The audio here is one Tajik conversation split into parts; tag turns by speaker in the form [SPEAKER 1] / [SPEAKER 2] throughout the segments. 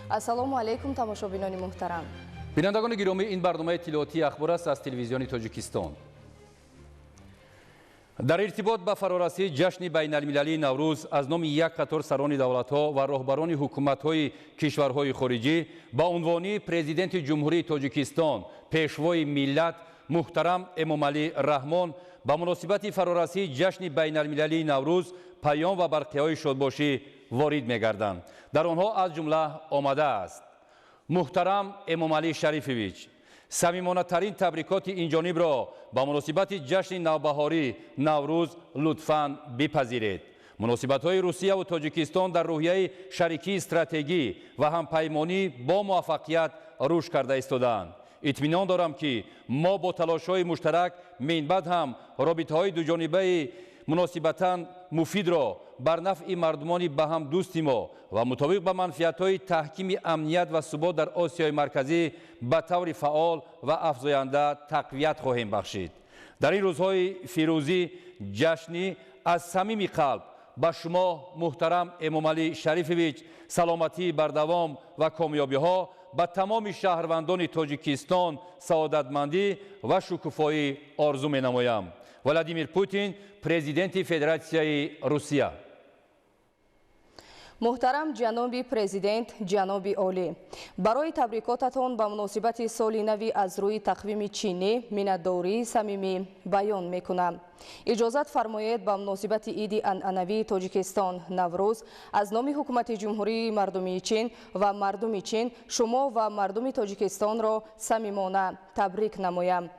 [SPEAKER 1] ассалому алайкум тамошобинони муҳтарам.
[SPEAKER 2] бинандагони гиромӣ, ин барномаи иттилоотии ахбор аст аз телевизиони Тоҷикистон. дар иртибот ба фарорасии ҷашни байналмилалии Наврӯз аз номи як қатор сарони давлатҳо ва роҳбарони ҳукуматҳои кишварҳои хориҷӣ ба унвони президенти ҷумҳурии Тоҷикистон, пешвои миллат муҳтарам Эмомалӣ Раҳмон ба муносибати фарорасии ҷашни байналмилалии Наврӯз паём ва барқияҳои шодбошӣ ворид мегарданд. дар онҳо аз ҷумла омадааст: муҳтарам Эмомалӣ Шарифович, самимонатарин табрикоти инҷонибро ба муносибати ҷашни навбаҳорӣ Наврӯз лутфан бипазиред. муносибатҳои Русияву Тоҷикистон дар рӯҳияи шарикии стратегӣ ва ҳампаймонӣ бо муваффақият рушд карда истодаанд. итминон дорам ки мо бо талошҳои муштарак минбаъд ҳам робитаҳои дуҷонибаи муносибатан муфидро бар нафъи мардумони ба ҳам дӯсти мо ва мутобиқ ба манфиатҳои таҳкими амният ва субот дар Осиёи марказӣ ба таври фаъол ва афзоянда тақвият хоҳем бахшид. дар ин рӯзҳои фирӯзӣ ҷашнӣ аз самими қалб ба шумо муҳтарам Эмомалӣ Шарифович саломатии бардавом ва комёбиҳо, ба тамоми шаҳрвандони Тоҷикистон саодатмандӣ ва шукуфоӣ орзу менамоям. Владимир Путин, президенти Федератсияи Русия.
[SPEAKER 1] муҳтарам ҷаноби президент, ҷаноби олӣ, барои табрикотатон ба муносибати соли нави аз рӯи тақвими чинӣ миннатдории самимӣ баён мекунам. иҷозат фармоед ба муносибати иди анъанавии Тоҷикистон Наврӯз аз номи ҳукумати ҷумҳурии мардумии Чин ва мардуми Чин шумо ва мардуми Тоҷикистонро самимона табрик намоям.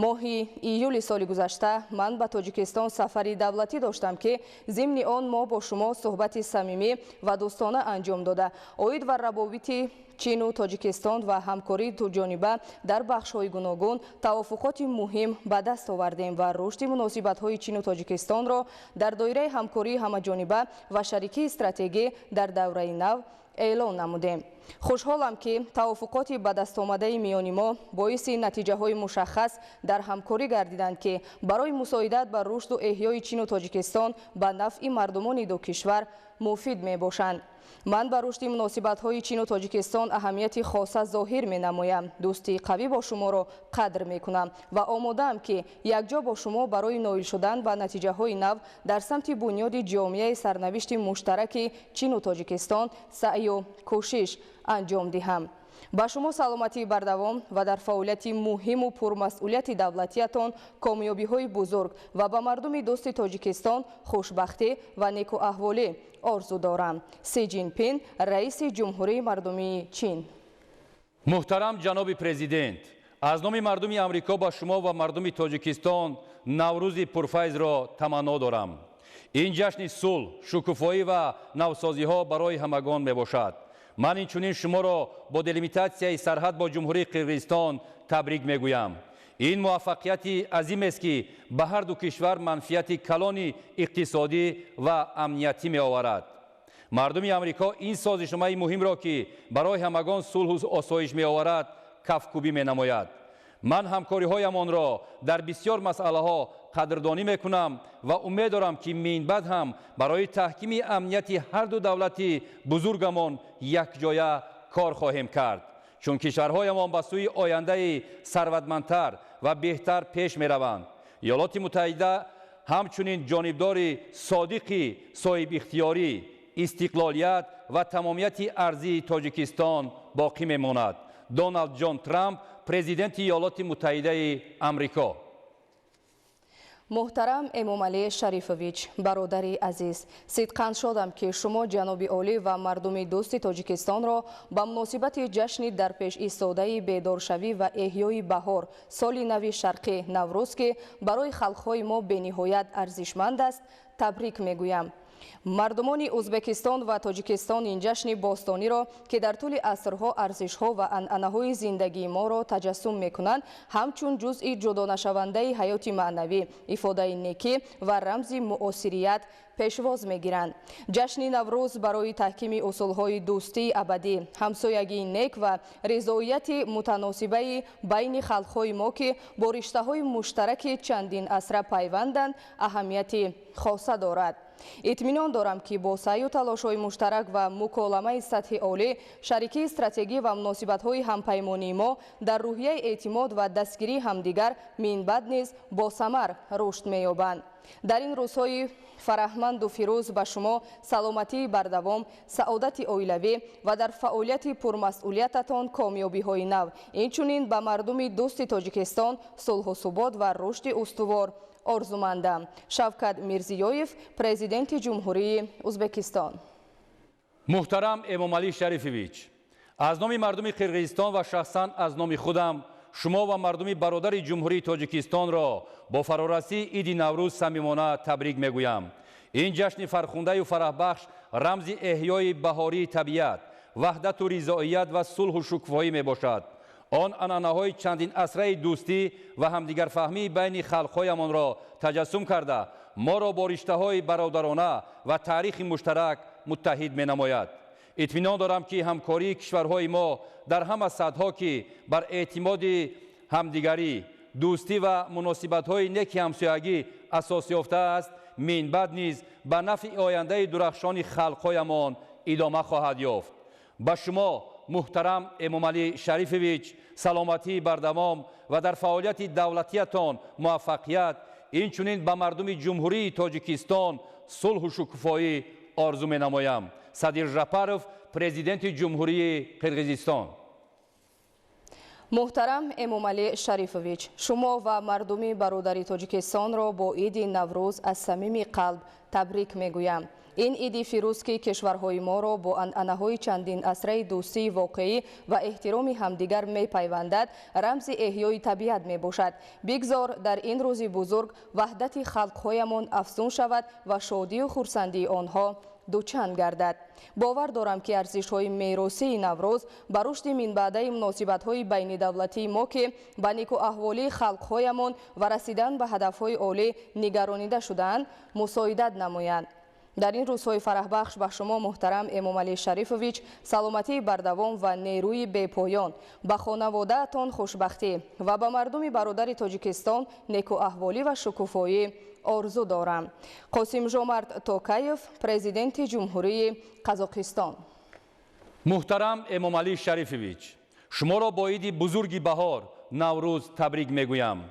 [SPEAKER 1] моҳи июли соли гузашта ман ба Тоҷикистон сафари давлатӣ доштам ки зимни он мо бо шумо суҳбати самимӣ ва дӯстона анҷом дода оид ва равобити Чину Тоҷикистон ва ҳамкории дуҷониба дар бахшҳои гуногун тавофуқоти муҳим ба даст овардем ва рушди муносибатҳои Чину Тоҷикистонро дар доираи ҳамкории ҳамаҷониба ва шарикии стратегӣ дар давраи нав эълон намудем. хушҳолам ки тавофуқоти ба дастомадаи миёни мо боиси натиҷаҳои мушаххас дар ҳамкорӣ гардиданд ки барои мусоидат ба рушду эҳёи Чину Тоҷикистон ба нафъи мардумони ду кишвар муфид мебошанд. ман ба рушди муносибатҳои Чину Тоҷикистон аҳамияти хоса зоҳир менамоям. дӯсти қавӣ бо шуморо қадр мекунам ва омодаам ки якҷо бо шумо барои ноил шудан ба натиҷаҳои нав дар самти бунёди ҷомеаи сарнавишти муштараки Чину Тоҷикистон саъю кӯшиш анҷом диҳам. ба шумо саломатии бардавом ва дар фаъолияти муҳиму пурмасъулияти давлатиятон комёбиҳои бузург ва ба мардуми дӯсти Тоҷикистон хушбахтӣ ва некуаҳволӣ орзу дорам. Си Ҷинпин, раиси ҷумҳурии мардумии Чин.
[SPEAKER 2] муҳтарам ҷаноби президент, аз номи мардуми Амрико ба шумо ва мардуми Тоҷикистон Наврӯзи пурфайзро таманно дорам. ин ҷашни сулҳ, шукуфоӣ ва навсозиҳо барои ҳамагон мебошад. ман инчунин шуморо бо делимитатсияи сарҳад бо ҷумҳурии Қирғизистон табрик мегӯям. ин муваффақияти азимест ки ба ҳар ду кишвар манфиати калони иқтисодӣ ва амниятӣ меоварад. мардуми Амрико ин созишномаи муҳимро ки барои ҳамагон сулҳу осоиш меоварад кафкӯбӣ менамояд. ман ҳамкориҳоямонро дар бисёр масъалаҳо қадрдонӣ мекунам ва умед дорам ки минбаъд ҳам барои таҳкими амнияти ҳар ду давлати бузургамон якҷоя кор хоҳем кард, чун кишварҳоямон ба сӯи ояндаи сарватмандтар ва беҳтар пеш мераванд. иёлоти муттаҳида ҳамчунин ҷонибдори содиқи соҳибихтиёрӣ, истиқлолият ва тамомияти арзии Тоҷикистон боқӣ мемонад. Доналд Ҷон Трамп, президенти иёлоти муттаҳидаи Амрико.
[SPEAKER 1] муҳтарам Эмомалӣ Шарифович, бародари азиз, сидқан шодам ки шумо ҷаноби олӣ ва мардуми дӯсти Тоҷикистонро ба муносибати ҷашни дар пеш истодаи бедоршавӣ ва эҳёи баҳор соли нави шарқӣ Наврӯз ки барои халқҳои мо бениҳоят арзишманд аст, табрик мегӯям. мардумони Ӯзбекистон ва Тоҷикистон ин ҷашни бостониро ки дар тӯли асрҳо арзишҳо ва анъанаҳои зиндагии моро таҷассум мекунанд, ҳамчун ҷузъи ҷудонашавандаи ҳаёти маънавӣ, ифодаи некӣ ва рамзи муосирият пешвоз мегиранд. ҷашни Наврӯз барои таҳкими усулҳои дӯстии абадӣ, ҳамсоягии нек ва ризоияти мутаносибаи байни халқҳои мо ки бо риштаҳои муштараки чандин асра пайванданд, аҳамияти хоса дорад. اطمینان دارم که با سعی و تلاش‌های مشترک و مکالمه سطح عالی شریکی استراتژی و مناسبت‌های همپیمانی ما در روحیه اعتماد و دستگیری همدیگر من بعد نیز با ثمر رشد می‌یابند. در این روزهای فرهمند و فیروز به شما سلامتی بردوام، سعادت اویلوی و در فعالیت پرمسئولیتتان کامیابی‌های نو، اینچنین به مردم دوست تاجیکستان صلح و ثبات و رشد استوار آرزومندم. شوکت میرزیویف، پرزیدنت جمهوری ازبکستان.
[SPEAKER 2] محترم امامعلی شریفویچ، از نام مردم قرقیزستان و شخصا از نام خودم شما و مردم برادر جمهوری تاجیکستان را با فرارسی عید نوروز صمیمانه تبریک میگویم. این جشن فرخنده و فرحبخش رمز احیای بهاری طبیعت، وحدت و رضایت و صلح و شکوفایی می باشد. آن عنعنه‌های چندین عصره دوستی و همدیگر فهمی بین خلق‌هایمان را تجسم کرده ما را با رشته‌های برادرانه و تاریخ مشترک متحد می‌نماید. اطمینان دارم که همکاری کشورهای ما در همه سطح‌ها که بر اعتماد همدیگری، دوستی و مناسبت‌های نیک همسایگی اساس یافته است، من بعد نیز به نفع آینده درخشان خلق‌هایمان ادامه خواهد یافت. به شما محترم امامعلی شریفویچ سلامتی بردوام و در فعالیت دولتیتان موفقیت، اینچنین به مردم جمهوری تاجیکستان صلح و شکوفایی آرزو می‌نمایم. صدیر ژاپاروف، پرزیدنت جمهوری قرقیزستان.
[SPEAKER 1] محترم امامعلی شریفویچ، شما و مردم برادری تاجیکستان را با عید نوروز از صمیم قلب تبریک میگویم. این عید فیروز که کشورهای ما را با عنعنه‌های چندین عصره دوستی واقعی و احترام همدیگر می‌پیوندد، رمز احیای طبیعت میباشد. بگذار در این روز بزرگ وحدت خلق‌هایمان افزون شود و شادی و خرسندی آنها دوچند گردد. باور دارم که ارزش‌های میراثی نوروز به رشد من بعده مناسبت‌های بین دولتی ما که به نیک و احوالی خلق‌هایمان و رسیدن به هدف‌های عالی نگرانیده شدند مساعدت نمایند. در این روزهای فرحبخش به شما محترم امامعلی شریفویچ سلامتی بردوام و نیروی بی‌پایان، به خانواده‌تان خوشبختی و به مردم برادر تاجیکستان نیک و احوالی و شکوفایی آرزو دارم. قاسم ژامارت توکایف، پرزیدنت جمهوری قزاقستان.
[SPEAKER 2] محترم امامعلی شریفویچ، شما را با عید بزرگی بهار نوروز تبریک میگویم.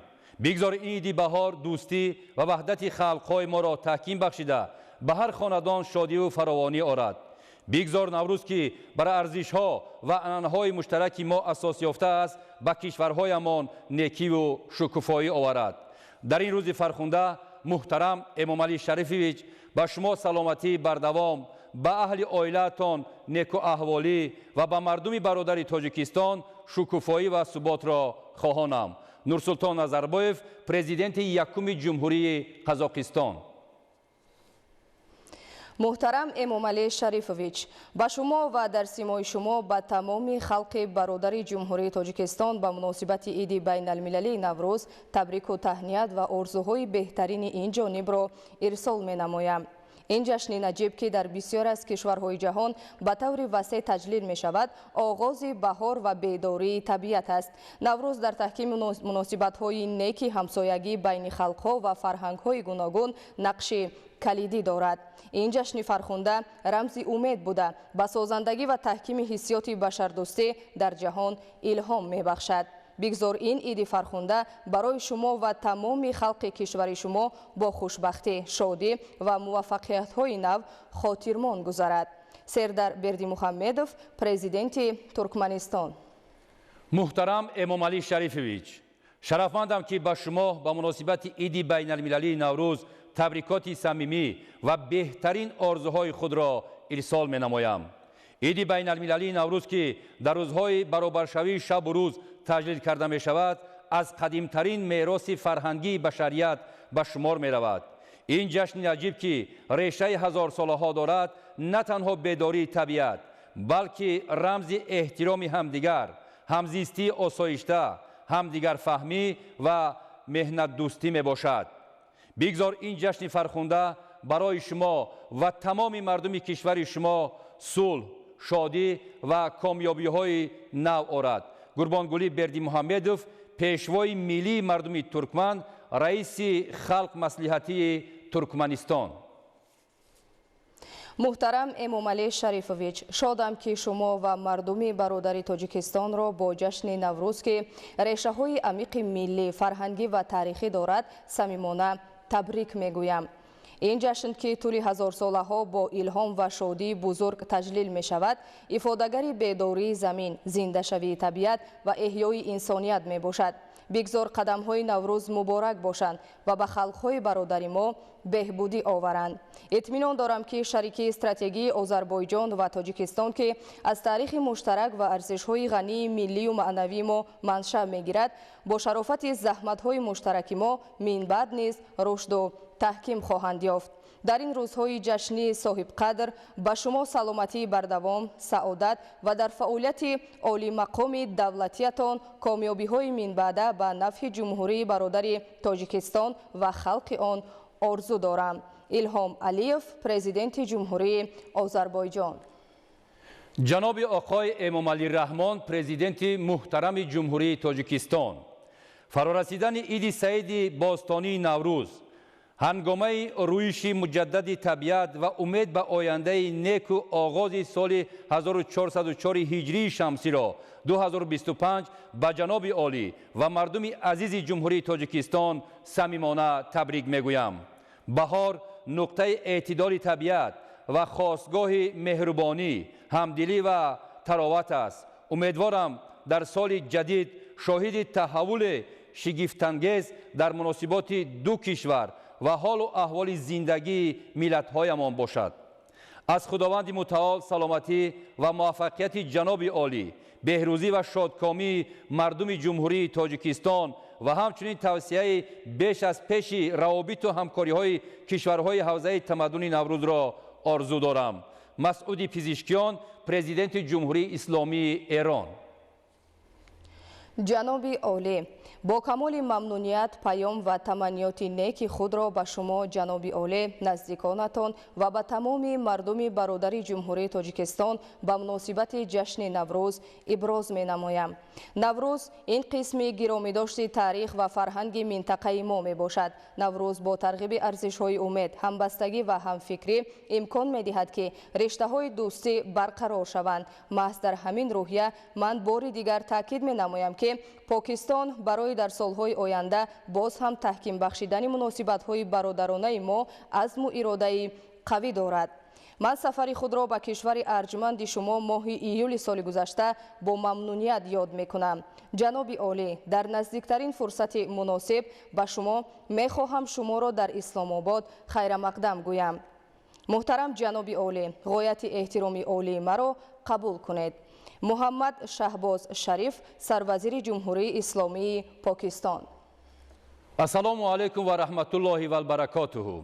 [SPEAKER 2] بگذار این عید بهار دوستی و وحدت خلق‌های ما را تحکیم بخشیده به هر خاندان شادی و فراوانی آرد. بگذار نوروز که بر ارزش‌ها و عنعنه‌های مشترک ما اساس یافته است به کشورهایمان نیکی و شکوفایی آورد. در این روز فرخنده محترم امامعلی شریفویچ به شما سلامتی بردوام، به اهل عائله‌تان نیک و احوالی و به مردم برادر تاجیکستان شکوفایی و ثبات را خواهانم. نورسلطان نظربایف، پرزیدنت یکم جمهوری قزاقستان.
[SPEAKER 1] محترم امامعلی شریفویچ، به شما و در سیمای شما به تمام خلق برادر جمهوری تاجیکستان به مناسبت عید بین المللی نوروز تبریک و تهنیت و آرزوهای بهترین این جانب را ارسال می نمایم. این جشن نجیب که در بسیار از کشورهای جهان به طور وسیع تجلیل می شود، آغاز بهار و بیداری طبیعت است. نوروز در تحکیم مناسبت‌های نیک همسایگی بین خلق‌ها و فرهنگ‌های گوناگون نقش کلیدی دارد. این جشن فرخنده رمز امید بوده به سازندگی و تحکیم حسیات بشردوستی در جهان الهام می بخشد. بگذار این عید فرخنده برای شما و تمام خلق کشور شما با خوشبختی، شادی و موفقیت‌های نو خاطرمان گذرد. سردار بردیمحمدوف، پرزیدنت ترکمنستان.
[SPEAKER 2] محترم امامعلی شریفویچ، شرفمندم که به شما به مناسبت عید بین المللی نوروز تبریکات صمیمی و بهترین آرزوهای خود را ارسال می نمایم. عید بین المللی نوروز که در روزهای برابرشوی شب و روز تجلیل کرده می شود، از قدیمترین میراث فرهنگی بشریت به شمار می رود. این جشن نجیب که ریشه هزار ساله ها دارد، نه تنها بیداری طبیعت بلکه رمز احترام همدیگر، همزیستی آسایشته، همدیگر فهمی و مهنت دوستی می باشد. بگذار این جشن فرخنده برای شما و تمام مردم کشور شما صلح، شادی و کامیابی های نو آرد. قربانگلی بردیمحمدوف، پیشوای ملی مردم ترکمن، رئیس خلق مصلحتی ترکمنستان.
[SPEAKER 1] муҳтарам Эмомалӣ Шарифович, шодам ки шумо ва мардуми бародари Тоҷикистонро бо ҷашни Наврӯз ки решаҳои амиқи миллӣ, фарҳангӣ ва таърихӣ дорад, самимона табрик мегӯям. ин ҷашн ки тӯли ҳазорсолаҳо бо илҳом ва шодии бузург таҷлил мешавад, ифодагари бедории замин, зиндашавии табиат ва эҳёи инсоният мебошад. бигзор қадамҳои Наврӯз муборак бошанд ва ба халқҳои бародари мо беҳбудӣ оваранд. итминон дорам ки шарикии стратегии Озарбойҷон ва Тоҷикистон ки аз таърихи муштарак ва арзишҳои ғании миллию маънавии мо маншаъ мегирад, бо шарофати заҳматҳои муштараки мо минбаъд низ рушду таҳким хоҳанд ёфт. дар ин рӯзҳои ҷашнии соҳибқадр ба шумо саломатии бардавом, саодат ва дар фаъолияти олимақоми давлатиятон комёбиҳои минбаъда ба нафъи ҷумҳурии бародари Тоҷикистон ва халқи он орзу дорам. Илҳом Алиев, президенти ҷумҳурии Озарбойҷон.
[SPEAKER 2] ҷаноби оқои Эмомалӣ Раҳмон, президенти муҳтарами ҷумҳурии Тоҷикистон, фарорасидани Иди Саиди бостонии Наврӯз, ҳангомаи рӯиши муҷаддади табиат ва умед ба ояндаи неку оғози соли 1404 ҳиҷрии шамсиро 2025 ба ҷаноби олӣ ва мардуми азизи ҷумҳурии Тоҷикистон самимона табрик мегӯям. баҳор нуқтаи эътидоли табиат ва хостгоҳи меҳрубонӣ, ҳамдилӣ ва тароват аст. умедворам дар соли ҷадид шоҳиди таҳаввули шигифтангез дар муносиботи ду кишвар ва ҳолу аҳволи зиндагии миллатҳоямон бошад. аз худованди мутаол саломатӣ ва муваффақияти ҷаноби олӣ, беҳрӯзӣ ва шодкомии мардуми ҷумҳурии Тоҷикистон ва ҳамчунин тавсияи беш аз пеши равобиту ҳамкориҳои кишварҳои ҳавзаи тамаддуни Наврӯзро орзу дорам. Масъуди Пизишкиён, президенти ҷумҳурии Исломии Эрон.
[SPEAKER 1] ҷаноби олӣ, бо камоли мамнуният паём ва таманниёти неки худро ба шумо ҷаноби олӣ, наздиконатон ва ба тамоми мардуми бародари ҷумҳурии Тоҷикистон ба муносибати ҷашни Наврӯз иброз менамоям. Наврӯз ин қисми гиромидошти таърих ва фарҳанги минтақаи мо мебошад. Наврӯз бо тарғиби арзишҳои умед, ҳамбастагӣ ва ҳамфикрӣ имкон медиҳад ки риштаҳои дӯстӣ барқарор шаванд. маҳз дар ҳамин рӯҳия ман бори дигар таъкид менамоям ки Покистон барои дар солҳои оянда боз ҳам таҳким бахшидани муносибатҳои бародаронаи мо азму иродаи қавӣ дорад. ман сафари худро ба кишвари арҷманди шумо моҳи июли соли гузашта бо мамнуният ёд мекунам. ҷаноби олӣ, дар наздиктарин фурсати муносиб ба шумо мехоҳам шуморо дар Исломобод хайрамақдам гӯям. муҳтарам ҷаноби олӣ, ғояти эҳтироми олии маро қабул кунед. Муҳаммад Шаҳбоз Шариф, сарвазири ҷумҳурии Исломии Покистон.
[SPEAKER 2] ассалому алайкум ва раҳматуллоҳи ва баракотуҳу.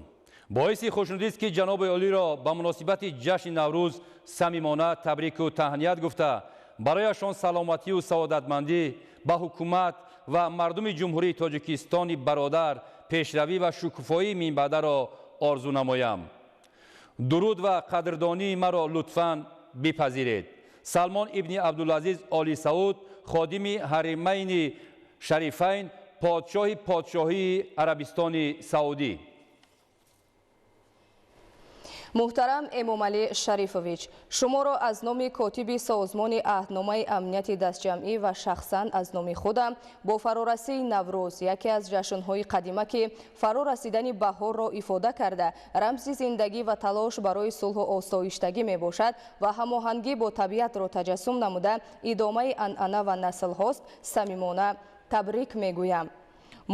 [SPEAKER 2] боиси хушнудист ки ҷаноби олиро ба муносибати ҷашни Наврӯз самимона табрику таҳният гуфта, барояшон саломатию саодатмандӣ, ба ҳукумат ва мардуми ҷумҳурии Тоҷикистони бародар пешравӣ ва шукуфоии минбаъдаро орзу намоям. дуруд ва қадрдонии маро лутфан бипазиред. Салмон ибни Абдулазиз Оли Сауд, ходими Ҳаримайни Шарифайн, подшоҳи подшоҳии Арабистони Саудӣ.
[SPEAKER 1] муҳтарам Эмомалӣ Шарифович, шуморо аз номи котиби созмони аҳдномаи амнияти дастҷамъӣ ва шахсан аз номи худам бо фарорасии Наврӯз, яке аз ҷашнҳои қадима ки фарорасидани баҳорро ифода карда, рамзи зиндагӣ ва талош барои сулҳу осоиштагӣ мебошад ва ҳамоҳангӣ бо табиатро таҷассум намуда идомаи анъана ва наслҳост, самимона табрик мегӯям.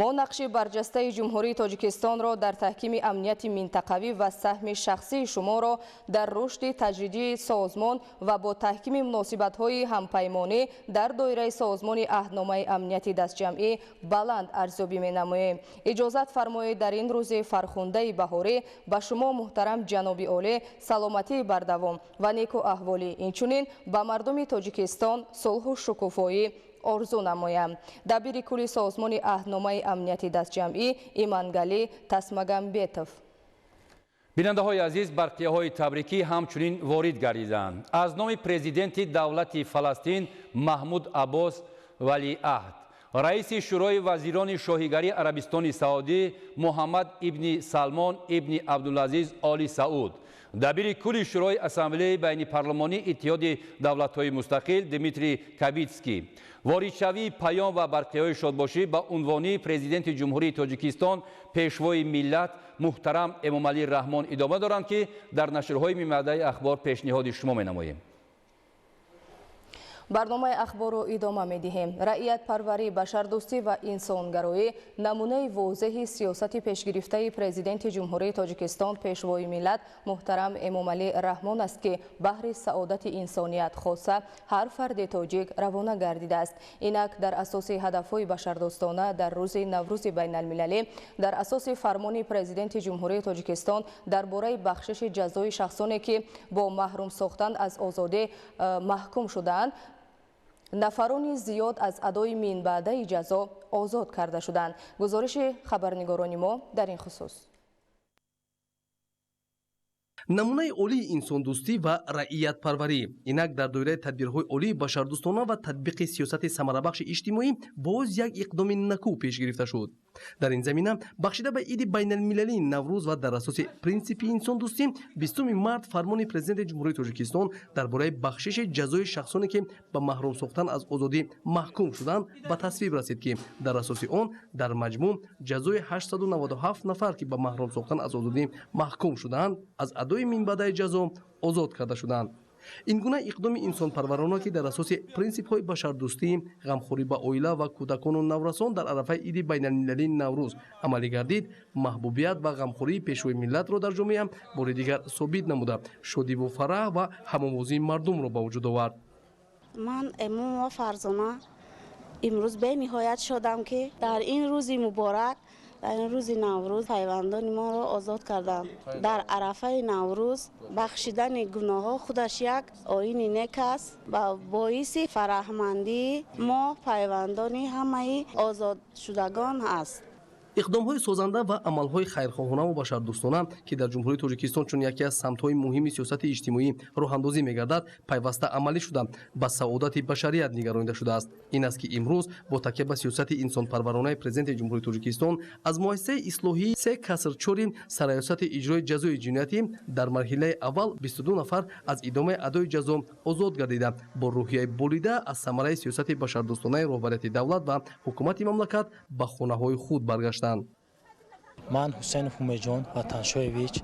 [SPEAKER 1] мо нақши барҷастаи ҷумҳурии Тоҷикистонро дар таҳкими амнияти минтақавӣ ва саҳми шахсии шуморо дар рушди таҷридии созмон ва бо таҳкими муносибатҳои ҳампаймонӣ дар доираи созмони аҳдномаи амнияти дастҷамъӣ баланд арзёбӣ менамоем. иҷозат фармоед дар ин рӯзи фархундаи баҳорӣ ба шумо муҳтарам ҷаноби олӣ саломатии бардавом ва неку аҳволӣ, инчунин ба мардуми Тоҷикистон сулҳу шукуфоӣ орзу намоям. дабири кулли созмони аҳдномаи амнияти дастҷамъӣ Имангалӣ Тасмагамбетов.
[SPEAKER 2] бинандаҳои азиз, барқияҳои табрикӣ ҳамчунин ворид гардиданд. аз номи президенти давлати Фаластин Маҳмуд Аббос валиаҳд, раиси шӯрои вазирони шоҳигарии Арабистони Саудӣ Муҳаммад ибни Салмон ибни Абдулазиз Оли Сауд дабири кулли шӯрои ассамблеяи байни парлумонии иттиҳоди давлатҳои мустақил Дмитрий Кабитский воридшавии паём ва барқиҳои шодбошӣ ба унвони президенти ҷумҳурии Тоҷикистон пешвои миллат муҳтарам Эмомалӣ Раҳмон идома доранд, ки дар нашрҳои мимбаъдаи ахбор пешниҳоди шумо менамоем.
[SPEAKER 1] барномаи ахборро идома медиҳем. Раъиятпарварӣ, башардӯстӣ ва инсонгароӣ намунаи возеҳи сиёсати пешгирифтаи президенти ҷумҳурии Тоҷикистон пешвои миллат муҳтарам Эмомалӣ Раҳмон аст, ки баҳри саодати инсоният хоса ҳар фарди тоҷик равона гардидааст. Инак дар асоси ҳадафҳои башардӯстона дар рӯзи Наврӯзи байналмилалӣ дар асоси фармони президенти ҷумҳурии Тоҷикистон дар бораи бахшиши ҷазои шахсоне, ки бо маҳрум сохтан аз озодӣ маҳкум шудаанд, нафарони зиёд аз адои минбаъдаи ҷазо озод карда шуданд. гузориши хабарнигорони мо дар ин хусус.
[SPEAKER 3] намунаи олии инсондӯстӣ ва раъиятпарварӣ инак дар доираи тадбирҳои олии башардӯстона ва татбиқи сиёсати самарабахши иҷтимоӣ боз як иқдоми накӯ пеш гирифта шуд. дар ин замина бахшида ба иди байналмилалии Наврӯз ва дар асоси принсипи инсондӯстӣ 20 март фармони президенти ҷумҳурии Тоҷикистон дар бораи бахшиши ҷазои шахсоне, ки ба маҳрум сохтан аз озодӣ маҳкум шуданд, ба тасвиб расид, ки дар асоси он дар маҷмӯъ ҷазои 897 нафар, ки ба маҳрум сохтан аз озодӣ маҳкум шуданд, аз адои минбаъдаи ҷазо озод карда шуданд. ин гуна иқдоми инсонпарварона, ки дар асоси принсипҳои башардӯстӣ, ғамхорӣ ба оила ва кӯдакону наврасон дар арафаи иди байналмилалии Наврӯз амалӣ гардид, маҳбубият ва ғамхории пешвои миллатро дар ҷомеа бори дигар собит намуда, шодиву фараҳ ва ҳамовозии мардумро ба вуҷуд овард.
[SPEAKER 4] ман Эмомова Фарзона имрӯз бениҳоят шодам, ки дар ин рӯзи муборак, дар ин рӯзи Наврӯз пайвандони моро озод карданд. дар арафаи Наврӯз бахшидани гуноҳҳо худаш як оини нек аст ва боиси фараҳмандии мо пайвандони ҳамаи озодшудагон аст.
[SPEAKER 3] иқдомҳои созанда ва амалҳои хайрхоҳонаву башардӯстона, ки дар ҷумҳурии Тоҷикистон чун яке аз самтҳои муҳими сиёсати иҷтимоӣ роҳандозӣ мегардад, пайваста амалӣ шуда ба саодати башарият нигаронида шудааст. ин аст, ки имрӯз бо такя ба сиёсати инсонпарваронаи президенти ҷумҳурии Тоҷикистон аз муассисаи ислоҳии се касрчори сароясати иҷрои ҷазои ҷиноятӣ дар марҳилаи аввал 22 нафар аз идомаи адои ҷазо озод гардида, бо рӯҳияи болида аз самараи сиёсати башардӯстонаи роҳбарияти давлат ва ҳукумати мамлакат ба хонаҳои худ баргаштанд.
[SPEAKER 5] ман Ҳусейнов Умеҷон Ватаншоевич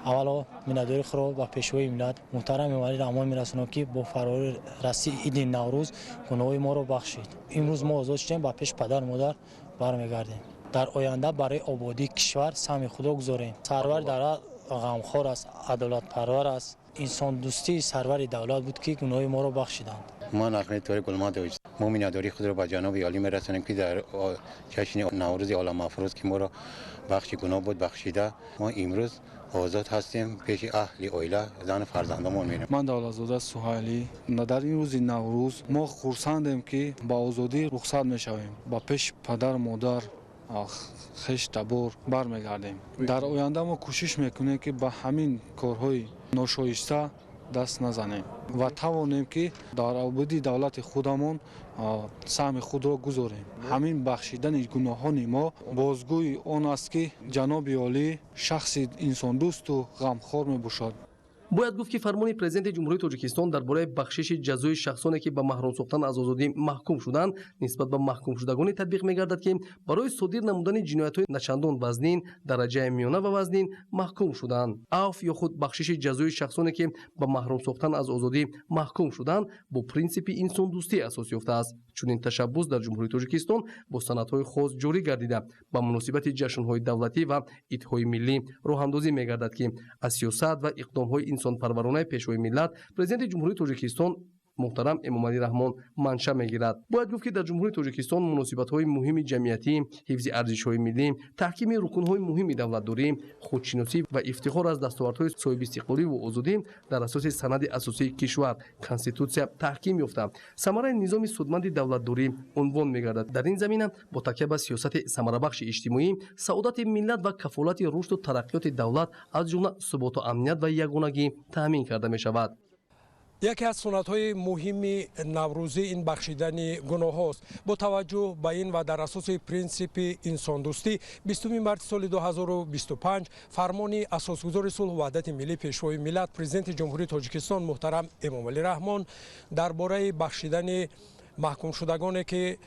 [SPEAKER 5] аввало миннатдори худро ба пешвои миллат муҳтарам Эмомалӣ Раҳмон мерасонам, ки бо фарори расии иди Наврӯз гуноҳои моро бахшид. имрӯз мо озод шудем, ба пеш падар модар бармегардем. дар оянда барои ободии кишвар сами худо гузорем. сарвари давлат ғамхор аст, адолатпарвар аст. инсондӯстии сарвари давлат буд, ки гуноҳои моро бахшиданд.
[SPEAKER 6] من آخرین طور گلمادویچ ما میناداری خود را با جناب عالی میرسانیم که در جشن نوروز عالم افروز که ما را بخش گناه بود بخشیده، ما امروز آزاد هستیم پیش اهل اویلا زن فرزندمون میریم.
[SPEAKER 7] من دولتزاده سهیلی در این روز نوروز ما خرسندیم که با آزادی رخصت میشویم، با پیش پدر مادر خش تبور برمیگردیم. در آینده ما کوشش میکنیم که با همین کارهای ناشایسته دست نزنیم و توانیم که در آبادی دولت خودمون سهم خود را گذاریم. همین بخشیدن گناهان ما بازگوی آن است که جناب عالی شخص انسان دوست و غمخوار میباشد.
[SPEAKER 3] бояд гуфт, ки фармони президенти ҷумҳурии Тоҷикистон дар бораи бахшиши ҷазои шахсоне, ки ба маҳрум сохтан аз озодӣ маҳкум шуданд, нисбат ба маҳкумшудагоне татбиқ мегардад, ки барои содир намудани ҷиноятҳои начандон вазнин, дараҷаи миёна ва вазнин маҳкум шуданд. аф ё худ бахшиши ҷазои шахсоне, ки ба маҳрум сохтан аз озодӣ маҳкум шуданд, бо принсипи инсондӯстӣ асос ёфтааст. чунин ташаббус дар ҷумҳурии Тоҷикистон бо санадҳои хос ҷорӣ гардида, ба муносибати ҷашнҳои давлатӣ ва идҳои миллӣ роҳандозӣ мегардад, ки аз сиёсат ва иқдомҳои инсонпарваронаи пешвои миллат президенти ҷумҳурии Тоҷикистон муҳтарам Эмомалӣ Раҳмон манша мегирад. бояд гуфт, ки дар ҷумҳурии Тоҷикистон муносибатҳои муҳими ҷамъиятӣ, ҳифзи арзишҳои миллӣ, таҳкими рукунҳои муҳими давлатдорӣ, худшиносӣ ва ифтихор аз дастовардҳои соҳибистиқлолӣ ва озодӣ дар асоси санади асосии кишвар конститутсия таҳким ёфта, самараи низоми судманди давлатдорӣ унвон мегардад. дар ин замина бо такя ба сиёсати самарабахши иҷтимоӣ, саодати миллат ва кафолати рушду тараққиёти давлат аз ҷумла суботу амният ва ягонагӣ таъмин карда мешавад.
[SPEAKER 8] یکی از سنت‌های مهم نوروزی این بخشیدن گناه است. با توجه به این و در اساس پرینسیپ انسان دوستی 20 مارس سال 2025 فرمان اساسگذار صلح و وحدت ملی پیشوای ملت پرزیدنت جمهوری تاجیکستان محترم امامعلی رحمان درباره بخشیدن محکوم شدگانی که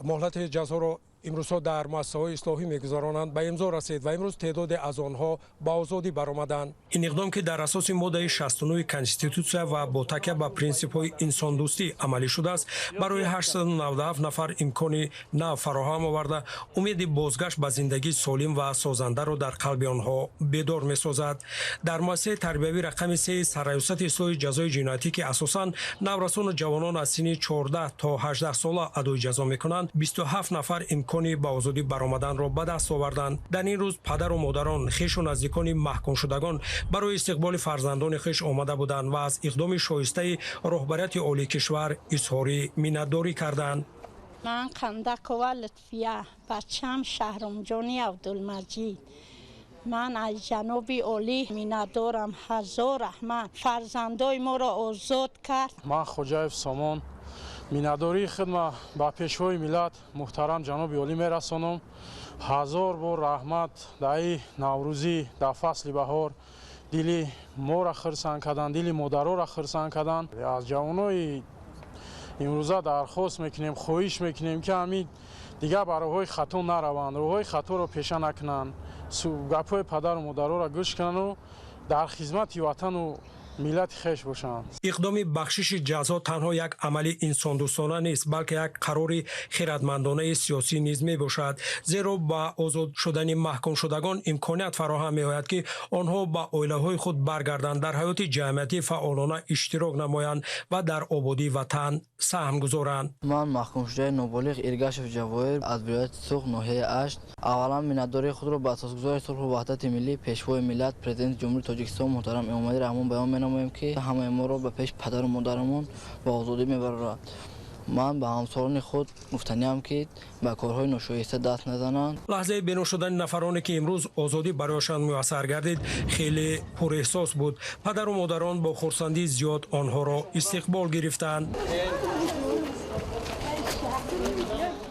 [SPEAKER 8] مهلت جزا را امروزها در مؤسسه‌های اصلاحی می‌گذرانند به امضا رسید و امروز تعداد از آنها با آزادی برآمدند. این اقدام که در اساس ماده 69 کنستیتوسیا و با تکیه بر پرینسیپ‌های انسان دوستی عملی شده است برای 897 نفر امکان نو فراهم آورده امید بازگشت به زندگی سالم و سازنده را در قلب آنها بیدار می‌سازد. در مؤسسه تربیوی رقم 3 سرریاست اصلاح جزای جنایتی که اساساً نورسان جوانان از سن 14 تا 18 ساله ادای جزا می‌کنند 27 نفر امکان با آزادی برآمدن را به دست آوردند. در این روز پدر و مادران خویش و نزدیکان محکوم شدگان برای استقبال فرزندان خویش آمده بودند و از اقدام شایسته رهبریت عالی کشور اظهار منتداری کردند.
[SPEAKER 9] من خندق و لطفیه بچم شهرام جانی عبدالمجید من از جناب عالی منتدارم. هزار رحمت فرزندای ما را آزاد کرد.
[SPEAKER 10] من خوجایف سامان منتداری خدمت با پیشوای ملت محترم جناب عالی میرسانم. هزار بار رحمت در نوروزی در فصل بهار دلی ما را خرسان کردن، دلی مادرها را خرسان کردن. از جوانای امروزه درخواست میکنیم، خواهش میکنیم که همین دیگه به راههای خطا نروند، راههای خطا را پیشه نکنند، گپهای پدر و مادرها را گوش کنند و در خدمت وطن و ملت خویش باشند.
[SPEAKER 8] اقدام بخشش جزا تنها یک عمل انسان دوستانه نیست بلکه یک قرار خردمندانه سیاسی نیز می باشد، زیرا با آزاد شدن محکوم شدگان امکانیت فراهم می آید که آنها با عائله های خود برگردند، در حیات جمعیتی فعالانه اشتراک نمایند و در آبادی وطن سهم گذارند.
[SPEAKER 11] من محکوم شده نابالغ ایرگاشف جواهر از ولایت سوخ ناحیه اشت اولا منتداری خود را به اساسگذار صلح و وحدت ملی پیشوای ملت پرزیدنت جمهوری تاجیکستان محترم امامعلی رحمان بیان می‌نمایم که همه ما را به پیش پدر و مادرمون به آزادی میبرد. من به همسالان خود گفتنیم که به کارهای ناشایسته دست نزنند.
[SPEAKER 8] لحظه بینوا شدن نفرانی که امروز آزادی برایشان میسر گردید خیلی پر احساس بود. پدر و مادران با خرسندی زیاد آنها را استقبال گرفتند.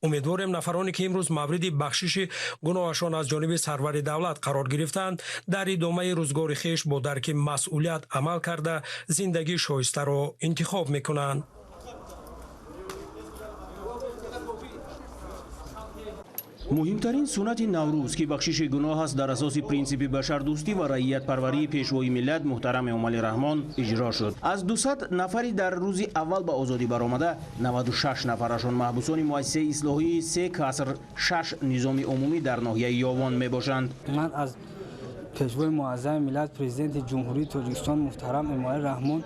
[SPEAKER 8] امیدواریم نفرانی که امروز مورد بخشش گناهشان از جانب سرور دولت قرار گرفتند در ادامه روزگار خویش با درک مسئولیت عمل کرده زندگی شایسته را انتخاب میکنند.
[SPEAKER 12] مهمترین سنت نوروز که بخشش گناه است در اساس پرینسیپ بشردوستی و رعیت پروری پیشوای ملت محترم امامعلی رحمان اجرا شد. از 200 نفری در روز اول به آزادی برآمده 96 نفرشان محبوسان مؤسسه اصلاحی 3/6 نظام عمومی در ناحیه یاوان می باشند.
[SPEAKER 13] من از پیشوای معظم ملت پرزیدنت جمهوری تاجیکستان محترم امامعلی رحمان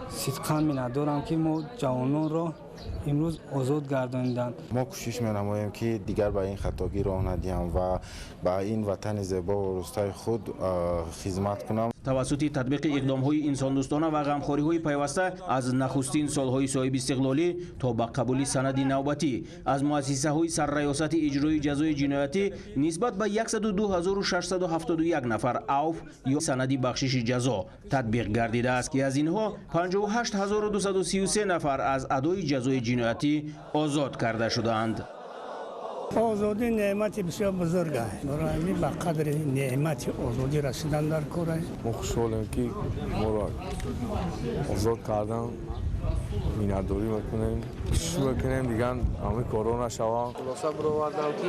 [SPEAKER 13] صدقاً منتدارم که ما جوانان را امروز آزاد گرداندند.
[SPEAKER 14] ما کوشش می‌نماییم که دیگر به این خطاگی راه ندهیم و به این وطن زیبا و روستای خود خدمت کنم.
[SPEAKER 12] توسط تطبیق اقدام‌های انسان‌دوستانه و غمخواری‌های پیوسته از نخستین سال‌های صاحب استقلالی تا به قبول سند نوبتی از مؤسسه‌های سرریاست اجرای جزای جنایتی نسبت به 102671 نفر عفو یا سند بخشش جزا تطبیق گردیده است که از اینها 58233 نفر از ادای جزای جنایتی آزاد کرده شدند.
[SPEAKER 15] آزادی نعمت بسیار بزرگ است. برای همین به قدر نعمت آزادی رسیدن در کار است.
[SPEAKER 16] ما خوشحالیم که ما را آزاد کردن، منتداری میکنیم، شروع کنیم دیگه همه کارا نشوند.
[SPEAKER 17] خلاصه برآوردم که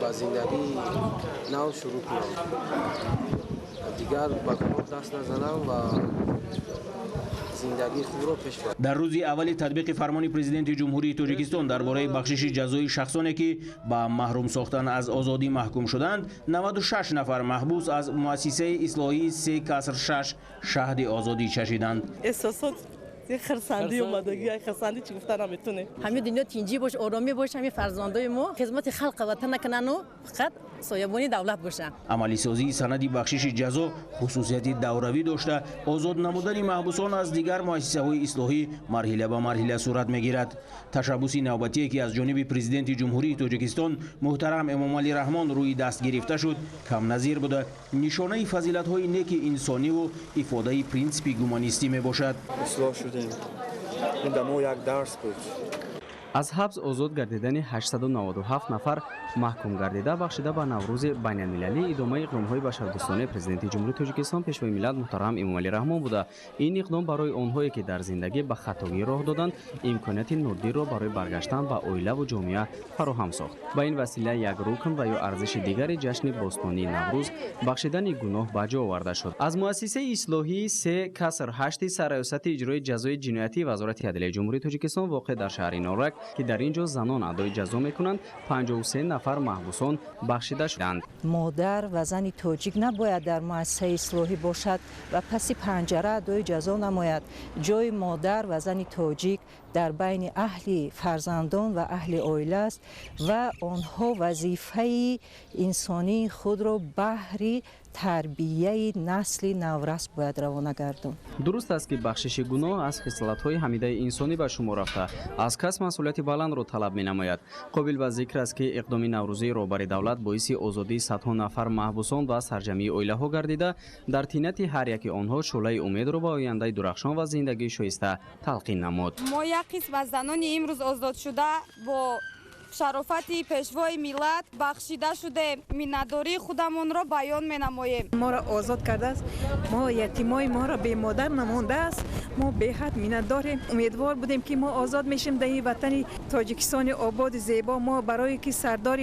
[SPEAKER 17] با زندگی نو شروع کنم، دیگر با کار دست نزنم و
[SPEAKER 12] در روز اول تطبیق فرمان پرزیدنت جمهوری تاجیکستان درباره بخشش جزای شخصانی که با محروم ساختن از آزادی محکوم شدند 96 نفر محبوس از مؤسسه اصلاحی 3/6 شهد آزادی چشیدند.
[SPEAKER 18] احساسات خرسندی اومدگی خرسندی چی گفتن نمیتونه همین دنیا تینجی باش آرامی باش همین فرزندای ما خدمت خلق وطن نکنن و فقط سایبانی دولت باشن.
[SPEAKER 12] عملی سازی سند بخشش جزا خصوصیت دوروی داشته آزاد نمودن محبوسان از دیگر مؤسسه‌های اصلاحی مرحله به مرحله صورت میگیرد. تشبوس نوبتی که از جانب پرزیدنت جمهوری تاجیکستان محترم امامعلی رحمان روی دست گرفته شد کم نظیر بوده نشانه فضیلت‌های نیک انسانی و افاده پرینسیپ گومانیستی می باشد.
[SPEAKER 19] اصلاح شدیم. این دمو یک درس بود.
[SPEAKER 20] از حبس آزاد گردیدن 897 نفر محکوم گردیده بخشیده به نوروز بین المللی ادامه اقدام‌های بشردوستانه پرزیدنت جمهوری تاجیکستان پیشوای ملت محترم امامعلی رحمان بوده. این اقدام برای آنهایی که در زندگی به خطاگی راه دادند امکانات نادر را برای برگشتن به عائله و جامعه فراهم ساخت. با این وسیله یک رکن و یا ارزش دیگر جشن باستانی نوروز بخشیدن گناه به جا آورده شد. از مؤسسه اصلاحی 3/8 سرایست اجرای جزای جنایتی وزارت عدلیه جمهوری تاجیکستان واقع در شهر نارک که در اینجا زنان ادای جزا میکنند 53 نفر محبوسان بخشیده شدند.
[SPEAKER 21] مادر و زن تاجیک نباید در مؤسسه اصلاحی باشد و پس پنجره ادای جزا نماید. جای مادر و زن تاجیک در بین اهل فرزندان و اهل عائله است و آنها وظیفه انسانی خود را بهر تربیه نسل نورس باید روانه گرداند.
[SPEAKER 20] درست است که بخشش گناه از خصلت‌های حمیده انسانی به شما رفته از کس مسئولیت بلند را طلب می‌نماید. قابل به ذکر است که اقدام نوروزی رهبر دولت باعث آزادی صدها نفر محبوسان و سرجمی عائله‌ها گردیده در طینت هر یک آنها شعله امید را به آینده درخشان و زندگی شایسته تلقین نمود.
[SPEAKER 22] ما یک قسم از زنان امروز آزاد شده با شرافت پیشوای ملت بخشیده شده منتداری خودمون را بیان می‌نماییم.
[SPEAKER 21] ما را آزاد کرده است. ما یتیمای ما را به مادر نمانده است. ما به حد منتداریم. امیدوار بودیم که ما آزاد میشیم در این وطن تاجیکستان آباد زیبا. ما برای که سردار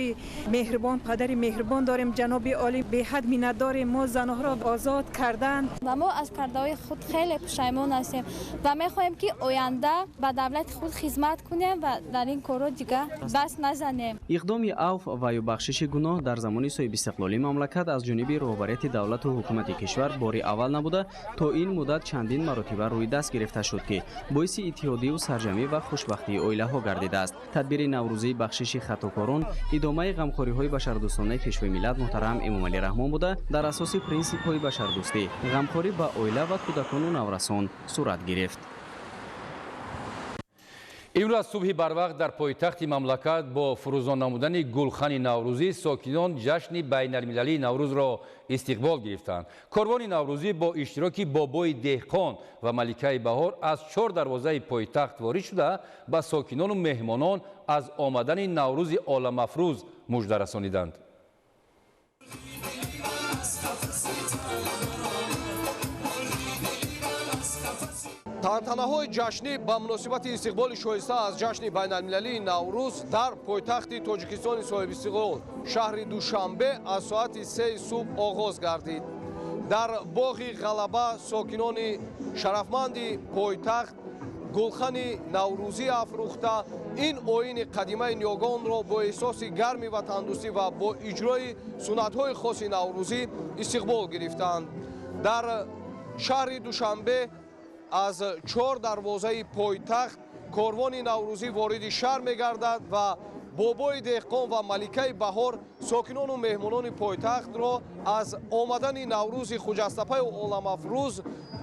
[SPEAKER 21] مهربان پدر مهربان داریم جناب عالی به حد منتداریم. ما زنها را آزاد کردند
[SPEAKER 23] و ما از کردهای خود خیلی پشیمان هستیم و می‌خواهیم که آینده به دولت خود خدمت کنیم و در این کارا دیگه بس نزنیم.
[SPEAKER 20] اقدام عفو و یا بخشش گناه در زمان صاحب استقلالی مملکت از جانب رهبریت دولت و حکومت کشور بار اول نبوده تا این مدت چندین مرتبه روی دست گرفته شد که باعث اتحادیه و سرجمی و خوشبختی عائله ها گردیده است. تدبیر نوروزی بخشش خطاکاران ادامه غمخواری های بشردوستانه پیشوای ملت محترم امامعلی رحمان بوده در اساس پرینسیپ های بشردوستی غمخواری با عائله و کودکان و نورسان صورت گرفت.
[SPEAKER 2] امروز صبح بروقت در پایتخت مملکت با فروزان نمودن گلخن نوروزی ساکنان جشن بین المللی نوروز را استقبال گرفتند. کاروان نوروزی با اشتراک بابای دهقان و ملکه بهار از 4 دروازه پایتخت وارد شده به ساکنان و مهمانان از آمدن نوروز عالم افروز مژده رسانیدند.
[SPEAKER 24] тантанаҳои ҷашнӣ ба муносибати истиқболи шоиста аз ҷашни байналмилалии наврӯз дар пойтахти тоҷикистони соҳибистиқлол шаҳри душанбе аз соати 3 субҳ оғоз гардид. дар боғи ғалаба сокинони шарафманди пойтахт гулхани наврӯзӣ афрӯхта ин оини қадимаи ниёгонро бо эҳсоси гарми ватандӯстӣ ва бо иҷрои суннатҳои хоси наврӯзӣ истиқбол гирифтанд. дар шаҳри душанбе аз 4 дарвозаи пойтахт корвони наврӯзӣ вориди шаҳр мегардад ва бобои деҳқон ва маликаи баҳор сокинону меҳмонони пойтахтро аз омадани наврӯзи хуҷастапаю оламафрӯз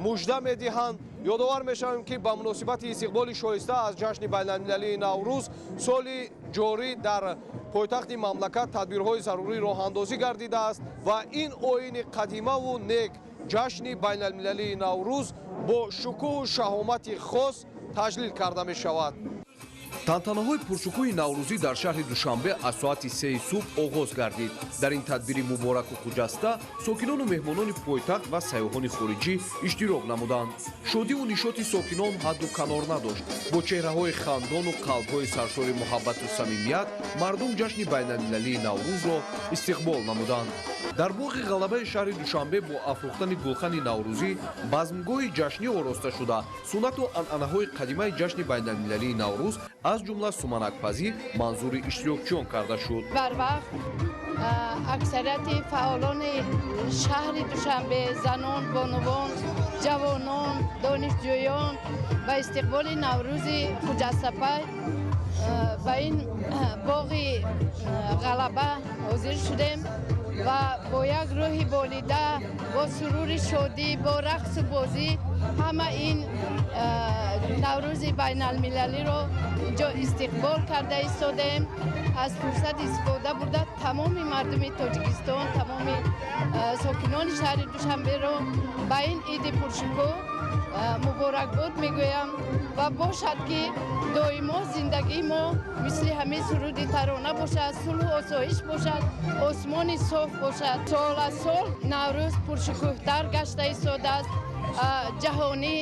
[SPEAKER 24] мужда медиҳанд. ёдовар мешавем ки ба муносибати истиқболи шоиста аз ҷашни байналмилалии наврӯз соли ҷорӣ дар пойтахти мамлакат тадбирҳои зарурӣ роҳандозӣ гардидааст ва ин оини қадимаву нек ҷашни байналмилалии наврӯз бо шукӯҳу шаҳомати хос таҷлил карда мешавад.
[SPEAKER 25] тантанаҳои пуршукӯҳи наврӯзӣ дар шаҳри душанбе аз соати 3 субҳ оғоз гардид. дар ин тадбири мубораку хуҷаста сокинону меҳмонони пойтахт ва сайёҳони хориҷӣ иштирок намуданд. шодиву нишоти сокинон ҳадду канор надошт. бо чеҳраҳои хандону қалбҳои саршори муҳаббату самимият мардум ҷашни байналмилалии наврӯзро истиқбол намуданд. дар боғи ғалабаи шаҳри душанбе бо афрохтани гулхани наврӯзӣ базмгоҳи ҷашнӣ ороста шуда суннату анъанаҳои қадимаи ҷашни байналмилалии наврӯз аз ҷумла суманакпазӣ манзури иштирокчиён карда шуд.
[SPEAKER 9] барвақт аксарияти фаъолони шаҳри душанбе занон бонувон ҷавонон донишҷӯён ба истиқболи наврӯзи хуҷастсапай ба ин боғи ғалаба ҳозир шудем ва бо як рӯҳи болида бо сурури шодӣ бо рақсу бозӣ ҳама ин наврӯзи байналмилалиро инҷо истиқбол карда истодем. аз фурсат истифода бурда тамоми мардуми тоҷикистон тамоми сокинони шаҳри душанберо ба ин иди пуршукӯҳ муборакбод мегӯям ва бошад ки доимо зиндагии мо мисли ҳамин суруди тарона бошад, сулҳу осоиш бошад, осмони соф бошад. сол наврӯз пуршукӯҳтар гашта истодааст, ҷаҳонӣ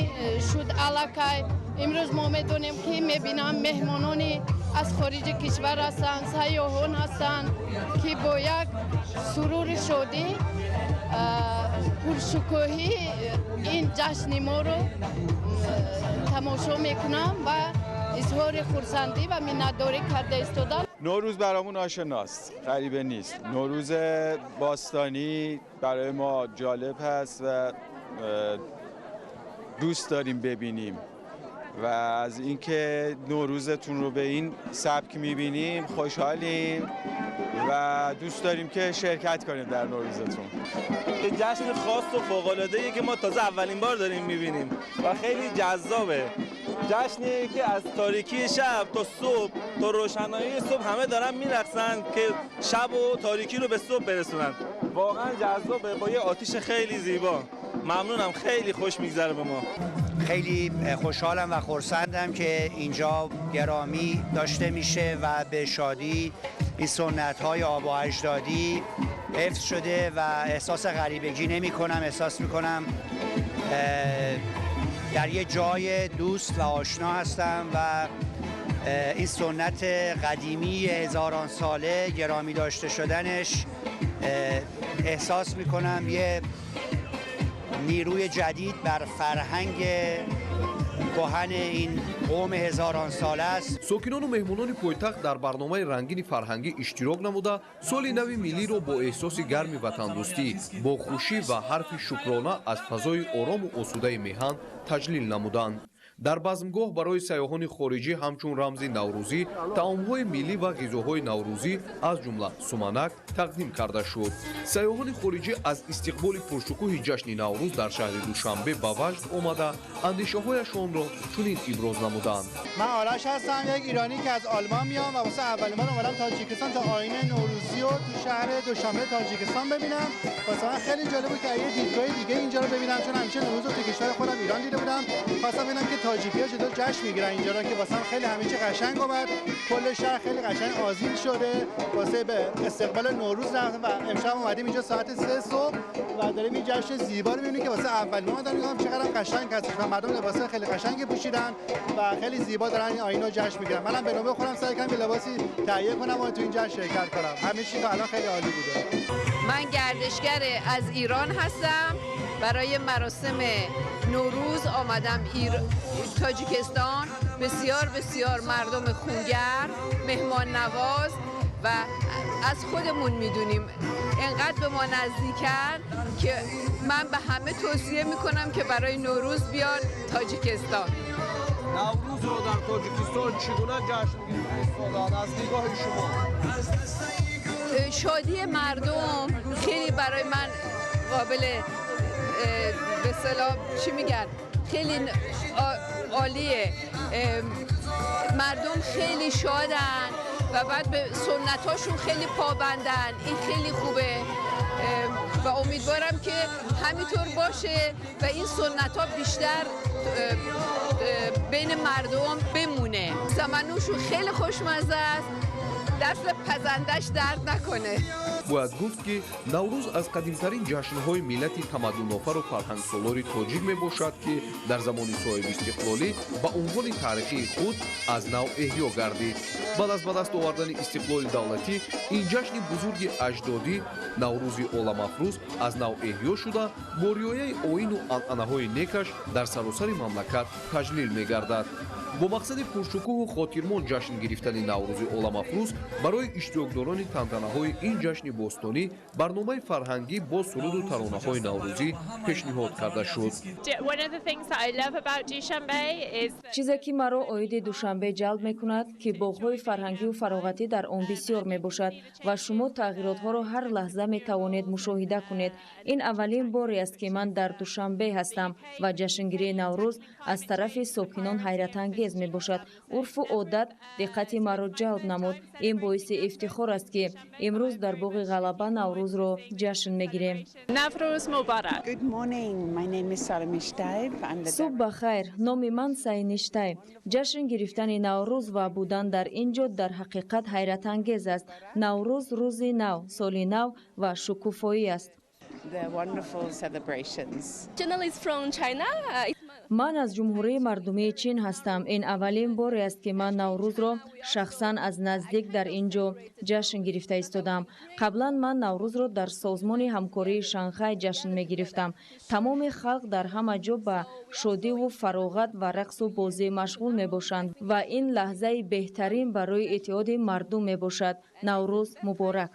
[SPEAKER 9] шуд аллакай. имрӯз мо медонем ки мебинам меҳмонони аз хориҷи кишвар ҳастанд, сайёҳон ҳастанд ки бо як сурури шодӣ пуршукӯҳӣ ин ҷашни моро тамошо мекунам ва изҳори хурсандӣ ва миннатдорӣ карда истодам.
[SPEAKER 1] نوروز برامون آشناست، غریبه نیست. نوروز باستانی برای ما جالب هست و دوست داریم ببینیم و از اینکه نوروزتون رو به این سبک میبینیم خوشحالیم و دوست داریم که شرکت کنیم در نوروزتون.
[SPEAKER 4] یه جشن خاص و فوق‌العاده‌ایه که ما تازه اولین بار داریم میبینیم و خیلی جذابه. جشنی که از تاریکی شب تا صبح تا روشنایی صبح همه دارن میرقصن که شب و تاریکی رو به صبح برسونن. واقعا جذابه با یه آتیش خیلی زیبا. ممنونم، خیلی خوش میگذره به ما.
[SPEAKER 5] خیلی خوشحالم و خرسندم که اینجا گرامی داشته میشه و به شادی این سنت‌های آب و اجدادی حفظ شده و احساس غریبگی نمی‌کنم. احساس می‌کنم در یه جای دوست و آشنا هستم و این سنت قدیمی هزاران ساله گرامی داشته شدنش احساس می‌کنم یه نیروی جدید بر فرهنگ کهن این قوم هزاران ساله است.
[SPEAKER 25] سوکینان و مهمونان پایتخت در برنامه رنگین فرهنگی اشتراک نموده سال نو ملی را با احساس گرمی وطندوستی با خوشی و حرف شکرانه از فضای آرام و آسوده میهن تجلیل نمودند. در بزمگاه برای سیاحان خارجی همچون رمزی نوروزی طعام‌های ملی و غذاهای نوروزی از جمله سومنک تقدیم کرده شد. سیاحان خارجی از استقبال پرشکوه جشن نوروز در شهر دوشنبه به وجد آمده اندیشه‌هایشان را چنین ابراز نمودند.
[SPEAKER 6] من آرش هستم، یک ایرانی که از آلمان میام و واسه اولین بار اومدم تاجیکستان تا آیین نوروزی رو تو شهر دوشنبه تاجیکستان ببینم. واسه من خیلی جالب بود که یه دیدگاه دیگه اینجا رو ببینم، چون همیشه نوروز رو تو کشور خودم ایران دیده بودم. خواستم ببینم که تاجیکی‌ها چطور جشن میگیرن اینجا رو، که واسه خیلی همه چی قشنگ اومد. کل شهر خیلی قشنگ آذین شده واسه به استقبال نوروز رفتم و امشب اومدیم اینجا ساعت 3 صبح و داریم این جشن زیبا رو می‌بینیم که واسه اولین بار دارم. چقدر قشنگ هست و مردم لباس خیلی قشنگی پوشیدن و خیلی زیبا دارن این آیین رو جشن میگیرن. منم به نوبه خودم سعی کردم لباسی تهیه کنم و تو این جشن شرکت کنم. همه چی تا الان خیلی عالی بوده.
[SPEAKER 7] من گردشگر از ایران هستم. برای مراسم نوروز آمدم تاجیکستان. بسیار مردم خونگرم، مهمان نواز و از خودمون میدونیم انقدر به ما نزدیکن که من به همه توصیه میکنم که برای نوروز بیان تاجیکستان.
[SPEAKER 24] نوروز رو در تاجیکستان چگونه جشن گرفتید از نگاه شما؟
[SPEAKER 7] شادی مردم خیلی برای من قابل به اصطلاح چی میگن خیلی عالیه. مردم خیلی شادن و بعد به سنتاشون خیلی پابندن. این خیلی خوبه و امیدوارم که همینطور باشه و این سنت ها بیشتر بین مردم بمونه. سمنوشون خیلی خوشمزه است، دست پزندش درد نکنه.
[SPEAKER 25] бояд гуфт ки наврӯз аз қадимтарин ҷашнҳои миллати тамаддунофару фарҳангсолори тоҷик мебошад ки дар замони соҳибистиқлолӣ ба унвони таърихии худ аз нав эҳё гардид. баъд аз ба даст овардани истиқлоли давлатӣ ин ҷашни бузурги аҷдодӣ наврӯзи оламафрӯз аз нав эҳё шуда бо риояи оину анъанаҳои некаш дар саросари мамлакат таҷлил мегардад. бо мақсади пуршукӯҳу хотирмон ҷашн гирифтани наврӯзи оламафрӯз барои иштирокдорони тантанаҳои ин ҷашни бостонӣ барномаи фарҳангӣ бо суруду таронаҳои наврӯзӣ пешниҳод карда шуд.
[SPEAKER 3] чизе ки маро оиди душанбе ҷалб мекунад ки боғҳои фарҳангию фароғатӣ дар он бисёр мебошад ва шумо тағйиротҳоро ҳар лаҳза метавонед мушоҳида кунед. ин аввалин боре аст ки ман дар душанбе ҳастам ва ҷашнгирии наврӯз аз тарафи сокинон ҳайратангез мебошад. урфу одат диққати маро ҷалб намуд. ин боиси ифтихор аст ки имрӯз дар боғи ғалаба наврӯзро ҷашн мегирем.
[SPEAKER 8] Navroz Mubarak.
[SPEAKER 3] Good morning. My name is Субҳ ба хайр. номи ман Сайништаи. ҷашн гирифтани наврӯз ва будан дар ин ҷо дар ҳақиқат ҳайратангез аст. наврӯз рӯзи нав, соли нав ва шукуфоӣ аст. ман аз ҷумҳурии мардумии чин ҳастам. ин аввалин боре аст ки ман наврӯзро шахсан аз наздик дар ин ҷо ҷашн гирифта истодам. қаблан ман наврӯзро дар созмони ҳамкории Шанхай ҷашн мегирифтам. тамоми халқ дар ҳама ҷо ба шодиву фароғат ва рақсу бозӣ машғул мебошанд ва ин лаҳзаи беҳтарин барои иттиҳоди мардум мебошад. наврӯз муборак.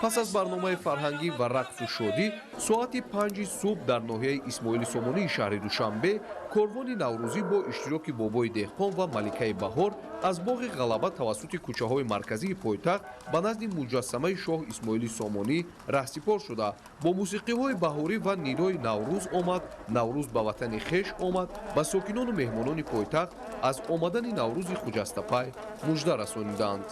[SPEAKER 25] пас аз барномаи фарҳангӣ ва рақсу шодӣ соати 5 субҳ дар ноҳияи исмоили сомонии шаҳри душанбе корвони наврӯзӣ бо иштироки бобои деҳқон ва маликаи баҳор аз боғи ғалаба тавассути кӯчаҳои марказии пойтахт ба назди муҷассамаи шоҳ исмоили сомонӣ раҳсипор шуда бо мусиқиҳои баҳорӣ ва нидои наврӯз омад. наврӯз ба ватани хеш омад. ба сокинону меҳмонони пойтахт аз омадани наврӯзи хуҷастапай мужда расониданд.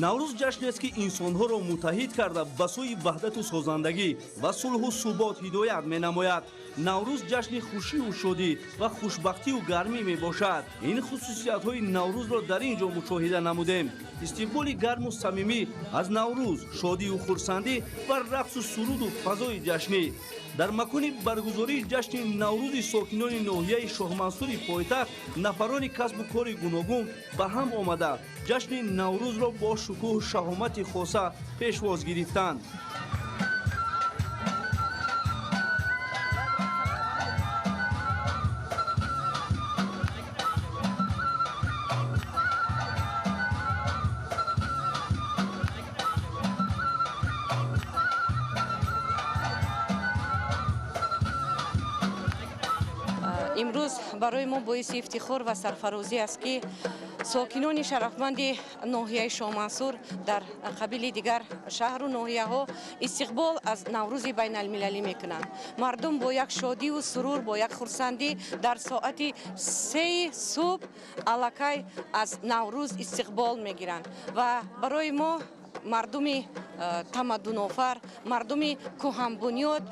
[SPEAKER 10] наврӯз ҷашнест ки инсонҳоро муттаҳид карда ба сӯи ваҳдату созандагӣ ва сулҳу субот ҳидоят менамояд. наврӯз ҷашни хушию шодӣ ва хушбахтию гармӣ мебошад. ин хусусиятҳои наврӯзро дар ин ҷо мушоҳида намудем. истиқболи гарму самимӣ аз наврӯз, шодию хурсандӣ ва рақсу суруду фазои ҷашнӣ. дар макони баргузории ҷашни наврӯзи сокинони ноҳияи шоҳмансури пойтахт нафарони касбу кори гуногун ба ҳам омада ҷашни наврӯзро бо шукӯҳу шаҳомати хоса пешвоз гирифтанд.
[SPEAKER 11] имрӯз барои мо боиси ифтихор ва сарфарозӣ аст ки сокинони шарафманди ноҳияи Шоҳмансур дар қабили дигар шаҳру ноҳияҳо истиқбол аз наврӯзи байналмилалӣ мекунанд. мардум бо як шодиву сурур, бо як хурсандӣ дар соати 3 субҳ аллакай аз наврӯз истиқбол мегиранд ва барои мо мардуми тамаддунофар, мардуми кӯҳанбунёд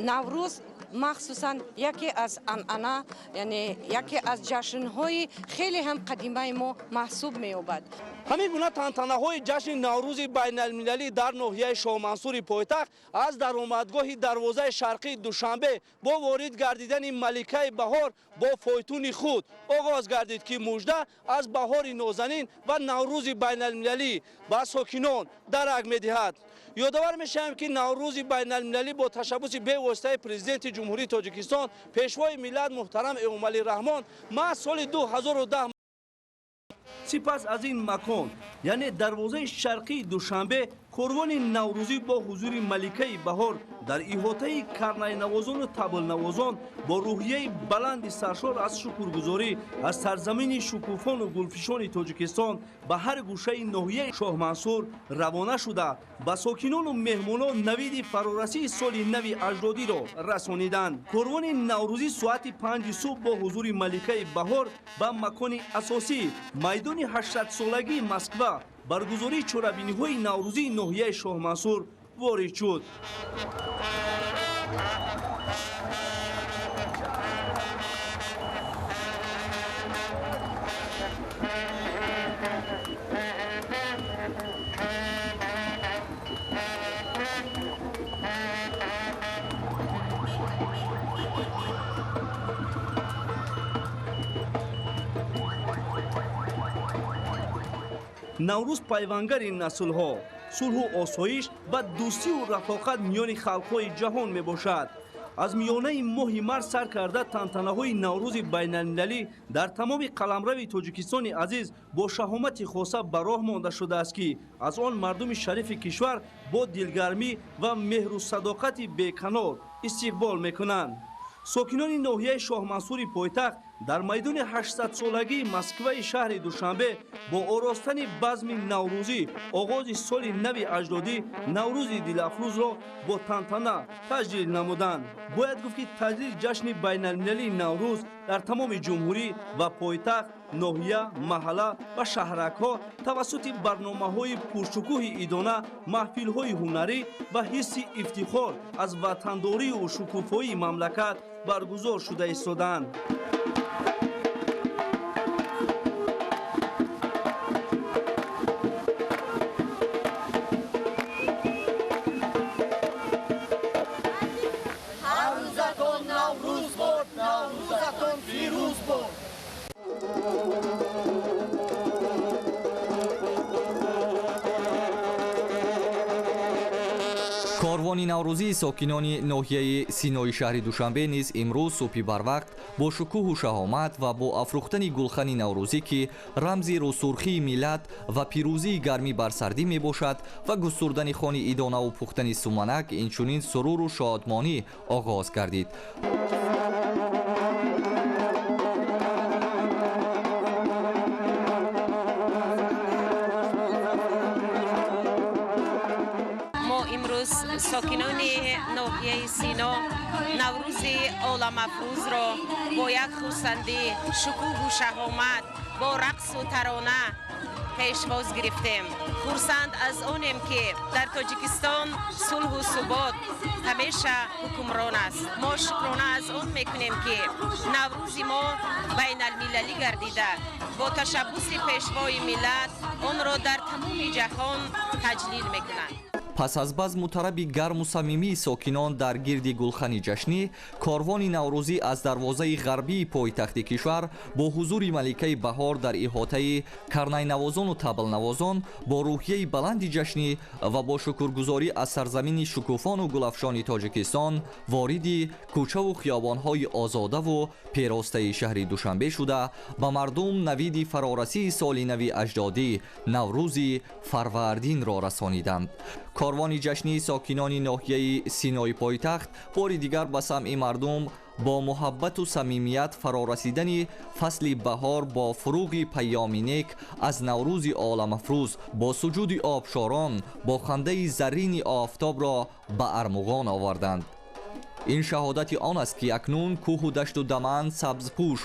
[SPEAKER 11] наврӯз махсусан яке аз анъана, яъне яке аз ҷашнҳои хеле ҳам қадимаи мо маҳсуб меёбад.
[SPEAKER 10] ҳамин гуна тантанаҳои ҷашни наврӯзи байналмилалӣ дар ноҳияи шоҳмансури пойтахт аз даромадгоҳи дарвозаи шарқии душанбе бо ворид гардидани маликаи баҳор бо фойтуни худ оғоз гардид ки мужда аз баҳори нозанин ва наврӯзи байналмилалӣ ба сокинон дарак медиҳад. ёдовар мешавем ки наврӯзи байналмилалӣ бо ташаббуси бевоситаи президенти ҷумҳурии тоҷикистон пешвои миллат муҳтарам эмомалӣ раҳмон маҳз соли 2010 сипас аз ин макон яъне дарвозаи шарқии душанбе корвони наврӯзӣ бо ҳузури маликаи баҳор дар иҳотаи карнайнавозону таблнавозон бо рӯҳияи баланди саршор аз шукргузорӣ аз сарзамини шукуфону гулфишони тоҷикистон ба ҳар гӯшаи ноҳияи шоҳмансур равона шуда ба сокинону меҳмонон навиди фарорасии соли нави аҷдодиро расониданд. корвони наврӯзӣ соати 5 субҳ бо ҳузури маликаи баҳор ба макони асосӣ майдони 800-солагии Москва баргузории чорабиниҳои наврӯзии ноҳияи шоҳмансур ворид шуд. наврӯз пайвандгари наслҳо, сулҳу осоиш ва дӯстию рафоқат миёни халқҳои ҷаҳон мебошад. аз миёнаи моҳи март сар карда тантанаҳои наврӯзи байналмилалӣ дар тамоми қаламрави тоҷикистони азиз бо шаҳомати хоса ба роҳ монда шудааст ки аз он мардуми шарифи кишвар бо дилгармӣ ва меҳру садоқати беканор истиқбол мекунанд. сокинони ноҳияи шоҳмансури пойтахт дар майдони 800-солагии Москваи шаҳри Душанбе бо оростани базми наврӯзӣ оғози соли нави аҷдодӣ наврӯзи дилафрӯзро бо тантана таҷлил намуданд. бояд гуфт ки таҷлил ҷашни байналмилалии наврӯз дар тамоми ҷумҳурӣ ва пойтахт, ноҳия, маҳалла ва шаҳракҳо тавассути барномаҳои пуршукӯҳи идона, маҳфилҳои ҳунарӣ ва ҳисси ифтихор аз ватандорию шукуфоии мамлакат баргузор шуда истоданд.
[SPEAKER 8] корвони наврӯзии сокинони ноҳияи синои шаҳри душанбе низ имрӯз субҳи барвақт бо шукӯҳу шаҳомат ва бо афрӯхтани гулхани наврӯзӣ ки рамзи рӯсурхии миллат ва пирӯзии гармӣ бар сардӣ мебошад ва густурдани хони идонаву пухтани суманак инчунин суруру шодмонӣ оғоз гардид.
[SPEAKER 11] сокинони ноҳияи сино наврӯзи оламафрӯзро бо як хурсандӣ, шукӯҳу шаҳомат, бо рақсу тарона пешвоз гирифтем. хурсанд аз онем ки дар Тоҷикистон сулҳу субот ҳамеша ҳукмрон аст. мо шукрона аз он мекунем ки наврӯзи мо байналмилалӣ гардида бо ташаббуси пешвои миллат онро дар тамоми ҷаҳон таҷлил мекунанд.
[SPEAKER 8] пас аз базму тараби гарму самимии сокинон дар гирди гулхани ҷашнӣ, корвони наврӯзӣ аз дарвозаи ғарбии пойтахти кишвар бо ҳузури маликаи баҳор дар иҳотаи карнайнавозону таблнавозон бо рӯҳияи баланди ҷашнӣ ва бо шукргузорӣ аз сарзамини шукуфону гулафшони тоҷикистон вориди кӯчаву хиёбонҳои озодаву перостаи шаҳри Душанбе шуда ба мардум навиди фарорасии соли нави аҷдодӣ наврӯзи фарвардинро расониданд. корвони ҷашнии сокинони ноҳияи синои пойтахт бори дигар ба самъи мардум бо муҳаббату самимият фарорасидани фасли баҳор бо фуруғи пайёми нек аз наврӯзи оламафрӯз бо суҷуди обшорон бо хандаи заррини офтобро ба армуғон оварданд. ин шаҳодати он аст ки акнун кӯҳу дашту даман сабзпӯш,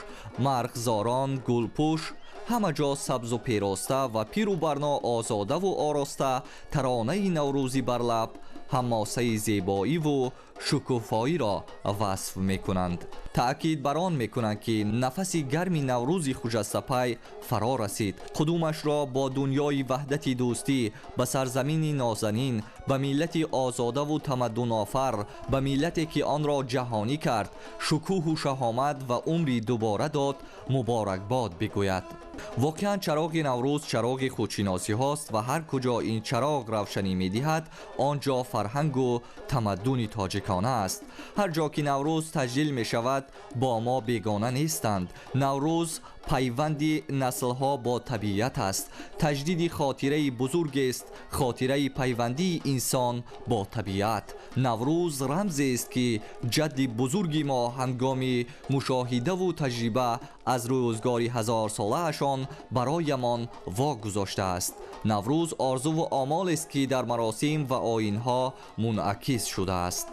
[SPEAKER 8] марғзорон гулпӯш, ҳама ҷо сабзу пероста ва пиру барно озодаву ороста таронаи наврӯзӣ бар лаб حماسه زیبایی و شکوفایی را وصف می کنند. تأکید بر آن می کنند که نفس گرمی نوروز خجسته فرا رسید. قدومش را با دنیای وحدت دوستی به سرزمین نازنین، به ملت آزاده و تمدن آفر، به ملتی که آن را جهانی کرد، شکوه و شهامت و عمری دوباره داد، مبارکباد بگوید. واقعا چراغ نوروز چراغ خودشناسی هاست و هر کجا این چراغ روشنی می دهد آنجا فرهنگ و تمدن تاجیکانه است. هر جا که نوروز تجلیل می شود با ما بیگانه نیستند. نوروز پیوندی نسلها با طبیعت است. تجدید خاطره بزرگ است، خاطره پیوندی انسان با طبیعت. نوروز رمزی است که جد بزرگی ما هنگام مشاهده و تجربه از روزگاری 1000 ساله اشان برایمان واگذاشته است. نوروز آرزو و آمال است که در مراسم و آیین‌ها منعکس شده است.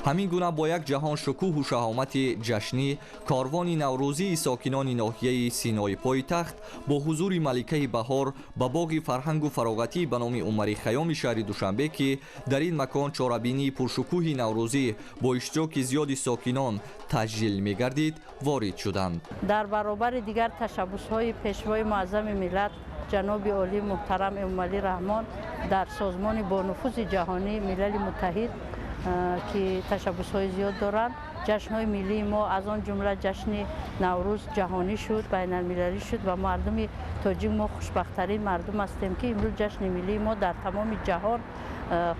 [SPEAKER 8] همین گونه با یک جهان شکوه و شهامت جشنی، کاروان نوروزی ساکنان ناحیه سینای پایتخت با حضور ملکه بهار به باغ فرهنگ و فراغتی به نام عمر خیام شهر دوشنبه که در این مکان چاره‌بینی پرشکوه نوروزی با اشتراک زیاد ساکنان تجلیل می‌گردید وارد شدند.
[SPEAKER 9] در برابر دیگر تشبس‌های پیشوای معظم ملت جناب عالی محترم امامعلی رحمان در سازمان با نفوذ جهانی ملل متحد که تشبس‌های زیاد دارند، جشن‌های ملی ما از آن جمله جشن نوروز جهانی شد، بین المللی شد و مردم تاجیک ما خوشبخت‌ترین مردم هستیم که امروز جشن ملی ما در تمام جهان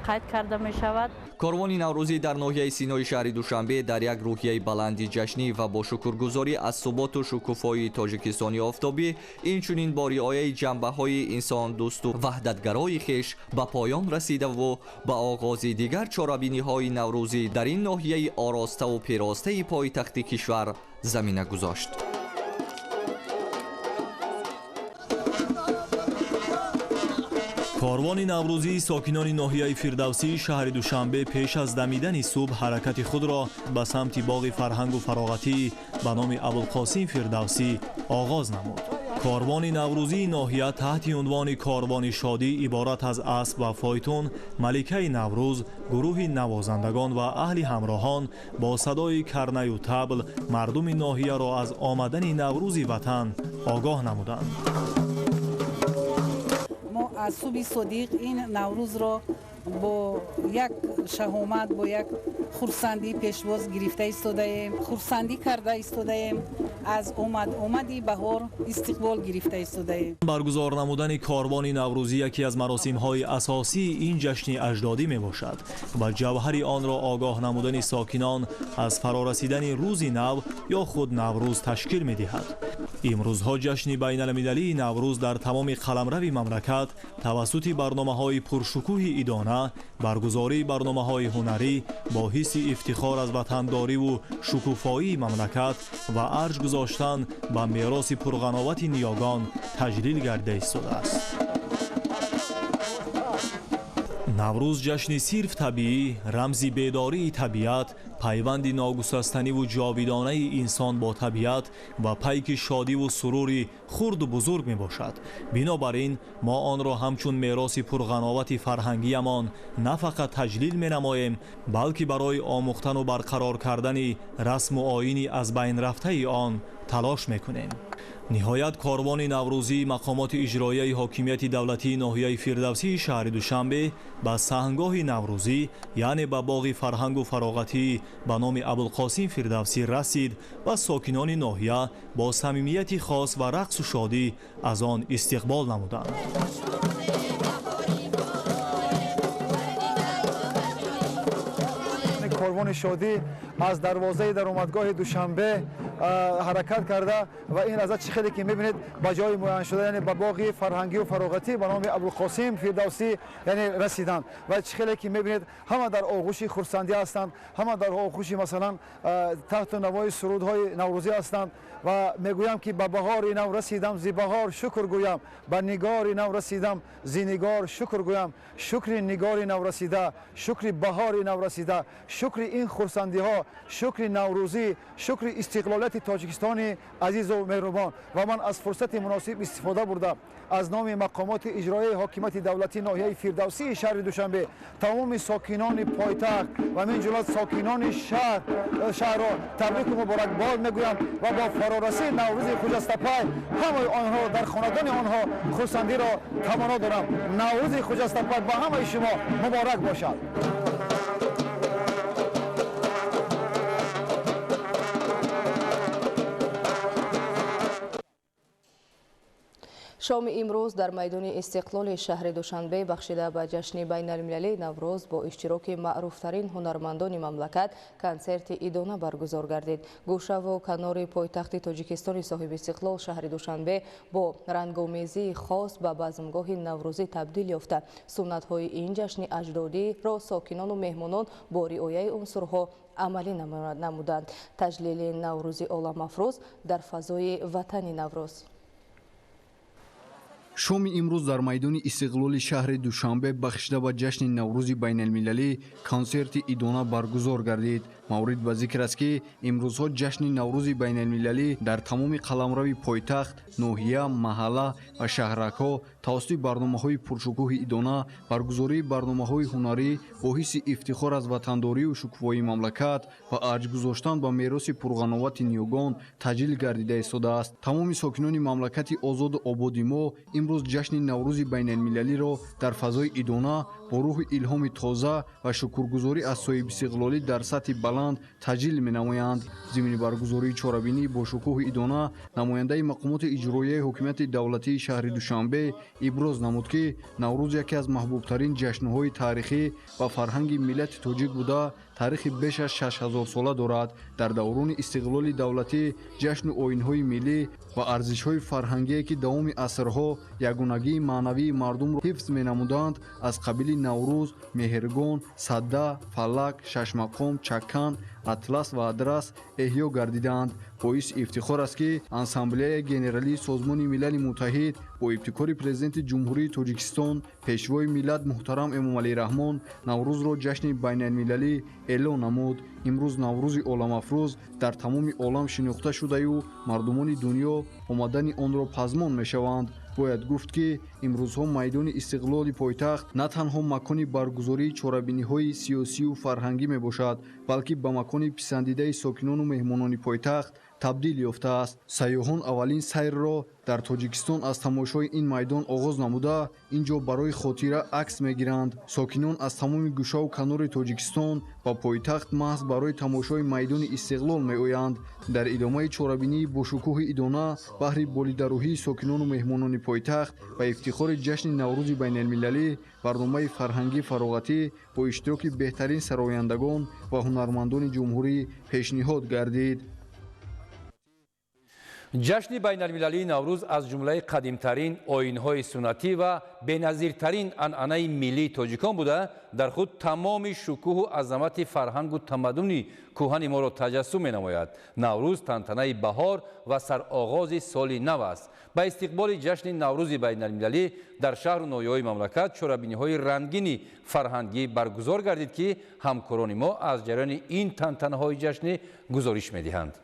[SPEAKER 9] قید کرده می شود.
[SPEAKER 8] کاروان نوروزی در ناحیه سینای شهر دوشنبه در یک روحیه بلندی جشنی و با شکرگزاری از ثبات و شکوفایی تاجیکستانی آفتابی، اینچنین با رعایت جنبه‌های انسان دوست و وحدتگرای خویش به پایان رسیده و به آغاز دیگر چاره‌بینی‌های نوروزی در این ناحیه آراسته و پیراسته پایتخت کشور زمینه گذاشت.
[SPEAKER 13] کاروان نوروزی ساکنان ناحیه فردوسی شهر دوشنبه پیش از دمیدن صبح حرکت خود را به سمت باغ فرهنگ و فراغتی به نام ابوالقاسم فردوسی آغاز نمود. کاروان نوروزی ناحیه تحت عنوان کاروان شادی عبارت از اسب و فایتون، ملکه نوروز، گروه نوازندگان و اهل همراهان با صدای کرنه و طبل مردم ناحیه را از آمدن نوروز وطن آگاه نمودند.
[SPEAKER 14] از صبح صدیق این نوروز را با یک شهامت، با یک خرسندی پیشواز گرفته ایستاده‌ایم، خرسندی کرده ایستاده‌ایم، از اومدی بهار استقبال گرفته ایستاده‌ایم.
[SPEAKER 13] برگزار نمودن کاروان نوروزی یکی از مراسم‌های اساسی این جشن اجدادی میباشد و جوهر آن را آگاه نمودن ساکنان از فرارسیدن روز نو یا خود نوروز تشکیل می‌دهد. امروزها جشن بین المللی نوروز در تمام قلمرو مملکت توسط برنامه‌های پرشکوه ایدانه، برگزاری برنامه‌های هنری با حس افتخار از وطنداری و شکوفایی مملکت و ارج گذاشتن به میراث پرغناوت نیاگان تجلیل گردیده ایستاده است. نوروز جشن صرف طبیعی، رمزی بیداری طبیعت، پیوند ناگسستنی و جاویدانه انسان با طبیعت و پیک شادی و سروری خرد و بزرگ می باشد. بنابراین ما آن را همچون میراث پرغناوت فرهنگیمان نه فقط تجلیل می نماییم، بلکه برای آموختن و برقرار کردن رسم و آیین از بین رفته آن تلاش می کنیم. نهایت کاروان نوروزی مقامات اجرایی حاکمیت دولتی ناحیه فردوسی شهر دوشنبه به سحنگاه نوروزی یعنی به باغ فرهنگ و فراغتی به نام ابوالقاسم فردوسی رسید و ساکنان ناحیه با صمیمیت خاص و رقص و شادی از آن استقبال نمودند.
[SPEAKER 15] کاروان شادی از دروازه در اومدگاه دوشنبه حرکت کرده و این لحظه چه خیلی که میبینید با جای معین شده یعنی به باغ فرهنگی و فراغتی به نام ابوالقاسم فردوسی یعنی رسیدند و چه خیلی که میبینید همه در آغوش خرسندی هستند، همه در آغوش مثلا تحت نوای سرودهای نوروزی هستند و میگویم که به بهار نو رسیدم زی بهار شکر گویم، به نگار نو رسیدم زی نگار شکر گویم، شکر نگار نو رسیده، شکر بهار نو رسیده، شکر این خرسندی ها، شکر نوروزی، شکر استقلال ملت تاجیکستان عزیز و مهربان و من از فرصت مناسب استفاده برده از نام مقامات اجرایی حاکمیت دولتی ناحیه فردوسی شهر دوشنبه تمام ساکنان پایتخت و من جمله ساکنان شهر را تبریک و مبارکباد میگویم و با فرارسی نوروز خجستپای همه آنها در خاندان آنها خرسندی را تمنا دارم. نوروز خجستپای با همه شما مبارک باشد.
[SPEAKER 12] شام امروز در میدان استقلال شهر دوشنبه بخشیده به جشن بین المللی نوروز با اشتراک معروفترین هنرمندان مملکت کنسرت ایدانه برگزار گردید. گوشه و کنار پایتخت تاجیکستان صاحب استقلال شهر دوشنبه با رنگ‌آمیزی خاص به بزمگاه نوروزی تبدیل یافته. سنت‌های این جشن اجدادی را ساکنان و مهمانان با رعایت عنصرها عملی نمودند. تجلیل نوروزی عالم‌افروز در فضای وطن نوروز.
[SPEAKER 16] شام امروز در میدان استقلال شهر دوشنبه بخشیده به جشن نوروز بین المللی کنسرت ایدانه برگزار گردید. مورد به ذکر است که امروزها جشن نوروز بین المللی در تمام قلمرو پایتخت، ناحیه، محله و شهرک‌ها توسط برنامه‌های پرشکوه ایدانه برگزاری برنامه‌های هنری با حس افتخار از وطنداری و شکوفایی مملکت و ارج گذاشتن به میراث پرقناوت نیوگان تجلیل گردیده ایستاده است. تمام ساکنان مملکت آزاد و آباد ما امروز جشن نوروز بین المللی را در فضای ایدانه با روح الهام تازه و شکرگزاری از صاحب استقلالی در سطح بلند تجلیل می‌نمایند. ضمن برگزاری چهاربینی با شکوه ایدانه نماینده مقامات اجرایی حکومت دولتی شهر دوشنبه ابراز نمود که نوروز یکی از محبوبترین جشن‌های تاریخی و فرهنگ ملت تاجیک بوده تاریخ بیش از 6000 ساله دارد. در دوران استقلال دولتی جشن آیین‌های ملی و ارزش‌های فرهنگی که دوام عصرها یگانگی معنوی مردم را حفظ می‌نمودند از قبیل نوروز، مهرگان، سده، فلک، ششمقام، چکن، اطلس و ادرس احیا گردیدند. باعث افتخار است که اسامبله گنرالی سازمان ملل متحد با ابتکار پرزیدنت جمهوری تاجیکستان پیشوای ملت محترم امامعلی رحمان نوروز را جشن بین المللی اعلان نمود. امروز نوروز عالم‌افروز در تمام عالم شناخته شده و مردمان دنیا آمدن آن را پزمان می‌شوند. باید گفت که امروزها میدان استقلال پایتخت نه تنها مکان برگزاری چهاربینی‌های سیاسی و فرهنگی میباشد بلکه به مکان پسندیده ساکنان و مهمانان پایتخت تبدیل یافته است. سیاحان اولین سیر را در تاجیکستان از تماشای این میدان آغاز نموده اینجا برای خاطره عکس میگیرند. ساکنان از تمام گوشه و کنار تاجیکستان با پایتخت محض برای تماشای میدان استقلال میآیند. در ادامه چهاربینی با شکوه ایدانه بهر بالیدروهی ساکنان و مهمانان پایتخت و افتخار جشن نوروز بین المللی برنامه فرهنگی فراغتی با اشتراک بهترین سرایندگان و هنرمندان جمهوری پیشنهاد گردید.
[SPEAKER 2] جشن بین المللی نوروز از جمله قدیمترین آیین‌های سنتی و بی‌نظیرترین عنعنه ملی تاجیکان بوده در خود تمام شکوه و عظمت فرهنگ و تمدن کهن ما را تجسم می‌نماید. نوروز تنتنه بهار و سرآغاز سال نو است. با استقبال جشن نوروز بین المللی در شهر و ناحیه‌های مملکت چهاربینی‌های رنگین فرهنگی برگزار گردید که همکاران ما از جریان این تنتنه‌های جشن گزارش می‌دهند.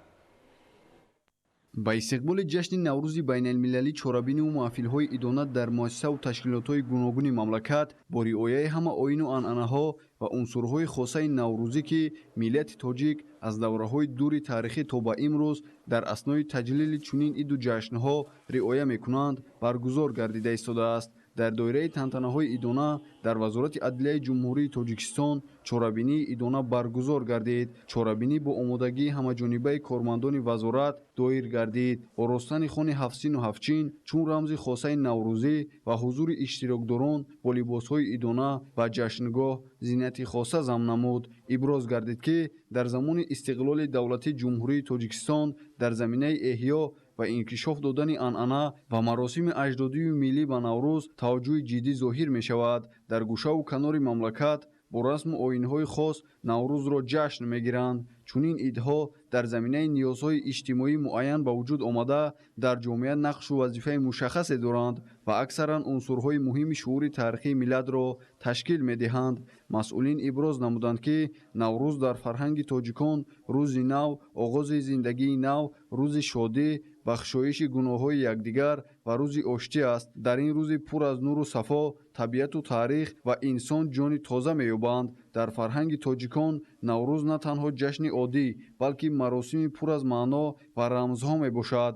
[SPEAKER 16] با استقبال جشن نوروز بین المللی چهاربینی و محفل‌های ایدانه در مؤسسه و تشکیلات‌های گوناگون مملکت با رعایت همه آیین و عنعنه‌ها و عنصرهای خاصه نوروزی که ملت تاجیک از دوره‌های دور تاریخی تا به امروز در اثنای تجلیل چنین ایدو جشن‌ها رعایت می‌کنند برگزار گردیده ایستاده است. در دایره تنتنه‌های ایدانه در وزارت عدلیه جمهوری تاجیکستان چهاربینی ایدانه برگزار گردید. چهاربینی با آمادگی همه‌جانبه کارمندان وزارت دایر گردید. آراستن خانه هفسین و هفچین چون رمز خاصه نوروزی و حضور اشتراکداران با لباس‌های ایدانه و جشنگاه زینت خاصه ضمن نمود. ابراز گردید که در زمان استقلال دولتی جمهوری تاجیکستان در زمینه احیا و انکشاف دادن عنعنه و مراسم اجدادی و ملی به نوروز توجه جدی ظاهر می شود. در گوشه و کنار مملکت бо расму оинҳои хос наврӯзро ҷашн мегиранд. чунин идҳо дар заминаи ниёзҳои иҷтимоӣ муайян ба вуҷуд омада дар ҷомеа нақшу вазифаи мушаххасе доранд ва аксаран унсурҳои муҳими шуъури таърихии миллатро ташкил медиҳанд. масъулин иброз намуданд ки наврӯз дар фарҳанги тоҷикон рӯзи нав, оғози зиндагии нав, рӯзи шодӣ, бахшоиши гуноҳҳои якдигар ва рӯзи оштӣ аст. дар ин рӯзи пур аз нуру сафо табиату таърих ва инсон ҷони тоза меёбанд. дар фарҳанги тоҷикон наврӯз на танҳо ҷашни оддӣ, балки маросими пур аз маъно ва рамзҳо мебошад.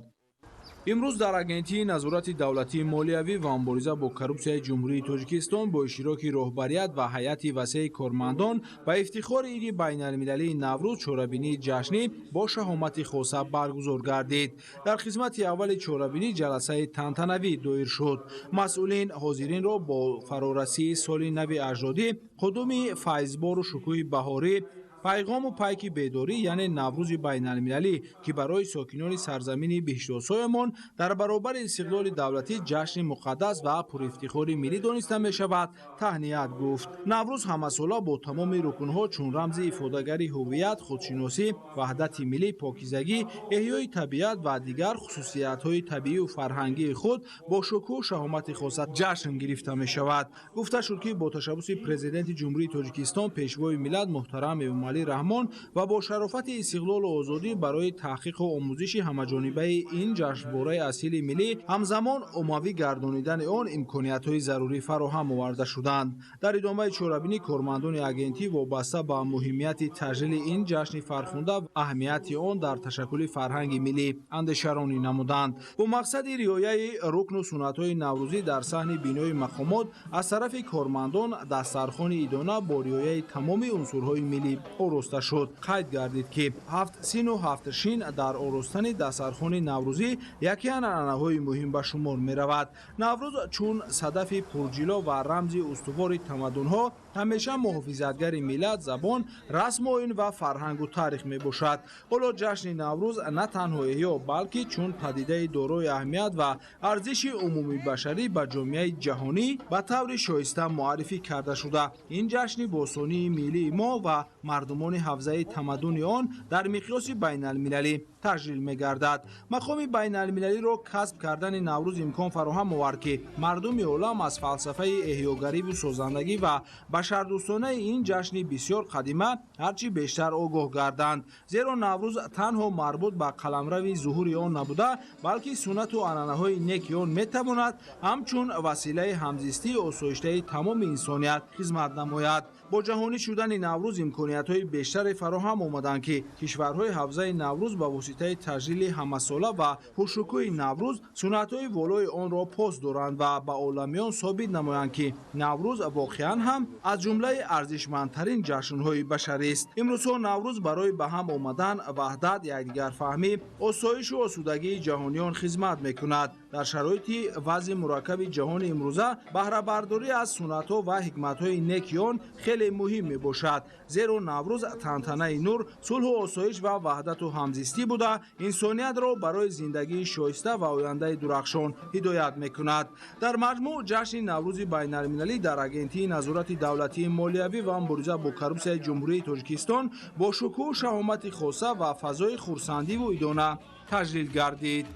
[SPEAKER 17] имрӯз дар агентии назорати давлатии молиявӣ ва мубориза бо коррупсияи ҷумҳурии тоҷикистон бо иштироки роҳбарiyat ва ҳайати васеъи кормандон ба ифтихори иди байналмилалии наврӯз чорабинии ҷашнӣ бо шаҳомати хоса баргузор гардид. дар хизмати аввали чорабинӣ ҷаласаи тантанавӣ доир шуд. масъулин ҳозиринро бо фарорасии соли нави аҷдодӣ, қудуми файзбору шукӯҳи баҳорӣ, пайғому пайки бедорӣ яъне наврӯзи байналмилалӣ ки барои сокинони сарзамини биҳиштосоямон дар баробари истиқлоли давлатӣ ҷашни муқаддас ва пурифтихори миллӣ дониста мешавад, таҳният гуфт. наврӯз ҳамасола бо тамоми рукунҳо чун рамзи ифодагари ҳувият, худшиносӣ, ваҳдати миллӣ, покизагӣ, эҳёи табиат ва дигар хусусиятҳои табиию фарҳангии худ бо шукӯҳ шаҳомати хоса ҷашн гирифта мешавад. гуфта шуд ки бо ташаббуси президенти ҷумҳурии Тоҷикистон пешвои миллат муҳтарам Эмомалӣ Раҳмон ва бо шарофати истиқлолу озодӣ барои таҳқиқу омӯзиши ҳамаҷонибаи ин ҷашнбораи асили миллӣ ҳамзамон оммавӣ гардонидани он имкониятҳои зарурӣ фароҳам оварда шуданд. дар идомаи чорабинӣ кормандони агентӣ вобаста ба муҳимияти таҷлили ин ҷашни фархунда ва аҳамияти он дар ташаккули фарҳанги миллӣ андешаронӣ намуданд. бо мақсади риояи рукну суннатҳои наврӯзӣ дар саҳни бинои мақомот аз тарафи кормандон дастархони идона бо риояи тамоми унсурҳои миллӣ ороста шуд. қайд гардид ки 7 сину 7 шин дар оростани дастархони наврӯзӣ яке анъанаҳои муҳим ба шумор меравад. наврӯз чун садафи пурҷило ва рамзи устувори тамаддунҳо ҳамеша муҳофизатгари миллат, забон, расму оин ва фарҳангу таърих мебошад. ҳоло ҷашни наврӯз на танҳо эҳё, балки чун падидаи дорои аҳамият ва арзиши умумибашарӣ ба ҷомеаи ҷаҳонӣ ба таври шоиста муаррифӣ карда шуда, ин ҷашни босонии миллии мо ва мардумони ҳавзаи тамаддуни он дар миқёси байналмилалӣ таҷлил мегардад. мақоми байналмилалиро касб кардани наврӯз имкон фароҳам овард ки мардуми олам аз фалсафаи эҳёгариву созандагӣ ва башардӯстонаи ин ҷашни бисёр қадима ҳарчи бештар огоҳ гарданд. зеро наврӯз танҳо марбут ба қаламрави зуҳури он набуда, балки суннату анъанаҳои неки он метавонад ҳамчун василаи ҳамзистии осоиштаи тамоми инсоният хизмат намояд. бо ҷаҳонӣ шудани наврӯз имкониятҳои бештаре фароҳам омаданд ки кишварҳои ҳавзаи наврӯз ба воситаи таҷлили ҳамасола ва пуршукӯҳи наврӯз суннатҳои волои онро пос доранд ва ба оламиён собит намоянд ки наврӯз воқеан ҳам аз ҷумлаи арзишмандтарин ҷашнҳои башарист. имрӯзҳо наврӯз барои ба ҳам омадан, ваҳдат, якдигарфаҳмӣ, осоишу осудагии ҷаҳониён хизмат мекунад. дар шароити вазъи мураккаби ҷаҳони имрӯза баҳрабардорӣ аз суннатҳо ва ҳикматҳои неки он хеле муҳим мебошад. зеро наврӯз тантанаи нур, сулҳу осоиш ва ваҳдату ҳамзистӣ буда инсониятро барои зиндагии шоиста ва ояндаи дурахшон ҳидоят мекунад. дар маҷмӯъ ҷашни наврӯзи байналмилалӣ дар агентии назорати давлатии молиявӣ ва мубориза бо коррупсияи ҷумҳурии Тоҷикистон бо шукӯҳ шаҳомати хоса ва фазои хурсандиву идона таҷлил гардид.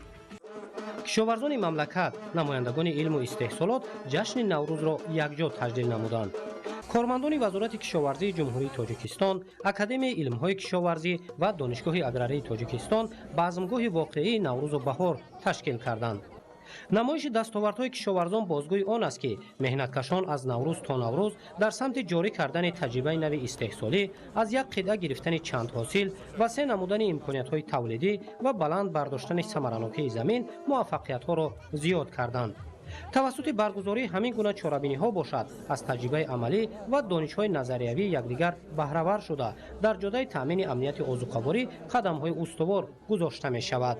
[SPEAKER 18] кишоварзони мамлакат, намояндагони илму истеҳсолот ҷашни наврӯзро якҷо таҷлил намуданд. кормандони вазорати кишоварзии ҷумҳурии Тоҷикистон, академияи илмҳои кишоварзӣ ва донишгоҳи аграрии Тоҷикистон базмгоҳи воқеии наврӯзу баҳор ташкил карданд. намоиши дастовардҳои кишоварзон бозгӯи он аст ки меҳнаткашон аз наврӯз то наврӯз дар самти ҷорӣ кардани таҷрибаи нави истеҳсолӣ аз як қитъа гирифтани чандҳосил, васеъ намудани имкониятҳои тавлидӣ ва баланд бардоштани самаранокии замин муваффақиятҳоро зиёд карданд. тавассути баргузории ҳамин гуна чорабиниҳо бошад аз таҷрибаи амалӣ ва донишҳои назариявии якдигар баҳравар шуда дар ҷодаи таъмини амнияти озуқаворӣ қадамҳои устувор гузошта мешавад.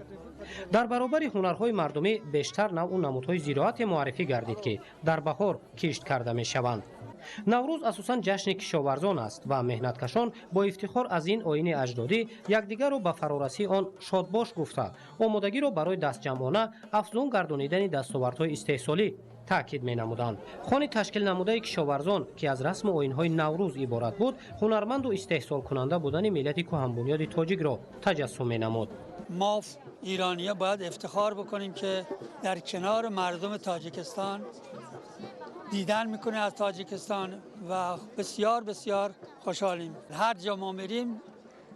[SPEAKER 18] дар баробари ҳунарҳои мардумӣ бештар навъу намудҳои зироате муаррифӣ гардид ки дар баҳор кишт карда мешаванд. наврӯз асосан ҷашни кишоварзон аст ва меҳнаткашон бо ифтихор аз ин оини аҷдодӣ якдигарро ба фарорасии он шодбош гуфта омодагиро барои дастҷамъона афзун гардонидани дастовардҳои истеҳсолӣ تاکید می‌نمودند. خوان تشکیل نموده کشاورزان که از رسم و آیین‌های نوروز عبارت بود، هنرمند و استحصال کننده بودن ملت کهن بنیاد تاجیک را تجسم می‌نمود.
[SPEAKER 19] ما ایرانی‌ها باید افتخار بکنیم که در کنار مردم تاجیکستان دیدن میکنه از تاجیکستان و بسیار بسیار خوشحالیم. هر جا ما میریم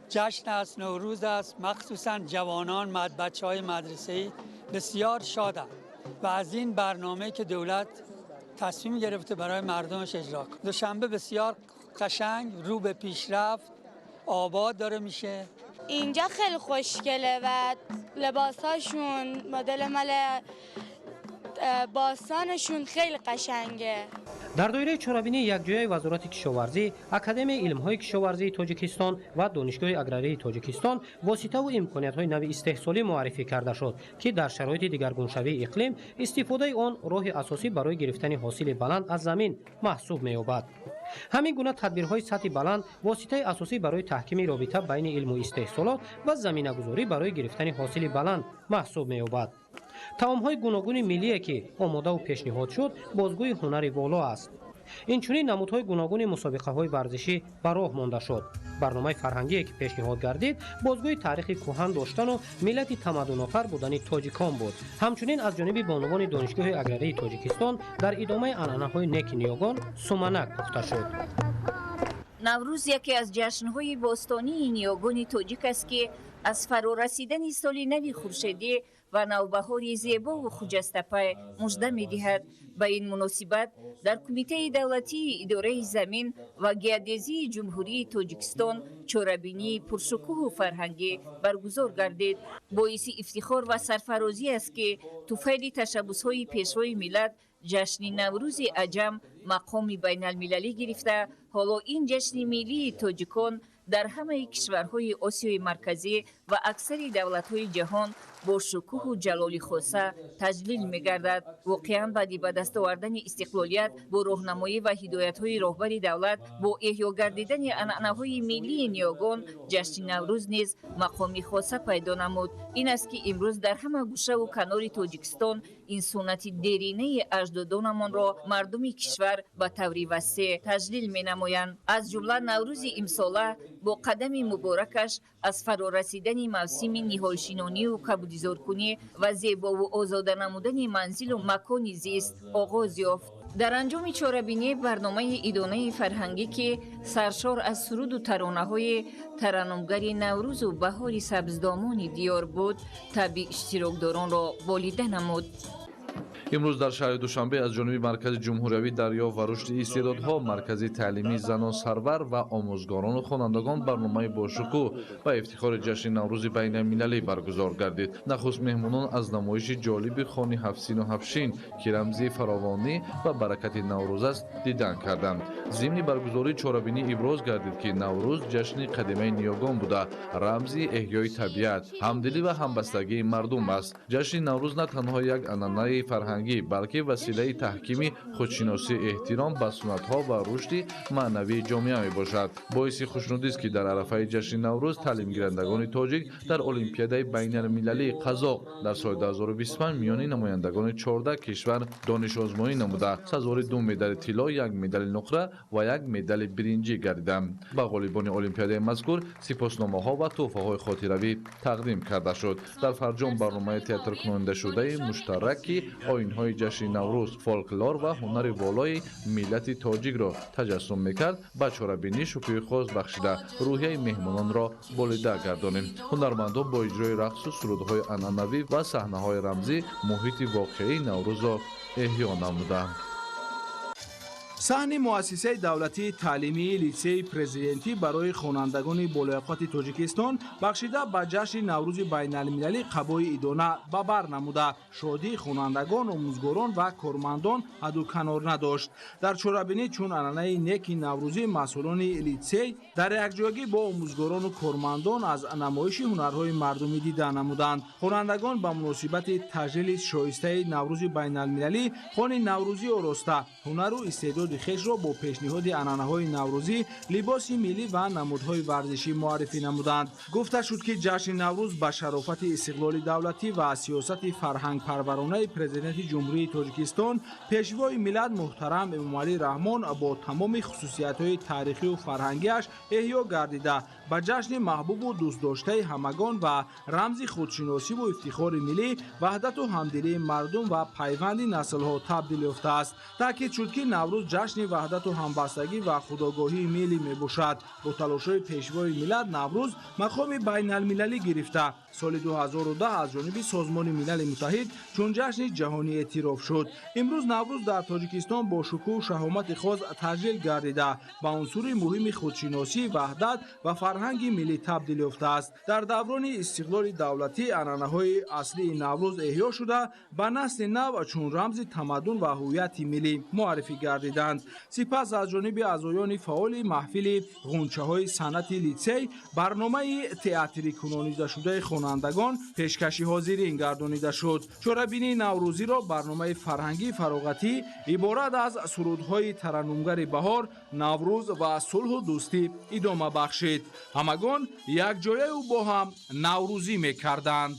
[SPEAKER 19] جشن است، نوروز است، مخصوصا جوانان بچه‌های مدرسه‌ای بسیار شادند و از این برنامه که دولت تصمیم گرفته برای مردمش اجرا کنه. دوشنبه بسیار قشنگ رو به پیشرفت آباد داره میشه.
[SPEAKER 20] اینجا خیلی خوشگله و لباساشون مدل مال باستانشون خیلی قشنگه.
[SPEAKER 18] در دایره چارابینی یکجایی وزارت کشاورزی، اکادمی علم‌های کشاورزی تاجیکستان و دانشگاه اگراری تاجیکستان واسطه و امکانیت‌های نوی استحصالی معرفی کرده شد که در شرایط دگرگونشوی اقلیم استفاده آن راه اساسی برای گرفتن حاصل بلند از زمین محسوب می‌یابد. همین گونه تدبیرهای سطح بلند واسطه اساسی برای تحکیم رابطه بین علم و استحصالات و زمینه‌گذاری برای گرفتن حاصل بلند محسوب می‌یابد. طعام‌های گوناگون ملی که آماده و پیشنهاد شد بازگوی هنر والا است. اینچنین نمودهای گوناگون مسابقه‌های ورزشی به راه مانده شد. برنامه فرهنگی که پیشنهاد گردید بازگوی تاریخ کهن داشتن و ملت تمدن‌آفر بودن تاجیکان بود. همچنین از جانب بانوان دانشگاه اگراری تاجیکستان در ادامه عنعنه‌های نیک نیاگان سمنک پخته شد.
[SPEAKER 21] نوروز یکی از جشن‌های باستانی نیاگان تاجیک است که از فرارسیدن سال نو خورشیدی و نوبهاری زیبا و خجسته‌پای مژده می‌دهد. به این مناسبت در کمیته دولتی اداره زمین و گیاه‌دزی جمهوری تاجیکستان چارابینی پرشکوه و فرهنگی برگزار گردید. باعث افتخار و سرفرازی است که طفیل تشبس‌های پیشوای ملت جشن نوروز عجم مقام بین المللی گرفته. حالا این جشن ملی تاجیکان در همه کشورهای آسیای مرکزی و اکثر دولت‌های جهان با شکوه و جلال خاصه تجلیل می‌گردد. واقعاً بعد به دست آوردن استقلالیت با راهنمایی و هدایت‌های رهبر دولت با احیا گردیدن عنعنه‌های ملی نیاگان جشن نوروز نیز مقام خاصه پیدا نمود. این است که امروز در همه گوشه و کنار تاجیکستان این سنت دیرینه اجدادانمان را مردم کشور به طور وسیع تجلیل می‌نمایند. از جمله نوروز امساله با قدم مبارکش از فرارسیدن موسم نهالشینانی و کبودیزارکنی و زیبا و آزاده نمودن منزل و مکان زیست آغاز یافت. در انجام چارابینی برنامه ادانه فرهنگی که سرشار از سرود و ترانه‌های ترنمگر نوروز و بهار سبزدامان دیار بود، طبع اشتراکداران را بالیده نمود.
[SPEAKER 22] امروز در شهر دوشنبه از جانب مرکز جمهوری دریافت و رشد استعدادها مرکز تعلیمی زنان سرور و آموزگاران و خوانندگان برنامه باشکوه و افتخار جشن نوروز بین المللی برگزار گردید. نخست مهمانان از نمایش جالب خوان هفسین و هفشین که رمزی فراوانی و برکت نوروز است دیدن کردند. ضمن برگزاری چارابینی ابراز گردید که نوروز جشن قدیمی نیاگان بوده، رمزی احیای طبیعت، همدلی و همبستگی مردم است. جشن نوروز نه تنها یک عنعنه فرهنگی بلکه وسیله تحکیم خودشناسی احترام به سنت‌ها و رشد معنوی جامعه میباشد. باعث خوشنودی است که در عرفه جشن نوروز تعلیم گیرندگان تاجیک در المپیادهای بین المللی قزاق در سال 2025 میان نمایندگان 14 کشور دانش آزمایی نموده سزاوار 2 مدال طلا، 1 مدال نقره و 1 مدال برنجی گردیدند. به غالبان المپیادهای مذکور سپاسنامه‌ها و تحفه‌های خاطروی تقدیم کرده شد. در فرجام برنامه تئاتر کننده شده مشترک های جشن نوروز فولکلور و هنر والای ملت تاجیک را تجسم میکرد. به چارابینی شکوه خاص بخشیده روحیه مهمانان را بالیده گردانیم. هنرمندان با اجرای رقص و سرودهای عنعنوی و صحنه‌های رمزی محیط واقعی نوروز را احیا نمودند.
[SPEAKER 17] صحن مؤسسه دولتی تعلیمی لیسه پرزیدنتی برای خوانندگان بالیاقت تاجیکستان بخشیده به جشن نوروز بین المللی قبای ادانه به بر نموده. شادی خوانندگان، آموزگاران و کارمندان حد و کنار نداشت. در چارابینی چون عنعنه نیک نوروزی مسئولان لیسه در یکجایی با آموزگاران و کارمندان از نمایش هنرهای مردمی دیده نمودند. خوانندگان به مناسبت تجلیل شایسته نوروز بین المللی خوان نوروزی آراسته هنر و استعداد افراد خویش را با پیشنهاد عنعنه‌های نوروزی، لباس ملی و نمودهای ورزشی معرفی نمودند. گفته شد که جشن نوروز به شرافت استقلال دولتی و سیاست فرهنگ پرورانه پرزیدنت جمهوری تاجیکستان پیشوای ملت محترم امامعلی رحمان با تمام خصوصیت‌های تاریخی و فرهنگیش احیا گردیده به جشن محبوب و دوست داشته همگان و رمز خودشناسی و افتخار ملی، وحدت و همدلی مردم و پیوند نسل‌ها تبدیل یافته است. تاکید شد که نوروز جشن وحدت و همبستگی و خودآگاهی ملی میباشد. با تلاش‌های پیشوای ملت نوروز مقام بین‌المللی گرفته. سال 2010 از جانب سازمان ملل متحد چون جشن جهانی اعتراف شد. امروز نوروز در تاجیکستان با شکوه و شهامت خاص تجلیل گردیده به عنصر مهم خودشناسی، وحدت و فرهنگ ملی تبدیل یافته است. در دوران استقلال دولتی عنعنه‌های اصلی نوروز احیا شده به نسل نو چون رمز تمدن و هویت ملی معرفی گردیدند. سپس از جانب اعضایان فعال محفل غنچه‌های صنعت لیتسی برنامه تئاتری کنانیده شده خوانندگان پیشکشی حاضرین گردانیده شد. چورابینی نوروزی را برنامه فرهنگی فراغتی عبارت از سرودهای ترنمگر بهار، نوروز و صلح و دوستی ادامه بخشید. همگان یک جایه و با هم نوروزی می‌کردند.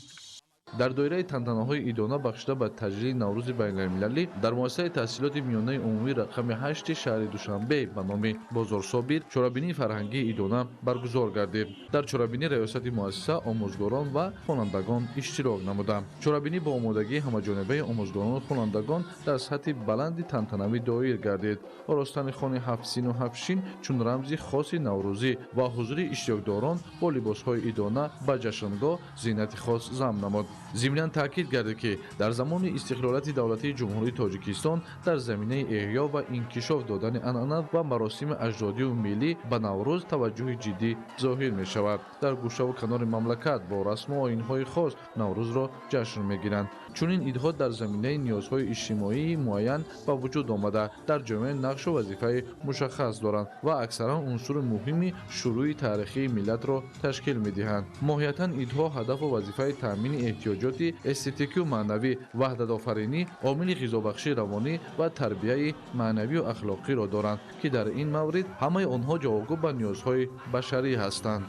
[SPEAKER 22] در دایره تنتنه‌های ادانه بخشیده به تجلیل نوروز بین‌المللی در مؤسسه تحصیلات میانه عمومی رقم 8 شهر دوشنبه به نام بازار صابر چورابینی فرهنگی ادانه برگزار گردید. در چورابینی ریاست مؤسسه آموزگاران و خوانندگان اشتراک نمودند. چورابینی با آمادگی همه‌جانبه آموزگاران و خوانندگان در سطح بلند تنتنوی دایر گردید. آراستن خانه 7 سین و 7 شین چون رمزی خاص نوروزی و حضور اشتراکداران با لباس‌های ادانه به جشنگاه زینت خاص ضم نمود. ضمناً تاکید گردید که در زمان استقلالیت دولتی جمهوری تاجیکستان در زمینه احیا و انکشاف دادن عنعنه و مراسم اجدادی و ملی به نوروز توجه جدی ظاهر می شود. در گوشه و کنار مملکت با رسم و آیین‌های خاص نوروز را جشن می‌گیرند. چون این ایدها در زمینه نیازهای اجتماعی معین به وجود آمده در جامعه نقش و وظیفه مشخص دارند و اکثرا عنصر مهمی شروع تاریخی ملت را تشکیل می‌دهند. ماهیتاً ایدها هدف و وظیفه تامین احتیاجات استتیکی و معنوی، وحدت آفرینی، عامل غذابخشی روانی و تربیت معنوی و اخلاقی را دارند که در این مورد همه آنها جوابگو به نیازهای بشری هستند.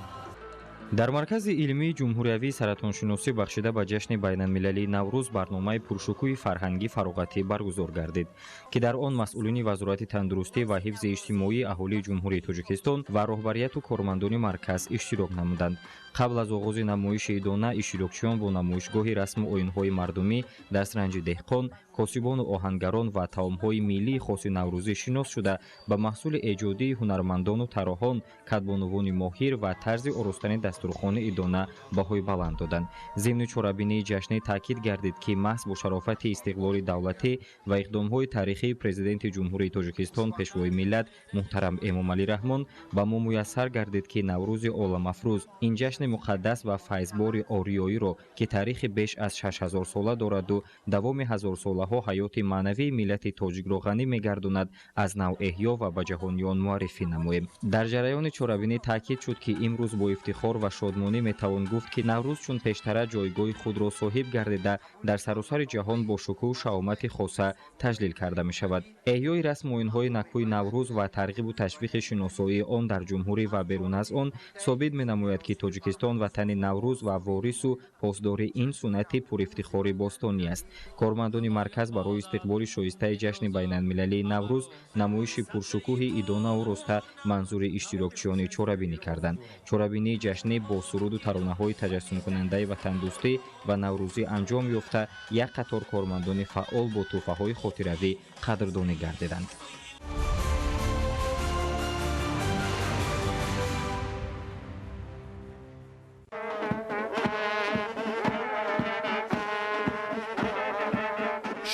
[SPEAKER 1] дар маркази илмии ҷумҳуриявии саратоншиносӣ бахшида ба ҷашни байналмилалии наврӯз барномаи пуршукӯҳи фарҳангӣ фароғатӣ баргузор гардид ки дар он масъулини вазорати тандурустӣ ва ҳифзи иҷтимоии аҳолии ҷумҳурии тоҷикистон ва роҳбарияту кормандони марказ иштирок намуданд. қабл аз оғози намоиши идона иштирокчиён бо намоишгоҳи расму оинҳои мардумӣ, дастранҷи деҳқон, косибону оҳангарон ва таомҳои миллии хоси наврӯзӣ шинос шуда ба маҳсули эҷодии ҳунармандону тароҳон, кадбонувони моҳир ва тарзи оростани дастурхони идона баҳои баланд доданд. зимни чорабинии ҷашнӣ таъкид гардид ки маҳз бо шарофати истиқлоли давлатӣ ва иқдомҳои таърихии президенти ҷумҳурии тоҷикистон пешвои миллат муҳтарам эмомалӣ раҳмон ба мо муяссар гардид ки наврӯзи оламафрӯз ин ҷашни муқаддас ва файзбори ориёиро ки таърихи беш аз 6000 сола дораду давоми ҳазорсолаҳо ҳаёти маънавии миллати тоҷикро ғанӣ мегардонад, аз нав эҳё ва ба ҷаҳониён муаррифӣ намоем. дар ҷараёни чорабинӣ таъкид шуд ки имрӯз бо ифтихор ва шодмонӣ метавон гуфт ки наврӯз чун пештара ҷойгоҳи худро соҳиб гардида дар саросари ҷаҳон бо шукӯҳу шаомати хоса таҷлил карда мешавад. эҳёи расму оинҳои накӯи наврӯз ва тарғибу ташвиқи шиносоии он дар ҷумҳурӣ ва берун аз он собит менамояд ки тоҷикистон ватани наврӯз ва ворису посдори ин суннати пурифтихори бостонӣ аст. кормандони марказ барои истиқболи шоистаи ҷашни байналмилалии наврӯз намоиши пуршукӯҳи идонаву роста манзури иштирокчиёни чорабинӣ карданд. чорабинии ҷашнӣ бо суруду таронаҳои таҷассумкунандаи ватандӯстӣ ва наврӯзӣ анҷом ёфта як қатор кормандони фаъол бо тӯҳфаҳои хотиравӣ қадрдонӣ гардиданд.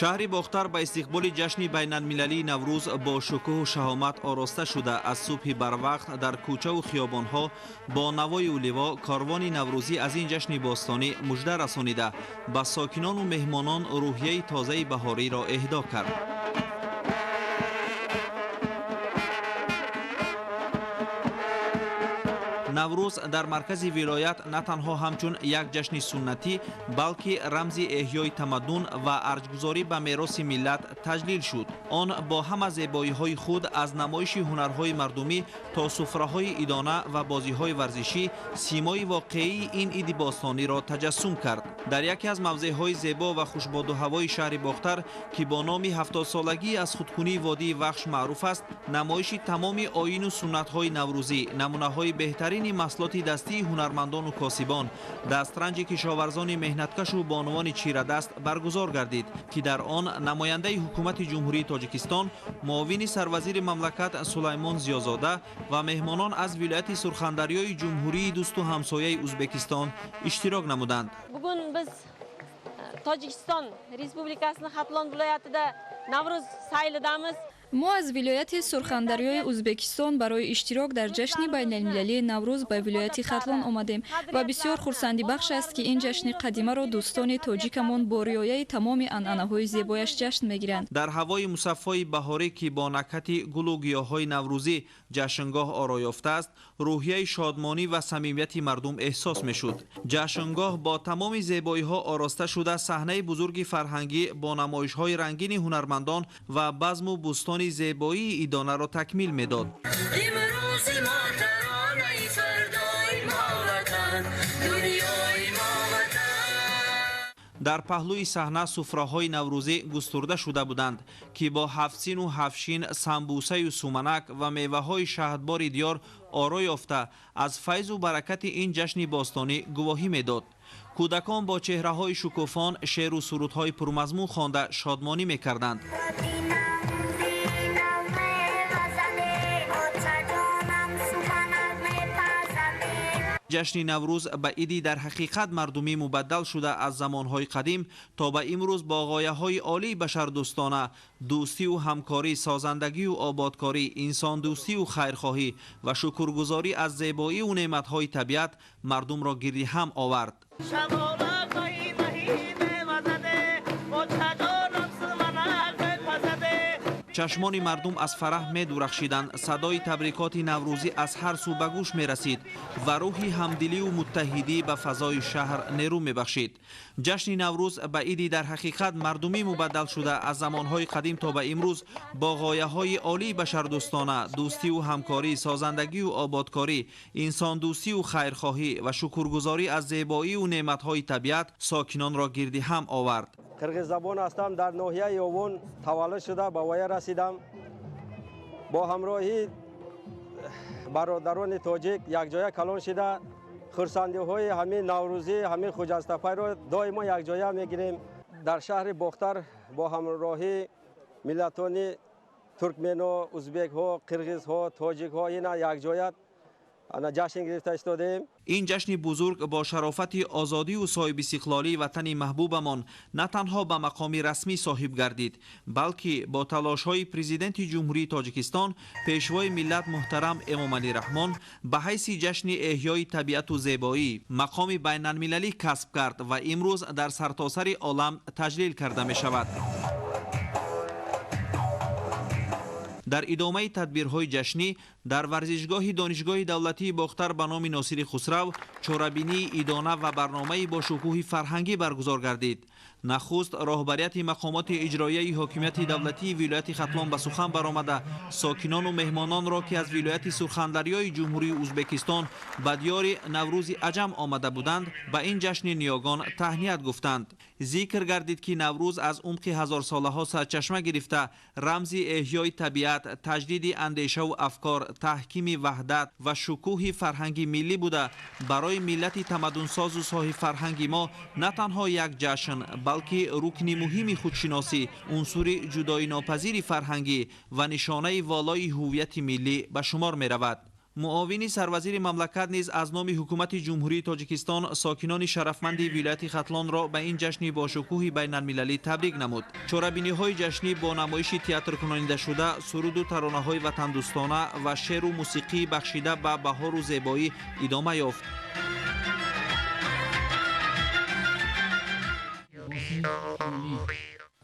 [SPEAKER 4] шаҳри бохтар ба истиқболи ҷашни байналмилалии наврӯз бо шукӯҳу шаҳомат ороста шуда аз субҳи барвақт дар кӯчаву хиёбонҳо бо навою ливо корвони наврӯзӣ аз ин ҷашни бостонӣ мужда расонида ба сокинону меҳмонон рӯҳияи тозаи баҳориро эҳдо кард. наврӯз дар маркази вилоят на танҳо ҳамчун як ҷашни суннатӣ балки рамзи эҳёи тамаддун ва арҷгузорӣ ба мероси миллат таҷлил шуд. Он бо ҳама зебоиҳои худ аз намоиши ҳунарҳои мардумӣ то суфраҳои идона ва бозиҳои варзишӣ симои воқеии ин иди бостониро таҷассум кард. дар яке аз мавзеъҳои зебо ва хушбодуҳавои шаҳри бохтар ки бо номи 70-солагӣ аз худкунии водии вахш маъруф аст, намоиши тамоми оину суннатҳои наврӯзӣ, намунаҳои беҳтарини маҳсулоти дастии ҳунармандону косибон, дастранҷи кишоварзони меҳнаткашу бонувони чирадаст баргузор гардид, ки дар он намояндаи ҳукумати ҷумҳурии Тоҷикистон, муовини сарвазири мамлакат Сулаймон Зиёзода ва меҳмонон аз вилояти Сурхандарёи ҷумҳурии дӯсту ҳамсояи Ӯзбекистон иштирок намуданд.
[SPEAKER 5] Bugun biz Tojikiston Respublikasining Xatlon viloyatida Navro'z saylidamiz.
[SPEAKER 6] мо аз вилояти Сурхандарёи Ӯзбекистон барои иштирок дар ҷашни байналмилалии Наврӯз ба вилояти Хатлон омадем ва бисёр хурсандибахш аст, ки ин ҷашни қадимаро дӯстони тоҷикамон бо риояи тамоми анъанаҳои зебояш ҷашн мегиранд.
[SPEAKER 4] дар ҳавои мусаффои баҳорӣ ки бо накати гулу гиёҳҳои наврӯзӣ ҷашнгоҳ оро ёфтааст, рӯҳияи шодмонӣ ва самимияти мардум эҳсос мешуд. ҷашнгоҳ бо тамоми зебоиҳо ороста шуда саҳнаи бузурги фарҳангӣ бо намоишҳои рангини ҳунармандон ва базму бӯстони зебоии идонаро такмил медод. дар паҳлӯи саҳна суфраҳои наврӯзӣ густурда шуда буданд, ки бо ҳафтсину ҳафшин, самбусаю суманак ва меваҳои шаҳдбори диёр оро ёфта аз файзу баракати ин ҷашни бостонӣ гувоҳӣ медод. кӯдакон бо чеҳраҳои шукуфон шеру сурудҳои пурмазмун хонда шодмонӣ мекарданд. ҷашни наврӯз ба иди дар ҳақиқат мардумӣ мубаддал шуда аз замонҳои қадим то ба имрӯз бо ғояҳои олии башардӯстона, дӯстию ҳамкорӣ, созандагию ободкорӣ, инсондӯстию хайрхоҳӣ ва шукргузорӣ аз зебоию неъматҳои табиат мардумро гирди ҳам овард. чашмони мардум аз фараҳ медурахшиданд, садои табрикоти наврӯзӣ аз ҳар сӯ ба гӯш мерасид ва рӯҳи ҳамдилию муттаҳидӣ ба фазои шаҳр нерӯ мебахшид. ҷашни наврӯз ба иди дар ҳақиқат мардумӣ мубаддал шуда аз замонҳои қадим то ба имрӯз бо ғояҳои олии башардӯстона, дӯстию ҳамкорӣ, созандагию ободкорӣ, инсондӯстию хайрхоҳӣ ва шукргузорӣ аз зебоию неъматҳои табиат сокинонро гирди ҳам овард.
[SPEAKER 7] қирғиззабон ҳастам. дар ноҳияи Овон таваллуд шуда ба воя расидам. бо ҳамроҳии бародарони тоҷик якҷоя калон шуда хурсандиҳои ҳамин наврӯзӣ, ҳамин хуҷастапайро доимо якҷоя мегирем. дар шаҳри Бохтар бо ҳамроҳии миллатони туркмено, ӯзбекҳо, қирғизҳо, тоҷикҳо ина якҷоя ҷашн гирифта истодем.
[SPEAKER 4] ин ҷашни бузург бо шарофати озодию соҳибистиқлолии ватани маҳбубамон на танҳо ба мақоми расмӣ соҳиб гардид, балки бо талошҳои президенти ҷумҳурии Тоҷикистон, пешвои миллат муҳтарам Эмомалӣ Раҳмон ба ҳайси ҷашни эҳёи табиату зебоӣ мақоми байналмилалӣ касб кард ва имрӯз дар сартосари олам таҷлил карда мешавад. дар идомаи тадбирҳои ҷашнӣ дар варзишгоҳи донишгоҳи давлатии Бохтар ба номи Носири Хусрав чорабинии идона ва барномаи бошукӯҳи фарҳангӣ баргузор гардид. нахуст роҳбарияти мақомоти иҷроияи ҳокимияти давлатии вилояти Хатлон ба сухан баромада сокинону меҳмононро ки аз вилояти Сурхандарёи ҷумҳурии Ӯзбекистон ба диёри Наврӯзи Аҷам омада буданд, ба ин ҷашни ниёгон таҳният гуфтанд. зикр гардид, ки Наврӯз аз умқи ҳазорсолаҳо сарчашма гирифта рамзи эҳёи табиат, таҷдиди андешаву афкор, таҳкими ваҳдат ва шукӯҳи фарҳанги миллӣ буда барои миллати тамаддунсозу соҳибфарҳанги мо на танҳо як ҷашн, балки рукни муҳими худшиносӣ, унсури ҷудоинопазири фарҳангӣ ва нишонаи волои ҳуввияти миллӣ ба шумор меравад. муовини сарвазири мамлакат низ аз номи ҳукумати ҷумҳурии Тоҷикистон сокинони шарафманди вилояти Хатлонро ба ин ҷашни бошукӯҳи байналмилалӣ табрик намуд. чорабиниҳои ҷашнӣ бо намоиши театркунонидашуда, суруду таронаҳои ватандӯстона ва шеру мусиқии бахшида ба баҳору зебоӣ идома ёфт.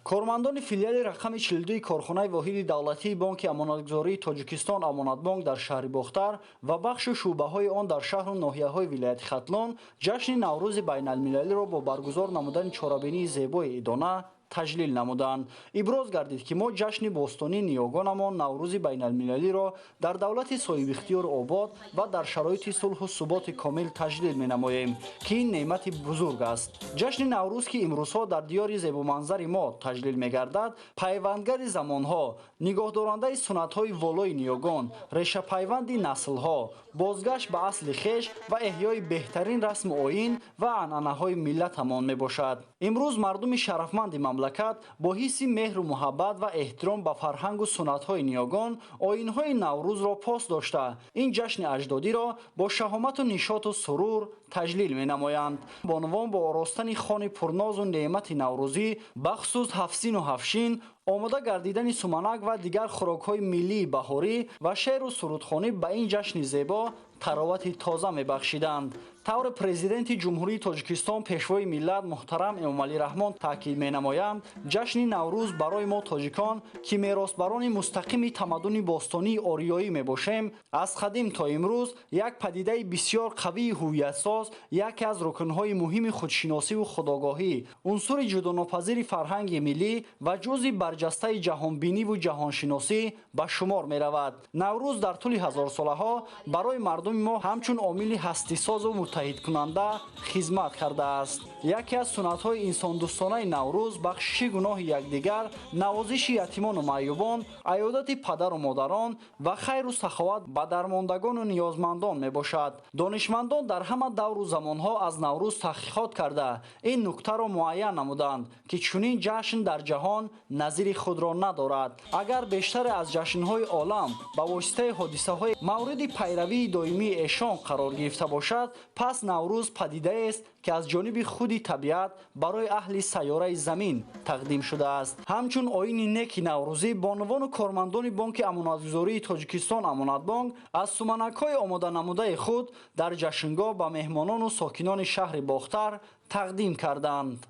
[SPEAKER 3] кормандони филиали рақами 42 корхонаи воҳиди давлатии бонки амонатгузории тоҷикистон амонатбонк дар шаҳри бохтар ва бахшу шӯъбаҳои он дар шаҳру ноҳияҳои вилояти хатлон ҷашни наврӯзи байналмилалиро бо баргузор намудани чорабинии зебои идона таҷлил намуданд. иброз гардид ки мо ҷашни бостонии ниёгонамон наврӯзи байналмилалиро дар давлати соҳибихтиёр обод ва дар шароити сулҳу суботи комил таҷлил менамоем ки ин неъмати бузург аст. ҷашни наврӯз ки имрӯзҳо дар диёри зебуманзари мо таҷлил мегардад пайвандгари замонҳо, нигоҳдорандаи суннатҳои волои ниёгон, решапайванди наслҳо, бозгашт ба асли хеш ва эҳёи беҳтарин расму оин ва анъанаҳои миллатамон мебошад. имрӯз мардуми шарафманди мамлакат бо ҳисси меҳру муҳаббат ва эҳтиром ба фарҳангу суннатҳои ниёгон оинҳои наврӯзро пос дошта ин ҷашни аҷдодиро бо шаҳомату нишоту сурур таҷлил менамоянд. бонувон бо оростани хони пурнозу неъмати наврӯзӣ бахусус ҳафсину ҳафшин омода гардидани суманак ва дигар хӯрокҳои миллии баҳорӣ ва шеъру сурудхонӣ ба ин ҷашни зебо таровати тоза мебахшиданд. тавре президенти ҷумҳурии тоҷикистон пешвои миллат муҳтарам эмомалӣ раҳмон таъкид менамоянд ҷашни наврӯз барои мо тоҷикон ки меросбарони мустақими тамаддуни бостонии ориёӣ мебошем аз қадим то имрӯз як падидаи бисёр қавии ҳувиятсоз, яке аз рукнҳои муҳими худшиносиву худогоҳӣ, унсури ҷудонопазири фарҳанги миллӣ ва ҷузъи барҷастаи ҷаҳонбиниву ҷаҳоншиносӣ ба шумор меравад. наврӯз дар тӯли ҳазорсолаҳо барои мардуми мо ҳамчун омили ҳастисозу муттаҳидкунанда хизмат кардааст. яке аз суннатҳои инсондӯстонаи наврӯз бахшиши гуноҳи якдигар, навозиши ятимону маъюбон, аёдати падару модарон ва хайру саховат ба дармондагону ниёзмандон мебошад. донишмандон дар ҳама давру замонҳо аз наврӯз таҳқиқот карда ин нуктаро муайян намуданд ки чунин ҷашн дар ҷаҳон назири худро надорад. агар бештаре аз ҷашнҳои олам ба воситаи ҳодисаҳои мавриди пайравии доимии эшон қарор гирифта бошад, пас наврӯз падидаест ки аз ҷониби худи табиат барои аҳли сайёраи замин тақдим шудааст. ҳамчун оини неки наврӯзӣ бонувону кормандони бонки амонатгузории тоҷикистон амонатбонк аз суманакҳои омоданамудаи худ дар ҷашнгоҳ ба меҳмонону сокинони шаҳри бохтар тақдим карданд.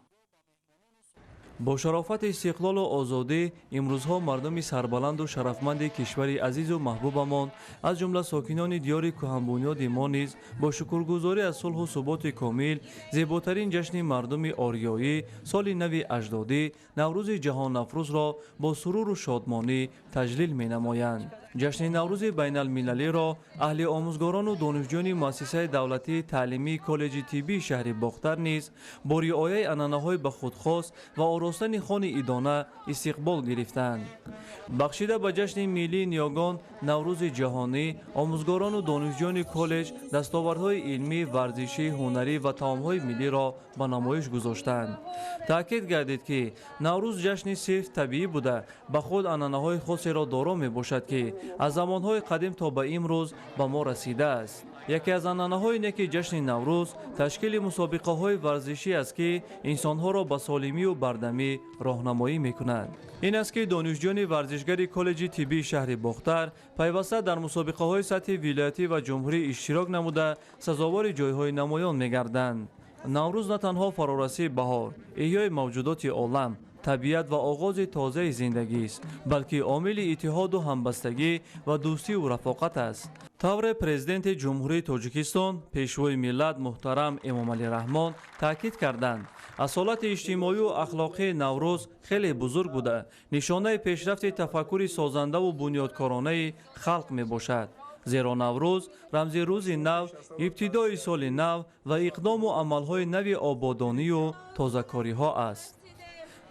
[SPEAKER 22] бо шарофати истиқлолу озодӣ имрӯзҳо мардуми сарбаланду шарафманди кишвари азизу маҳбубамон аз ҷумла сокинони диёри кӯҳанбунёди мо низ бо шукргузорӣ аз сулҳу суботи комил зеботарин ҷашни мардуми ориёӣ соли нави аҷдодӣ наврӯзи ҷаҳонафрӯзро бо суруру шодмонӣ таҷлил менамоянд. ҷашни наврӯзи байналмилалиро аҳли омӯзгорону донишҷӯёни муассисаи давлатии таълимии коллеҷи тиббии шаҳри бохтар низ бо риояи анъанаҳои ба худхос ва оростани хони идона истиқбол гирифтанд. бахшида ба ҷашни миллии ниёгон наврӯзи ҷаҳонӣ омӯзгорону донишҷӯёни коллеҷ дастовардҳои илмӣ, варзишӣ, ҳунарӣ ва таомҳои миллиро ба намоиш гузоштанд. таъкид гардид ки наврӯз ҷашни сирф табиӣ буда ба худ анъанаҳои хосеро доро мебошад ки аз замонҳои қадим то ба имрӯз ба мо расидааст. яке аз анъанаҳои неки ҷашни наврӯз ташкили мусобиқаҳои варзишӣ аст ки инсонҳоро ба солимию бардамӣ роҳнамоӣ мекунад. ин аст ки донишҷӯёни варзишгари коллеҷи тиббии шаҳри бохтар пайваста дар мусобиқаҳои сатҳи вилоятӣ ва ҷумҳурӣ иштирок намуда сазовори ҷойҳои намоён мегарданд. наврӯз на танҳо фарорасии баҳор, иҳёи мавҷудоти олам, табиат ва оғози тозаи зиндагист, балки омили иттиҳоду ҳамбастагӣ ва дӯстию рафоқат аст. тавре президенти ҷумҳурии тоҷикистон пешвои миллат муҳтарам эмомалӣ раҳмон таъкид карданд асолати иҷтимоию ахлоқии наврӯз хеле бузург буда нишонаи пешрафти тафаккури созандаву бунёдкоронаи халқ мебошад. зеро наврӯз рамзи рӯзи нав, ибтидои соли нав ва иқдому амалҳои нави ободонию тозакориҳо аст.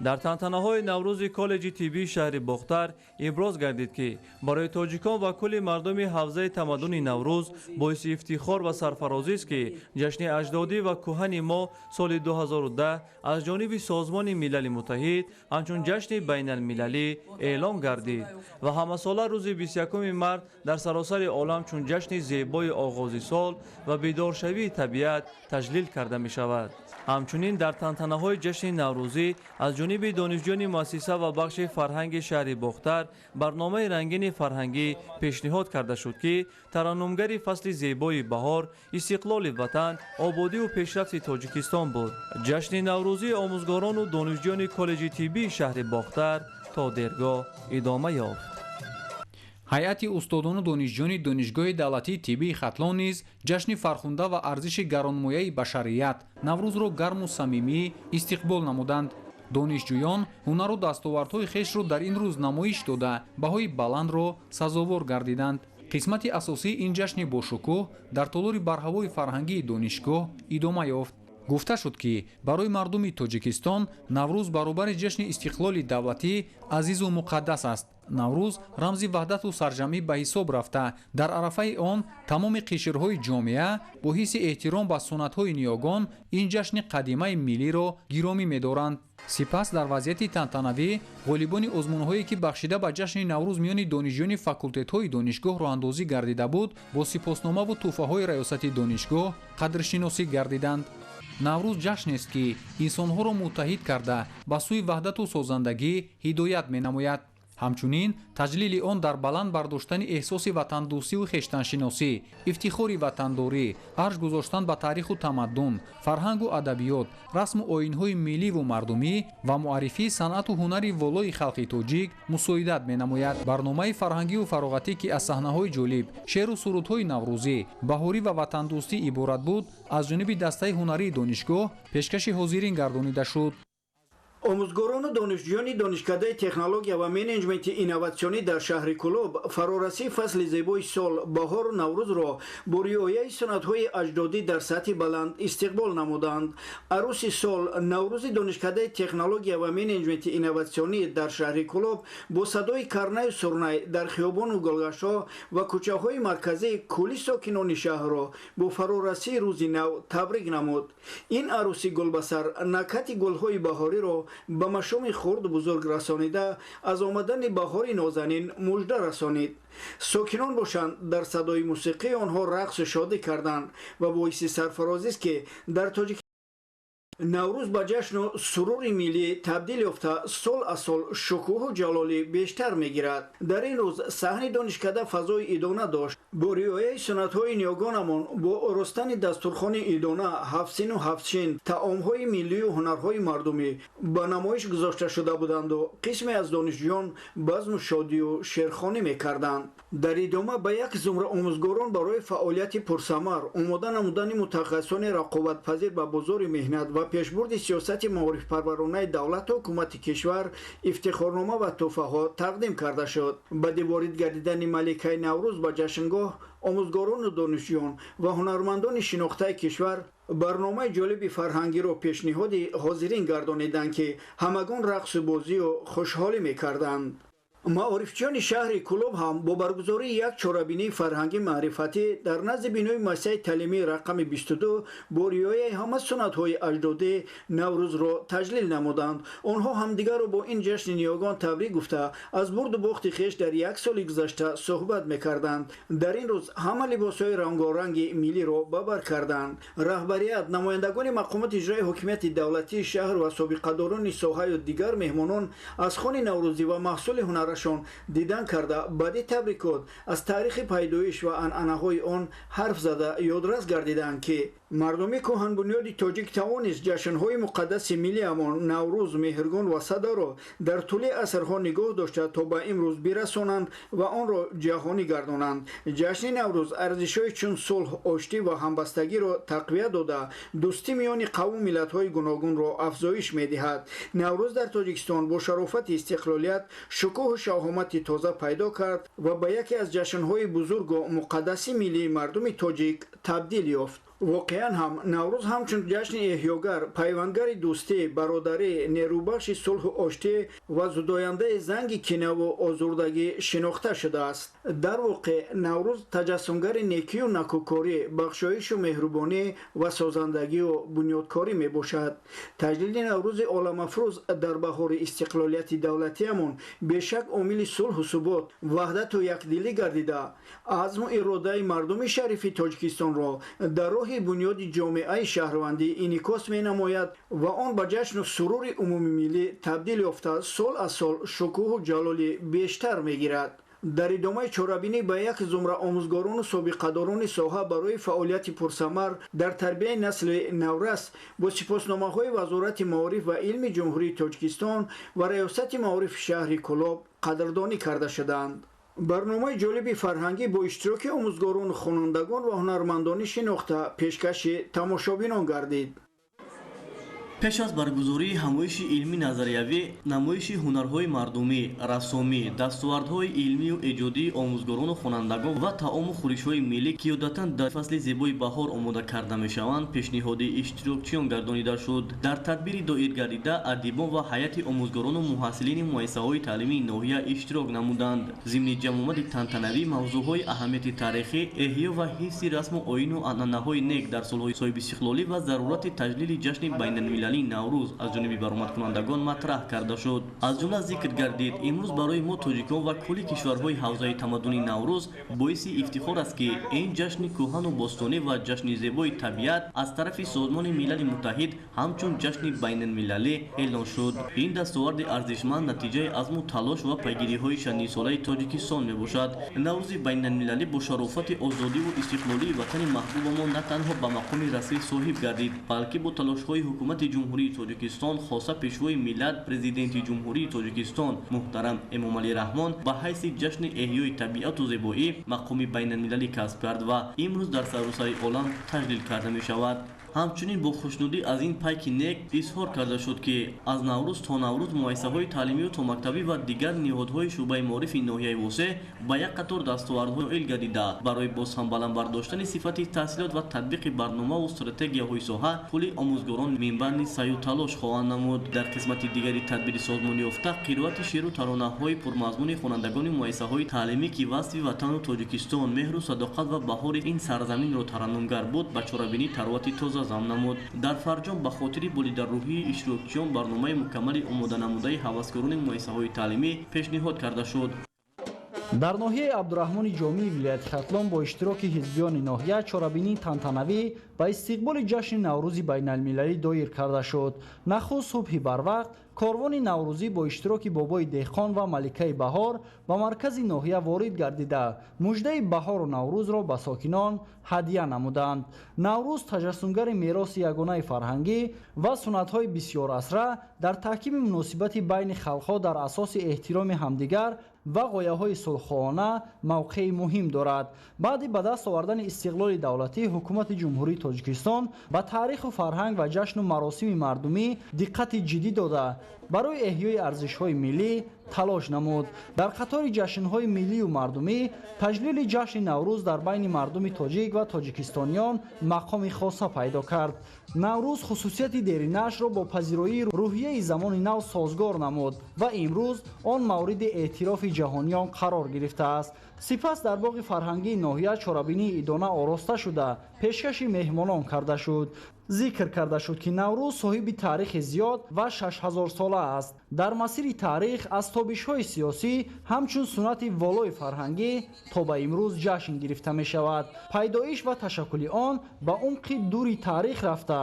[SPEAKER 22] дар тантанаҳои наврӯзи коллеҷи тиббии шаҳри бохтар иброз гардид ки барои тоҷикон ва кулли мардуми ҳавзаи тамаддуни наврӯз боиси ифтихор ва сарфарозист ки ҷашни аҷдодӣ ва кӯҳани мо соли 2010 аз ҷониби созмони милали муттаҳид ҳамчун ҷашни байналмилалӣ эълон гардид ва ҳамасола рӯзи 21 март дар саросари олам чун ҷашни зебои оғози сол ва бедоршавии табиат таҷлил карда мешавад. ҳамчунин дар тантанаҳои ҷашни наврӯзӣ аз
[SPEAKER 10] ҷониби донишҷӯёни муассиса ва бахши фарҳанги шаҳри бохтар барномаи рангини фарҳангӣ пешниҳод карда шуд, ки тараннумгари фасли зебои баҳор, истиқлоли ватан, ободиву пешрафти тоҷикистон буд. ҷашни наврӯзии омӯзгорону донишҷӯёни коллеҷи тиббии шаҳри бохтар то дергоҳ идома ёфт.
[SPEAKER 11] ҳайати устодону донишҷӯёни донишгоҳи давлатии тиббии хатлон низ ҷашни фархунда ва арзиши гаронмояи башарият наврӯзро гарму самимӣ истиқбол намуданд. донишҷӯён ҳунару дастовардҳои хешро дар ин рӯз намоиш дода баҳои баландро сазовор гардиданд. қисмати асосии ин ҷашни бошукӯҳ дар толори барҳавои фарҳангии донишгоҳ идома ёфт. гуфта шуд ки барои мардуми тоҷикистон наврӯз баробари ҷашни истиқлоли давлатӣ азизу муқаддас аст. наврӯз рамзи ваҳдату сарҷамӣ ба ҳисоб рафта, дар арафаи он тамоми қишрҳои ҷомеа бо ҳисси эҳтиром ба суннатҳои ниёгон ин ҷашни қадимаи миллиро гиромӣ медоранд. сипас дар вазъияти тантанавӣ ғолибони озмунҳое ки бахшида ба ҷашни наврӯз миёни донишҷӯёни факултетҳои донишгоҳ роҳандозӣ гардида буд, бо сипосномаву тӯҳфаҳои раёсати донишгоҳ қадршиносӣ гардиданд. наврӯз ҷашнест ки инсонҳоро муттаҳид карда ба сӯи ваҳдату созандагӣ ҳидоят менамояд. ҳамчунин таҷлили он дар баланд бардоштани эҳсоси ватандӯстиву хештаншиносӣ, ифтихори ватандорӣ, арш гузоштан ба таъриху тамаддун, фарҳангу адабиёт, расму оинҳои милливу мардумӣ ва муаррифии санъату ҳунари волои халқи тоҷик мусоидат менамояд. барномаи фарҳангиву фароғатӣ ки аз саҳнаҳои ҷолиб, шеъру сурудҳои наврӯзӣ, баҳорӣ ва ватандӯстӣ иборат буд, аз ҷониби дастаи ҳунарии донишгоҳ пешкаши ҳозирин гардонида шуд.
[SPEAKER 3] омӯзгорону донишҷӯёни донишкадаи технология ва менеҷменти инноватсионӣ дар шаҳри Кӯлоб фарорасии фасли зебои сол баҳору наврӯзро бо риояи суннатҳои аҷдодӣ дар сатҳи баланд истиқбол намуданд. арӯси сол наврӯзи донишкадаи технология ва менеҷменти инноватсионӣ дар шаҳри Кӯлоб бо садои карнаю сурнай дар хиёбону гулгашҳо ва кӯчаҳои марказии кӯли сокинони шаҳрро бо фарорасии рӯзи нав табрик намуд. ин арӯси гулбасар накҳати гулҳои баҳориро ба машоми хурду бузург расонида аз омадани баҳори нозанин мужда расонид. сокинон бошанд дар садои мусиқии онҳо рақсу шодӣ карданд ва боиси сарфарозист ки дар тоҷикистон наврӯз ба ҷашну сурури миллӣ табдил ёфта сол аз сол шукӯҳу ҷалолӣ бештар мегирад. дар ин рӯз саҳни донишкада фазои идона дошт. бо риояи суннатҳои ниёгонамон бо оростани дастурхони идона, ҳафтсину ҳафтшин, таомҳои миллию ҳунарҳои мардумӣ ба намоиш гузошта шуда буданду қисме аз донишҷӯён базму шодию шерхонӣ мекарданд. дар идома ба як зумра омӯзгорон барои фаъолияти пурсамар омода намудани мутахассисони рақобатпазир ба бозори меҳнат ва пешбурди сиёсати маорифпарваронаи давлату ҳукумати кишвар ифтихорнома ва тӯҳфаҳо тақдим карда шуд. баъди ворид гардидани маликаи наврӯз ба ҷашнгоҳ омӯзгорону донишҷӯён ва ҳунармандони шинохтаи кишвар барномаи ҷолиби фарҳангиро пешниҳоди ҳозирин гардониданд ки ҳамагон рақсу бозию хушҳолӣ мекарданд. маорифчиёни шаҳри Кӯлоб ҳам бо баргузории як чорабинии фарҳангӣ маърифатӣ дар назди бинои муассисаи таълимии рақами 22 бо риояи ҳама суннатҳои аҷдодӣ наврӯзро таҷлил намуданд. онҳо ҳамдигарро бо ин ҷашни ниёгон табрик гуфта аз бурду бохти хеш дар як соли гузашта суҳбат мекарданд. дар ин рӯз ҳама либосҳои рангоранги миллиро ба бар карданд. раҳбарият, намояндагони мақомоти иҷрои ҳокимияти давлатии шаҳр ва собиқадорони соҳаю дигар меҳмонон аз хони наврӯзӣ ва маҳсули ҳунарашон дидан карда баъди табрикот аз таърихи пайдоиш ва анъанаҳои он ҳарф зада ёдрас гардиданд ки мардуми кӯҳанбунёди тоҷик тавонист ҷашнҳои муқаддаси миллиамон Наврӯз, Меҳргон ва Садаро дар тӯли асрҳо нигоҳ дошта то ба имрӯз бирасонанд ва онро ҷаҳонӣ гардонанд. ҷашни Наврӯз арзишҳои чун сулҳ, оштӣ ва ҳамбастагиро тақвият дода, дӯстӣ миёни қавму миллатҳои гуногунро афзоиш медиҳад. Наврӯз дар Тоҷикистон бо шарофати истиқлолият шукӯҳу шаҳомати тоза пайдо кард ва ба яке аз ҷашнҳои бузургу муқаддаси миллии мардуми тоҷик табдил ёфт. воқеан ҳам Наврӯз ҳамчун ҷашни эҳёгар, пайвандгари дӯстӣ, бародарӣ, нерӯбахши сулҳу оштӣ ва зудояндаи занги кинаву озурдагӣ шинохта шудааст. дар воқеъ Наврӯз таҷассумгари некию накӯкорӣ, бахшоишу меҳрубонӣ ва созандагию бунёдкорӣ мебошад. таҷлили Наврӯзи оламафрӯз дар баҳори истиқлолияти давлатиамон бешак омили сулҳу субот, ваҳдату якдилӣ гардида, азму иродаи мардуми шарифи Тоҷикистонро дар роҳи нигоҳи бунёди ҷомеаи шаҳрвандӣ инъикос менамояд ва он ба ҷашну сурури умуми миллӣ табдил ёфта сол аз сол шукӯҳу ҷалоли бештар мегирад. дар идомаи чорабинӣ ба як зумра омӯзгорону собиқадорони соҳа барои фаъолияти пурсамар дар тарбияи насли наврас бо сипосномаҳои вазорати маориф ва илми ҷумҳурии Тоҷикистон ва раёсати маорифи шаҳри Кӯлоб қадрдонӣ карда шуданд. барномаи ҷолиби фарҳангӣ бо иштироки омӯзгорону хонандагон ва ҳунармандонӣ шинохта пешкаши тамошобинон гардид.
[SPEAKER 8] пеш аз баргузории ҳамоиши илмӣ назариявӣ, намоиши ҳунарҳои мардумӣ, рассомӣ, дастовардҳои илмию эҷодии омӯзгорону хонандагон ва таому хӯришҳои миллӣ ки одатан дар фасли зебои баҳор омода карда мешаванд, пешниҳоди иштирокчиён гардонида шуд. дар тадбири доир гардида адибон ва ҳайати омӯзгорону муҳассилини муассисаҳои таълимии ноҳия иштирок намуданд. зимни ҷамъомади тантанавӣ мавзӯъҳои аҳамияти тарихӣ, эҳё ва ҳифзи расму оину анъанаҳои нек дар солҳои соҳибистиқлолӣ ва зарурати таҷлили ҷашни байналмилалии наврӯз аз ҷониби баромадкунандагон матраҳ карда шуд. аз ҷумла зикр гардид, имрӯз барои мо тоҷикон ва кулли кишварҳои ҳавзаи тамаддуни наврӯз боиси ифтихор аст ки ин ҷашни кӯҳану бостонӣ ва ҷашни зебои табиат аз тарафи Созмони Милали Муттаҳид ҳамчун ҷашни байналмилалӣ эълон шуд. ин дастоварди арзишманд натиҷаи азму талош ва пайгириҳои чандин-солаи Тоҷикистон мебошад. наврӯзи байналмилалӣ бо шарофати озодиву истиқлолии ватани маҳбубамон на танҳо ба мақоми расмӣ соҳиб гардид, балки бо талошҳои ҳукумати ҷумҳурии Тоҷикистон хоса пешвои миллат президенти ҷумҳурии Тоҷикистон муҳтарам Эмомалӣ Раҳмон ба ҳайси ҷашни эҳёи табиату зебоӣ мақоми байналмилалӣ касб кард ва имрӯз дар саросари олам таҷлил карда мешавад. ҳамчунин бо хушнудӣ аз ин пайки нек изҳор карда шуд ки аз наврӯз то наврӯз муассисаҳои таълимию томактабӣ ва дигар ниҳодҳои шӯъбаи маорифи ноҳияи восеъ ба як қатор дастовардҳо ноил гардида барои боз ҳам баландбардоштани сифати таҳсилот ва татбиқи барномаву стратегияҳои соҳа кулли омӯзгорон минбанди саъю талош хоҳанд намуд. дар қисмати дигари тадбири созмониёфта қироати шеъру таронаҳои пурмазмуни хонандагони муассисаҳои таълимӣ ки васфи ватану Тоҷикистон, меҳру садоқат ва баҳори ин сарзаминро тараннумгар буд ба чорабинӣ таровати тоза зам намуд. дар Фарҷом ба хотири болидаррӯҳии иштирокчиён барномаи мукаммали омоданамудаи ҳаваскорони муассисаҳои таълимӣ пешниҳод карда шуд.
[SPEAKER 3] дар ноҳияи Абдурахмони Ҷомии вилояти Хатлон бо иштироки ҳизбиёни ноҳия чорабинии тантанавӣ ба истиқболи ҷашни Наврӯзи байналмилалӣ доир карда шуд. нахуст субҳи барвақт корвони наврӯзӣ бо иштироки бобои деҳқон ва маликаи баҳор ба маркази ноҳия ворид гардида муждаи баҳору наврӯзро ба сокинон ҳадия намуданд. наврӯз таҷассумгари мероси ягонаи фарҳангӣ ва суннатҳои бисёрасра дар таҳкими муносибати байни халқҳо дар асоси эҳтироми ҳамдигар ва ғояҳои сулҳхоҳона мавқеи муҳим дорад. баъди ба даст овардани истиқлоли давлатӣ ҳукумати ҷумҳурии Тоҷикистон ба таъриху фарҳанг ва ҷашну маросими мардумӣ диққати ҷиддӣ дода барои эҳёи арзишҳои миллӣ талош намуд. дар қатори ҷашнҳои миллию мардумӣ таҷлили ҷашни наврӯз дар байни мардуми тоҷик ва тоҷикистониён мақоми хоса пайдо кард. наврӯз хусусияти деринашро бо пазироии рӯҳияи замони нав созгор намуд ва имрӯз он мавриди эътирофи ҷаҳониён қарор гирифтааст. сипас дар боғи фарҳангии ноҳия чорабинии идона ороста шуда пешкаши меҳмонон карда шуд. зикр карда шуд ки наврӯз соҳиби таърихи зиёд ва 6000-сола аст. дар масири таърих аз тобишҳои сиёсӣ ҳамчун суннати волои фарҳангӣ то ба имрӯз ҷашн гирифта мешавад. пайдоиш ва ташаккули он ба умқи дури таърих рафта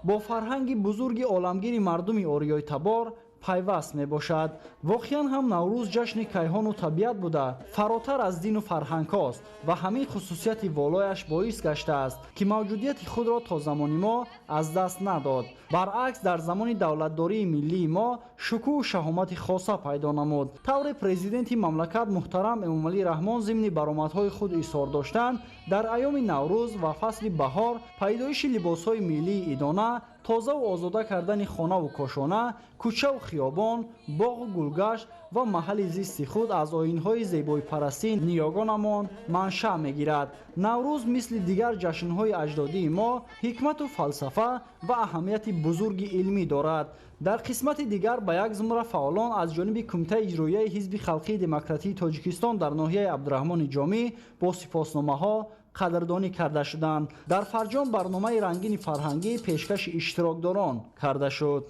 [SPEAKER 3] бо фарҳанги бузурги оламгири мардуми ориёи табор пайваст мебошад. воқеан ҳам наврӯз ҷашни кайҳону табиат буда фаротар аз дину фарҳангҳост ва ҳамин хусусияти волояш боис гаштааст ки мавҷудияти худро то замони мо аз даст надод. баръакс дар замони давлатдории миллии мо шукӯҳу шаҳомати хоса пайдо намуд. тавре президенти мамлакат муҳтарам Эмомалӣ Раҳмон зимни баромадҳои худ изҳор доштанд дар айёми наврӯз ва фасли баҳор пайдоиши либосҳои миллии идона, тозаву озода кардани хонаву кошона, кӯчаву хиёбон, боғу гулгашт ва маҳалли зисти худ аз оинҳои зебоипарастӣ ниёгонамон маншаъ мегирад. наврӯз мисли дигар ҷашнҳои аҷдодии мо ҳикмату фалсафа ва аҳамияти бузурги илмӣ дорад. дар қисмати дигар ба як зумра фаъолон аз ҷониби Кумитаи иҷроияи Ҳизби Халқии Демократии Тоҷикистон дар ноҳияи Абдурахмони Ҷомӣ бо сипосномаҳо қадрдонӣ карда шуданд. дар Фарҷом барномаи рангини фарҳангӣ пешкаши иштирокдорон карда шуд.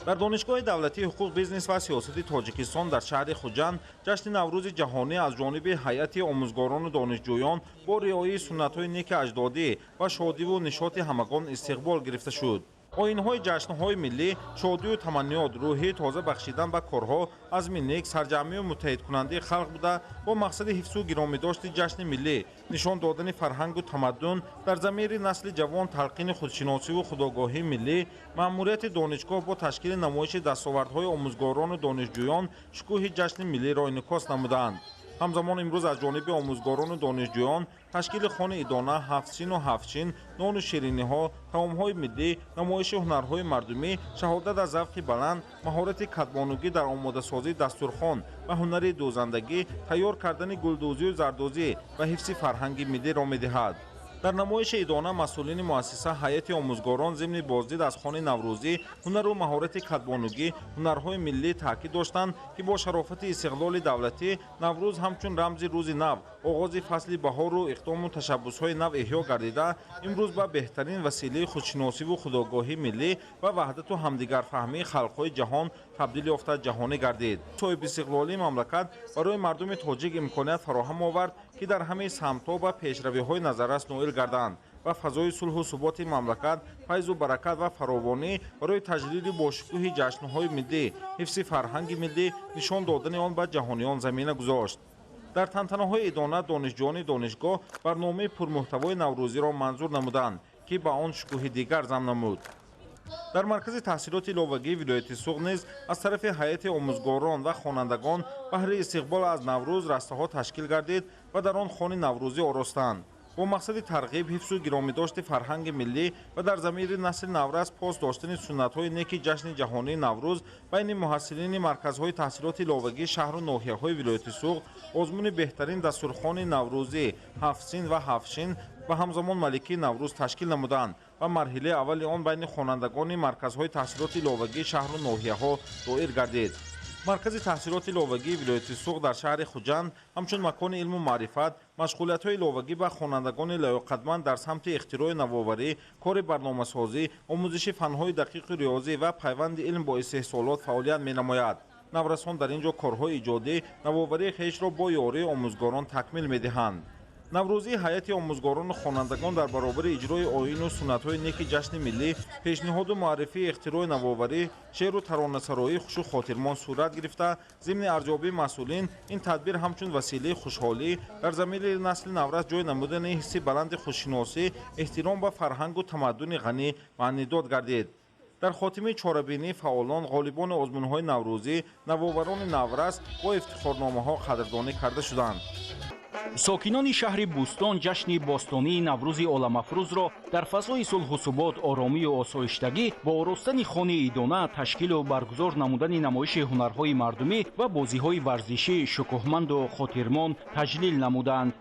[SPEAKER 9] дар донишгоҳи давлатии ҳуқуқ бизнес ва сиёсати тоҷикистон дар шаҳри хуҷанд ҷашни наврӯзи ҷаҳонӣ аз ҷониби ҳайати омӯзгорону донишҷӯён бо риояи суннатҳои неки аҷдодӣ ва шодиву нишоти ҳамагон истиқбол гирифта шуд. оинҳои ҷашнҳои миллӣ шодию таманниёт рӯҳии тоза бахшидан ба корҳо азми нек сарҷамъию муттаҳидкунандии халқ буда бо мақсади ҳифзу гиромидошти ҷашни миллӣ нишон додани фарҳангу тамаддун дар замири насли ҷавон талқини худшиносиву худогоҳии миллӣ маъмурияти донишгоҳ бо ташкили намоиши дастовардҳои омӯзгорону донишҷӯён шукӯҳи ҷашни миллиро инъикос намуданд. ҳамзамон имрӯз аз ҷониби омӯзгорону донишҷӯён ташкили хони идона, ҳафтшину ҳафтшин, нону шириниҳо, таомҳои миллӣ, намоиши ҳунарҳои мардумӣ, шаҳодат аз завқи баланд, маҳорати катбонугӣ дар омодасозии дастурхон ва ҳунари дӯзандагӣ, тайёр кардани гулдӯзию зардозӣ ва ҳифзи фарҳанги миллиро медиҳад. дар намоиши идона масъулини муассиса ҳайати омӯзгорон зимни боздид аз хони наврӯзӣ ҳунару маҳорати катбонугӣ ҳунарҳои миллӣ таъкид доштанд ки бо шарофати истиқлоли давлатӣ наврӯз ҳамчун рамзи рӯзи нав оғози фасли баҳору иқдому ташаббусҳои нав эҳё гардида имрӯз ба беҳтарин василаи худшиносиву худогоҳии миллӣ ва ваҳдату ҳамдигарфаҳмии халқҳои ҷаҳон табдил ёфта ҷаҳонӣ гардид. соҳибистиқлолии мамлакат барои мардуми тоҷик имконият фароҳам овард ки дар ҳамаи самтҳо ба пешравиҳои назаррас ноил гарданд ва фазои сулҳу суботи мамлакат файзу баракат ва фаровонӣ барои таҷлили бошукӯҳи ҷашнҳои миллӣ ҳифзи фарҳанги миллӣ нишон додани он ба ҷаҳониён замина гузошт. дар тантанаҳои идона донишҷӯёни донишгоҳ барномаи пурмуҳтавои наврӯзиро манзур намуданд ки ба он шукӯҳи дигар зам намуд. дар маркази таҳсилоти иловагии вилояти суғд низ аз тарафи ҳайати омӯзгорон ва хонандагон баҳри истиқбол аз наврӯз растаҳо ташкил гардид ва дар он хони наврӯзӣ оростанд бо мақсади тарғиб ҳифзу гиромидошти фарҳанги миллӣ ва дар замири насли наврас пос доштани суннатҳои неки ҷашни ҷаҳонии наврӯз байни муҳассилини марказҳои таҳсилоти иловагии шаҳру ноҳияҳои вилояти суғд озмуни беҳтарин дастурхони наврӯзӣ ҳафтсин ва ҳафтшин ва ҳамзамон маликии наврӯз ташкил намуданд ва марҳилаи аввали он байни хонандагони марказҳои таҳсилоти иловагии шаҳру ноҳияҳо доир гардид. маркази таҳсилоти иловагии вилояти суғд дар шаҳри хуҷанд ҳамчун макони илму маърифат машғулиятҳои иловагӣ ба хонандагони лаёқатманд дар самти ихтирои навоварӣ кори барномасозӣ омӯзиши фанҳои дақиқу риёзӣ ва пайванди илм бо истеҳсолот фаъолият менамояд. наврасон дар ин ҷо корҳои иҷодӣ навоварии хешро бо ёрии омӯзгорон такмил медиҳанд. наврӯзии ҳайати омӯзгорону хонандагон дар баробари иҷрои оину суннатҳои неки ҷашни миллӣ пешниҳоду муаррифии ихтирои навоварӣ шеъру таронасароии хушу хотирмон сурат гирифта зимни арзёбии масъулин ин тадбир ҳамчун василаи хушҳолӣ дар замири насли наврас ҷой намудани ҳисси баланди худшиносӣ эҳтиром ба фарҳангу тамаддуни ғанӣ маънидод гардид. дар хотимаи чорабинии фаъолон ғолибони озмунҳои наврӯзӣ навоварони наврас бо ифтихорномаҳо қадрдонӣ карда шуданд.
[SPEAKER 14] сокинони шаҳри бӯстон ҷашни бостонии наврӯзи оламафрӯзро дар фазои сулҳусубот оромию осоиштагӣ бо оростани хони идона ташкилу баргузор намудани намоиши ҳунарҳои мардумӣ ва бозиҳои варзишӣ шукӯҳманду хотирмон таҷлил намуданд.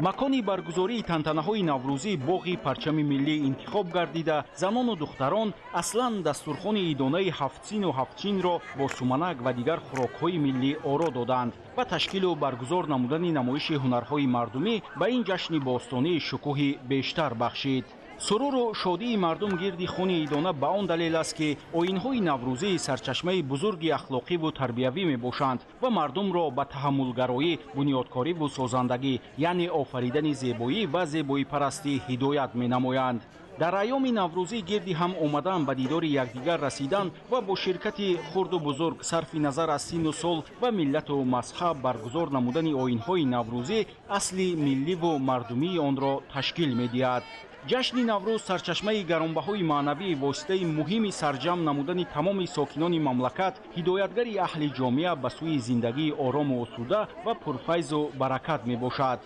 [SPEAKER 14] макони баргузории тантанаҳои наврӯзӣ боғи парчами миллӣ интихоб гардида занону духтарон аслан дастурхони идонаи ҳафтсину ҳафтшинро бо суманак ва дигар хӯрокҳои миллӣ оро доданд ва ташкилу баргузор намудани намоиши ҳунарҳои мардумӣ ба ин ҷашни бостонӣ шукӯҳи бештар бахшид. суруру шодии мардум гирди хони идона ба он далел аст ки оинҳои наврӯзӣ сарчашмаи бузурги ахлоқиву тарбиявӣ мебошанд ва мардумро ба таҳаммулгароӣ, бунёдкориву созандагӣ, яъне офаридани зебоӣ ва зебоипарастӣ ҳидоят менамоянд. дар айёми наврӯзӣ гирди ҳам омадан ба дидори якдигар расидан ва бо ширкати хурду бузург сарфи назар аз сину сол ва миллату мазҳаб баргузор намудани оинҳои наврӯзӣ асли милливу мардумии онро ташкил медиҳад. ҷашни наврӯз сарчашмаи гаронбаҳои маънавии воситаи муҳими сарҷамъ намудани тамоми сокинони мамлакат, ҳидоятгари аҳли ҷомеа ба сӯи зиндагии орому осуда ва пурфайзу баракат мебошад.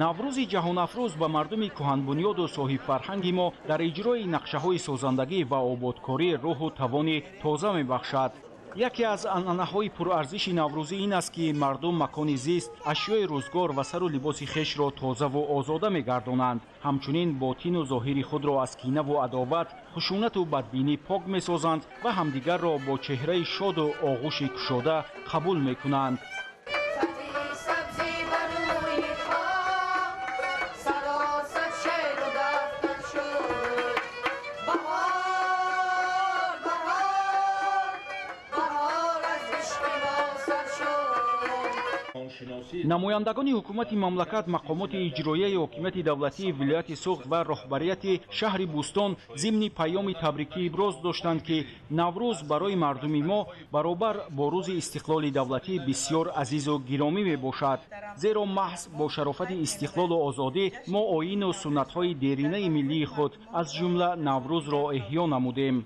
[SPEAKER 14] наврӯзи ҷаҳонафрӯз ба мардуми кӯҳанбунёду соҳибфарҳанги мо дар иҷрои нақшаҳои созандагӣ ва ободкорӣ рӯҳу тавони тоза мебахшад. яке аз анъанаҳои пурарзиши наврӯзӣ ин аст ки мардум макони зист, ашёи рӯзгор ва сару либоси хешро тозаву озода мегардонанд. ҳамчунин ботину зоҳири худро аз кинаву адоват, хушунату бадбинӣ пок месозанд ва ҳамдигарро бо чеҳраи шоду оғӯши кушода қабул мекунанд. намояндагони ҳукумати мамлакат, мақомоти иҷроияи ҳокимияти давлатии вилояти суғд ва роҳбарияти шаҳри Бӯстон зимни паёми табрикӣ иброз доштанд, ки Наврӯз барои мардуми мо баробар бо рӯзи истиқлоли давлатӣ бисёр азизу гиромӣ мебошад, зеро маҳз бо шарофати истиқлолу озодӣ мо оину суннатҳои деринаи миллии худ аз ҷумла Наврӯзро эҳьё намудем.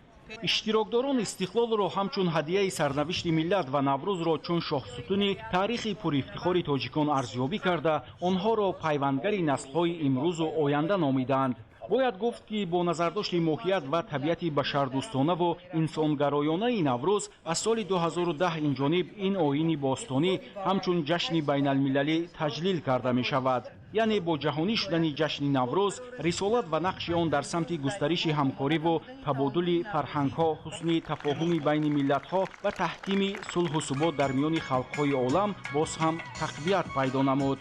[SPEAKER 14] иштирокдорон истиқлолро ҳамчун ҳадияи сарнавишти миллат ва Наврӯзро чун шоҳсутуни таърихи пурифтихори тоҷикон арзёбӣ карда, онҳоро пайвандгари наслҳои имрӯзу оянда номиданд. бояд гуфт, ки бо назардошти моҳият ва табиати башардӯстонаву инсонгароёнаи Наврӯз аз соли 2010 инҷониб ин оини бостонӣ ҳамчун ҷашни байналмилалӣ таҷлил карда мешавад. яъне бо ҷаҳонӣ шудани ҷашни Наврӯз, рисолат ва нақши он дар самти густариши ҳамкориву табодули фарҳангҳо, ҳусни тафоҳуми байни миллатҳо ва таҳкими сулҳу субот дар миёни халқҳои олам боз ҳам тақвият пайдо намуд.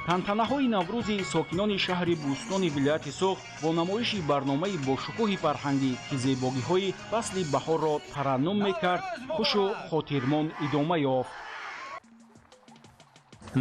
[SPEAKER 14] тантанаҳои Наврӯзи сокинони шаҳри Бӯстони вилояти суғд бо намоиши барномаи бошукӯҳи фарҳангӣ, ки зебогиҳои фасли баҳорро тараннум мекард, хушу хотирмон идома ёфт.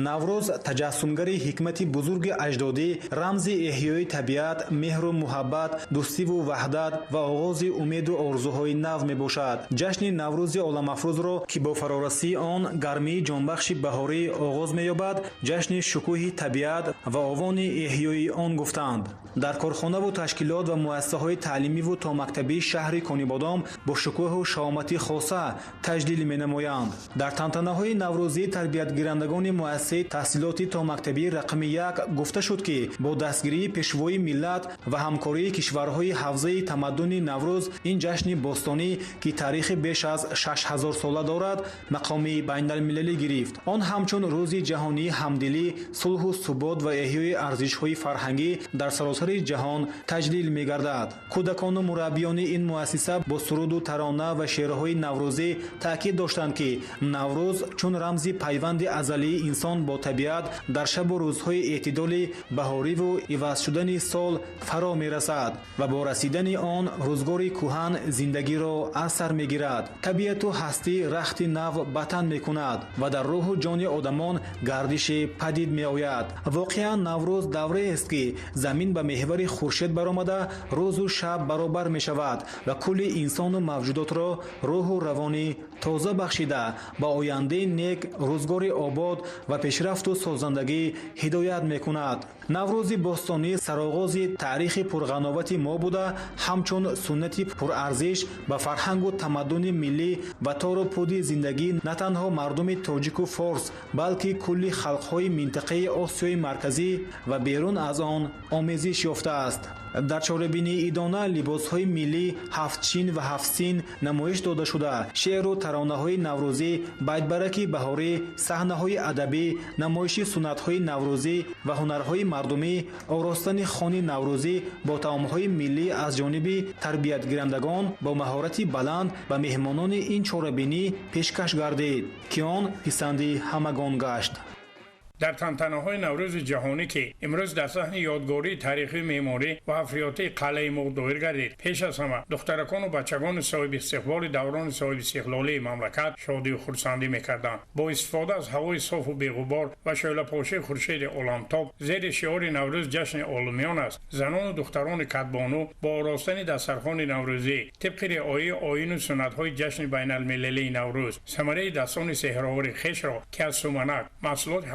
[SPEAKER 13] Наврӯз таҷассумгари ҳикмати бузурги аҷдодӣ, рамзи эҳёи табиат, меҳру муҳаббат, дӯстиву ваҳдат ва оғози умеду орзуҳои нав мебошад. ҷашни Наврӯзи оламафрӯзро, ки бо фарорасии он гармии ҷонбахши баҳорӣ оғоз меёбад, ҷашни шукӯҳи табиат ва овони эҳёи он гуфтанд. дар корхонаву ташкилот ва муассисаҳои таълимиву томактабии шаҳри Конибодом бо шукӯҳу шаомати хоса таҷлил менамоянд. дар тантанаҳои наврӯзӣ тарбиятгирандагони муассисаи таҳсилоти томактабии рақами 1 гуфта шуд, ки бо дастгирии пешвои миллат ва ҳамкории кишварҳои ҳавзаи тамаддуни Наврӯз ин ҷашни бостонӣ, ки таърихи беш аз 6000 сола дорад, мақоми байналмилалӣ гирифт. он ҳамчун рӯзи ҷаҳонии ҳамдилӣ, сулҳу субот ва эҳёи арзишҳои фарҳангӣ дар саросари ҷаҳон таҷлил мегардад. кӯдакону мураббиёни ин муассиса бо суруду тарона ва шеърҳои наврӯзӣ таъкид доштанд, ки Наврӯз чун рамзи пайванди азалии инсон бо табиат дар шабу рӯзҳои эътидоли баҳориву иваз шудани сол фаро мерасад ва бо расидани он рӯзгори кӯҳан зиндагиро аз сар мегирад. табиату ҳастӣ рахти нав батан мекунад ва дар рӯҳу ҷони одамон гардиши падид меояд. воқеан Наврӯз давраест, ки замин ба меҳвари хуршед баромада, рӯзу шаб баробар мешавад ва кулли инсону мавҷудотро рӯҳу равонӣ тоза бахшида ба ояндаи нек, рӯзгори обод ва пешрафту созандагӣ ҳидоят мекунад. наврӯзи бостонӣ сароғози таърихи пурғановати мо буда, ҳамчун суннати пурарзиш ба фарҳангу тамаддуни миллӣ ва тору пуди зиндагӣ на танҳо мардуми тоҷику форс, балки кулли халқҳои минтақаи осиёи марказӣ ва берун аз он омезиш ёфтааст. дар чорабинии идона либосҳои миллӣ ҳафтчин ва ҳафтсин намоиш дода шуда, шеъру таронаҳои наврӯзӣ, байдбараки баҳорӣ, саҳнаҳои адабӣ, намоиши суннатҳои наврӯзӣ ва ҳунарҳои мардумӣ, оростани хони наврӯзӣ бо таомҳои миллӣ аз ҷониби тарбиятгирандагон бо маҳорати баланд ба меҳмонони ин чорабинӣ пешкаш гардид, ки он писанди ҳамагон гашт.
[SPEAKER 15] дар тантанаҳои наврӯзи ҷаҳонӣ, ки имрӯз дар саҳни ёдгории таърихӣ меъморӣ ва ҳафриётии қалъаи мо доир гардид, пеш аз ҳама духтаракону бачагони соҳиби истиқболи даврони соҳиби истиқлолии мамлакат шодию хурсандӣ мекарданд. бо истифода аз ҳавои софу беғубор ва шӯълапошии хуршеди оламтоб, зери шиори наврӯз ҷашни олумиён аст, занону духтарони катбону бо оростани дастархони наврӯзӣ тибқи риояи оину суннатҳои ҷашни байналмилалии наврӯз, самараи дастони сеҳровори хешро, ки аз суманак, маҳсулоти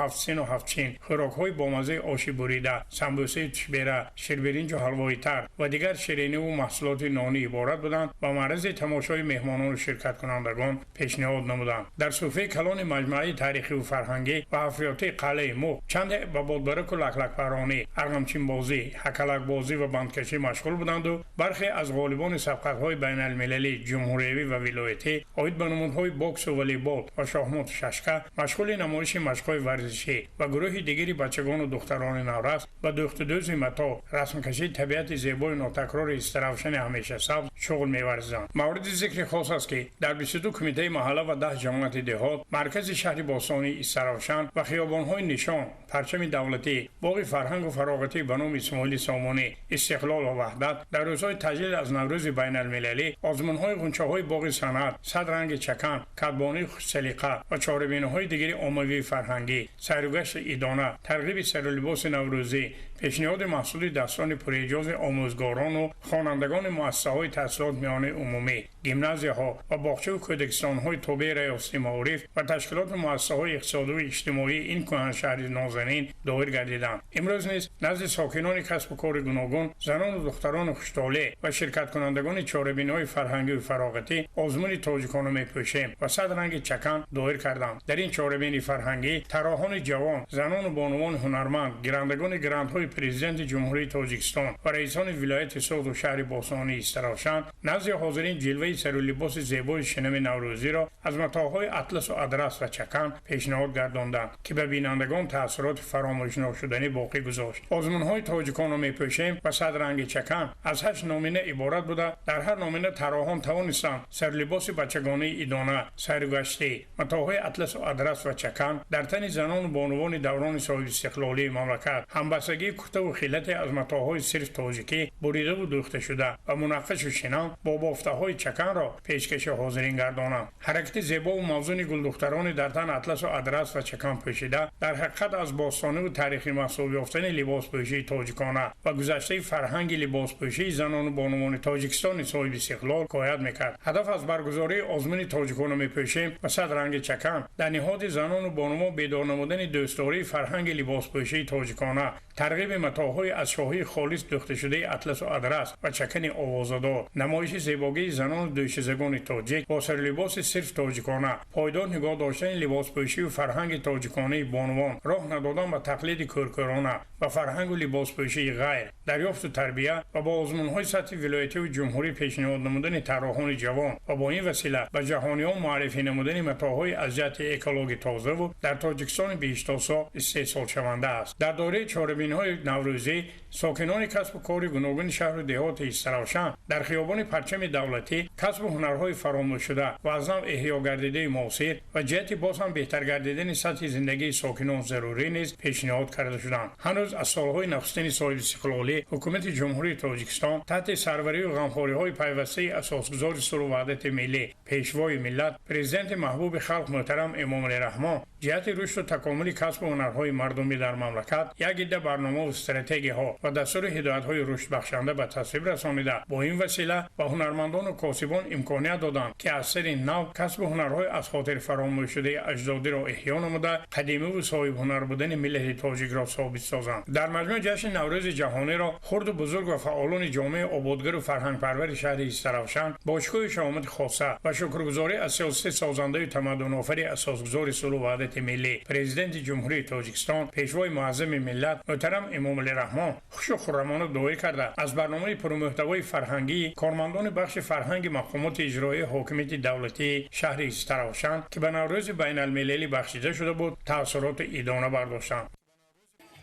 [SPEAKER 15] ҳафтчин, хӯрокҳои бомаззаи оши бурида, самбусаи тушбера, ширбиринҷу ҳалвои тар ва дигар шириниву маҳсулоти нонӣ иборат буданд ва маърази тамошои меҳмонону ширкаткунандагон пешниҳод намуданд. дар суфраи калони маҷмӯаи таърихиву фарҳангӣ ва ҳафриётии қалъаи муғ чанде ба бодбараку лаклакпаронӣ, арғамчинбозӣ, ҳакалакбозӣ ва бандкашӣ машғул буданду бархе аз ғолибони сабқатҳои байналмилалӣ, ҷумҳуриявӣ ва вилоятӣ оид ба намудҳои боксу волейбол ва шоҳмоту шашка машғули намоиши машқҳои варзишӣ ва гурӯҳи дигari бачагону духтарони наврас ба дӯхтудӯзи мато, расмкашии табиати зебои нотакрори истиравшани ҳамешасабз шуғл меварзанд. мавриди зикри хос аст, ки дар 22 кумитаи маҳалла ва 10 ҷамоати деҳот, маркази шаҳри бостонии истиравшан ва хиёбонҳои нишон, парчами давлатӣ, боғи фарҳангу фароғатӣ ба номи Исмоили Сомонӣ, истиқлол ва ваҳдат, дар рӯзҳои таҷлил аз наврӯзи байналмилалӣ, озмунҳои ғунчаҳои боғи санъат, сад ранги чакан, катбонии хушсалиқа ва чорабинаҳои дигари оммавии фарҳангӣ, сайру سرگشت ایدانه، ترغیب سرلباس نوروزی، پیشنهاد محصول دستان پراجاز آموزگاران و خوانندگان مؤسسه‌های تحصیلات میانه عمومی، گیمنازیاها و باغچه و کودکستان‌های تابع ریاست معارف و تشکیلات مؤسسه‌های اقتصادی و اجتماعی این کهنشهر نازنین دایر گردیدند. امروز نیز نزد ساکنان کسب و کار گوناگون، زنان و دختران خوش‌طالع و شرکت کنندگان چاره‌بین‌های فرهنگی و فراغتی آزمون تاجیکانه می‌پوشیم و صد رنگ چکن دایر کردند. در این چاره‌بینی فرهنگی طراحان جوان، زنان و بانوان هنرمند، گیرندگان گرانت‌های پرزیدنت جمهوری تاجیکستان و رئیسان ولایت سوات و شهر باستانی استراوشان نزد حاضرین جلوه سر و لباس زیبای شنم نوروزی را از متاح‌های اطلس و ادرس و چکن پیشنهاد گرداندند که به بینندگان تأثیرات فراموش ناشدنی باقی گذاشت. آزمون‌های تاجیکانه می‌پوشیم و صد رنگ چکن از 8 نامینه عبارت بوده. در هر نامینه طراحان توانستند سر لباس بچگانه ایدانه، سرگشته، متاح‌های اطلس و ادرس و چکن در تن زنان و بانوان دوران صاحب استقلالی مملکت همبستگی کوفته و خیلت از متاح‌های صرف تاجیکی بریده و دوخته شده و منقش و شنان با بافته‌های چکن را پیشکش حاضرین گردانند. حرکت زیبا و موزون گلدختران در تن اطلس و ادرس و چکن پوشیده در حقیقت از باستانی و تاریخی محسوب یافتن لباسپوشی تاجیکانه و گذشته فرهنگ لباسپوشی زنان و بانوان تاجیکستان صاحب استقلال حکایت می‌کرد. هدف از برگزاری آزمون تاجیکانه می‌پوشیم و صد رنگ چکن در نهاد زنان و بانوان بیدار نمودن دوستداری فرهنگ لباسپوشی تاجیکانه، ترغیب متاح‌های از شاهی خالص دوخته شده اطلس و ادرس و چکن آوازدار، نمایش زیبایی زنان و دوشیزگان تاجیک با سر لباس صرف تاجیکانه، پایدار نگاه داشتن لباسپوشی و فرهنگ تاجیکانه بانوان، راه ندادن به تقلید کورکورانه و فرهنگ و لباسپوشی غیر، دریافت و تربیت و با آزمون‌های سطح ولایتی و جمهوری پیشنهاد نمودن طراحان جوان و با این وسیله به جهانیان معرفی نمودن متاح‌های از جهت اکولوژی تازه و در تاجیکستان به اشتباه استحصال شونده است. در دوره چهارمین‌های نوروزی ساکنان کسب و کار گوناگون شهر و دهات استراوشان در خیابان پرچم دولتی کسب هنرهای فراموش شده و از نو احیا گردیده معاصر و جهت باز هم بهتر گردیدن سطح زندگی ساکنان ضروری نیز پیشنهاد کرده شدند. هنوز از سالهای نخستین صاحب استقلالی حکومت جمهوری تاجیکستان تحت سروری و غمخوری‌های پیوسته اساسگزار صلح و وحدت ملی، پیشوای ملت، پرزیدنت محبوب خلق محترم امام علی رحمان جهت رشد و تکامل کسب و هنرهای مردمی در مملکت یک عده برنامه و استراتژی‌ها و دستور هدایت‌های رشد بخشنده به تصویب رسانیده. با این وسیله به هنرمندان و کاسبان امکانیت دادند که از سر نو کسب هنرهای از خاطر فراموش شده اجدادی را احیا نموده قدیمی و صاحب هنر بودن ملت تاجیک را ثابت سازند. در مجموع جشن نوروز جهانی را خرد و بزرگ و فعالان جامعه آبادگر و فرهنگ پرور شهر استراوشان با اشکوی شهامت خاصه و شکرگزاری از سیاست سازنده تمدن آفرین اساسگزار صلح و وحدت ملی، پرزیدنت جمهوری تاجیکستان، پیشوای معظم ملت محترم امام علی رحمان خوش و خرمانه دایر کرده از برنامه پرمحتوای فرهنگی کارمندان بخش فرهنگ مقامات اجرایی حاکمیت دولتی شهر استراوشان که به نوروز بین المللی بخشیده شده بود تأثیرات ایدانه برداشتند.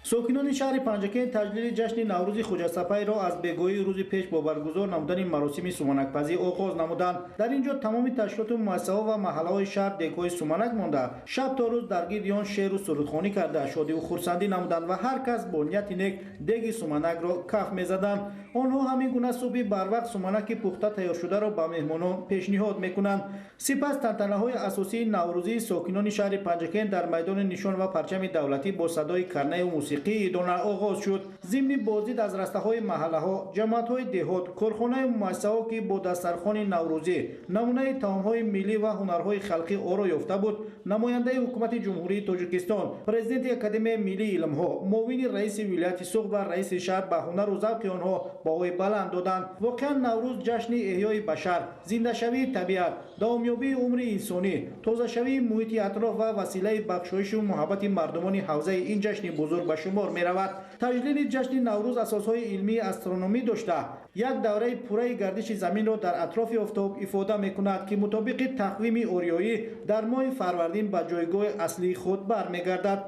[SPEAKER 3] ساکنان شهر پنجکین تجلیل جشن نوروز خجسته‌پی را از بگویی روز پیش با برگزار نمودن مراسم سومنک‌پزی آغاز نمودند. در اینجا تمام تشکیلات و مؤسسه‌ها و محله‌های شهر دک‌های سومنک مانده، شب تا روز درگیر آن شعر و سرودخوانی کرده شادی و خرسندی نمودند و هر کس با نیت نیک دگ سومنک را کف می‌زدند. آنها همین گونه صبح بر وقت سومنک پخته تیار شده را به مهمانان پیشنهاد می‌کنند. سپس تنتنه‌های اساسی نوروزی ساکنان شهر پنجکین در میدان نشان و پرچم دولتی با صدای کرنه و موسیقی ایدانه آغاز شد. ضمن بازدید از رسته‌های محله‌ها، جماعت‌های دهات، کارخانه‌های و مؤسسه‌ها که با دسترخوان نوروزی نمونه طعام‌های ملی و هنرهای خلقی آرا یافته بود، نماینده حکومت جمهوری تاجیکستان، پرزیدنت اکادمی ملی علم‌ها، معاون رئیس ولایت سوق و رئیس شهر به هنر و ذوق آنها باهای بلند دادند. واقعا نوروز جشن احیای بشر، زنده شوی طبیعت، دوامیابی عمر انسانی، تازه شوی محیط اطراف و وسیله بخشایش و محبت مردمان حوزه این جشن بزرگ به شمار می رود. تجلیل جشن نوروز اساسهای علمی استرونومی داشته یک دوره پوره گردش زمین را در اطراف آفتاب افاده می کند که مطابق تقویم اوریایی در ماه فروردین به جایگاه اصلی خود برمیگردد.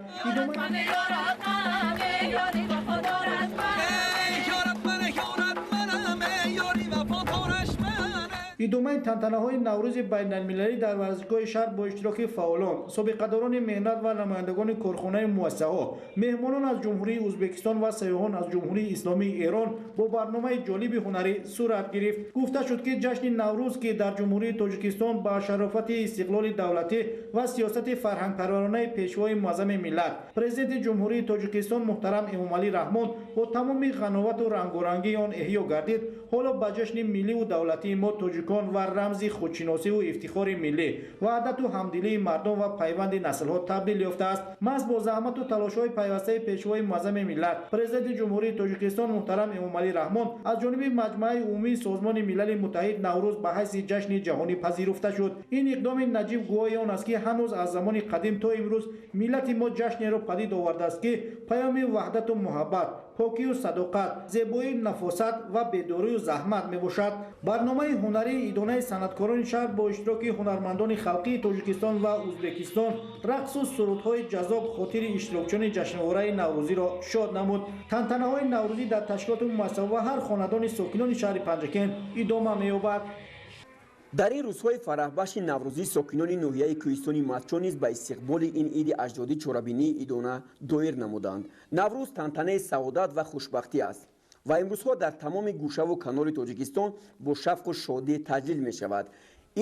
[SPEAKER 2] идомаи тантанаҳои наврӯзи байналмилалӣ дар варзишгоҳи шаҳр бо иштироки фаъолон, собиқадорони меҳнат ва намояндагони корхонаи муассисаҳо, меҳмонон аз ҷумҳурии Ӯзбекистон ва сайёҳон аз ҷумҳурии исломии Эрон бо барномаи ҷолиби ҳунарӣ сурат гирифт. Гуфта шуд, ки ҷашни Наврӯз, ки дар ҷумҳурии Тоҷикистон ба шарофати истиқлоли давлатӣ ва сиёсати фарҳангпарваронаи пешвои муаззами миллат, президенти ҷумҳурии Тоҷикистон муҳтарам Эмомалӣ Раҳмон бо тамоми ғановату рангорангии он эҳё гардид, ҳоло ба ҷашни милливу давлатии мо тоҷикон ва рамзи худшиносиву ифтихори миллӣ, ваҳдату ҳамдилии мардум ва пайванди наслҳо табдил ёфтааст. Маҳз бо заҳмату талошҳои пайвастаи пешвои муаззами миллат, президенти ҷумҳурии Тоҷикистон муҳтарам Эмомалӣ Раҳмон аз ҷониби Маҷмӯаи умумии Созмони милали муттаҳид Наврӯз ба ҳайси ҷашни ҷаҳонӣ пазируфта шуд. Ин иқдоми наҷиб гувоҳи он аст, ки ҳанӯз аз замони қадим то имрӯз миллати мо ҷашнеро падид овардааст, ки паёми ваҳдату муҳаббат, покию садоқат, зебоии нафосат ва бедорию заҳмат мебошад. Барномаи ҳунарии идонаи санъаткорони шаҳр бо иштироки ҳунармандони халқии Тоҷикистон ва Ӯзбекистон рақсу сурудҳои ҷаззоб хотири иштирокчиёни ҷашнвораи Наврӯзиро шод намуд. Тантанаҳои Наврӯзӣ дар ташкилоту муассисаҳо ва ҳар хонадони сокинони шаҳри Панҷакен идома меёбад.
[SPEAKER 12] дар ин рӯзҳои фараҳбахши наврӯзӣ сокинони ноҳияи кӯҳистони матчо низ ба истиқболи ин иди аҷдодӣ чорабинии идона доир намуданд. Наврӯз тантанаи саодат ва хушбахтӣ аст ва имрӯзҳо дар тамоми гӯшаву канори Тоҷикистон бо шавқу шодӣ таҷлил мешавад.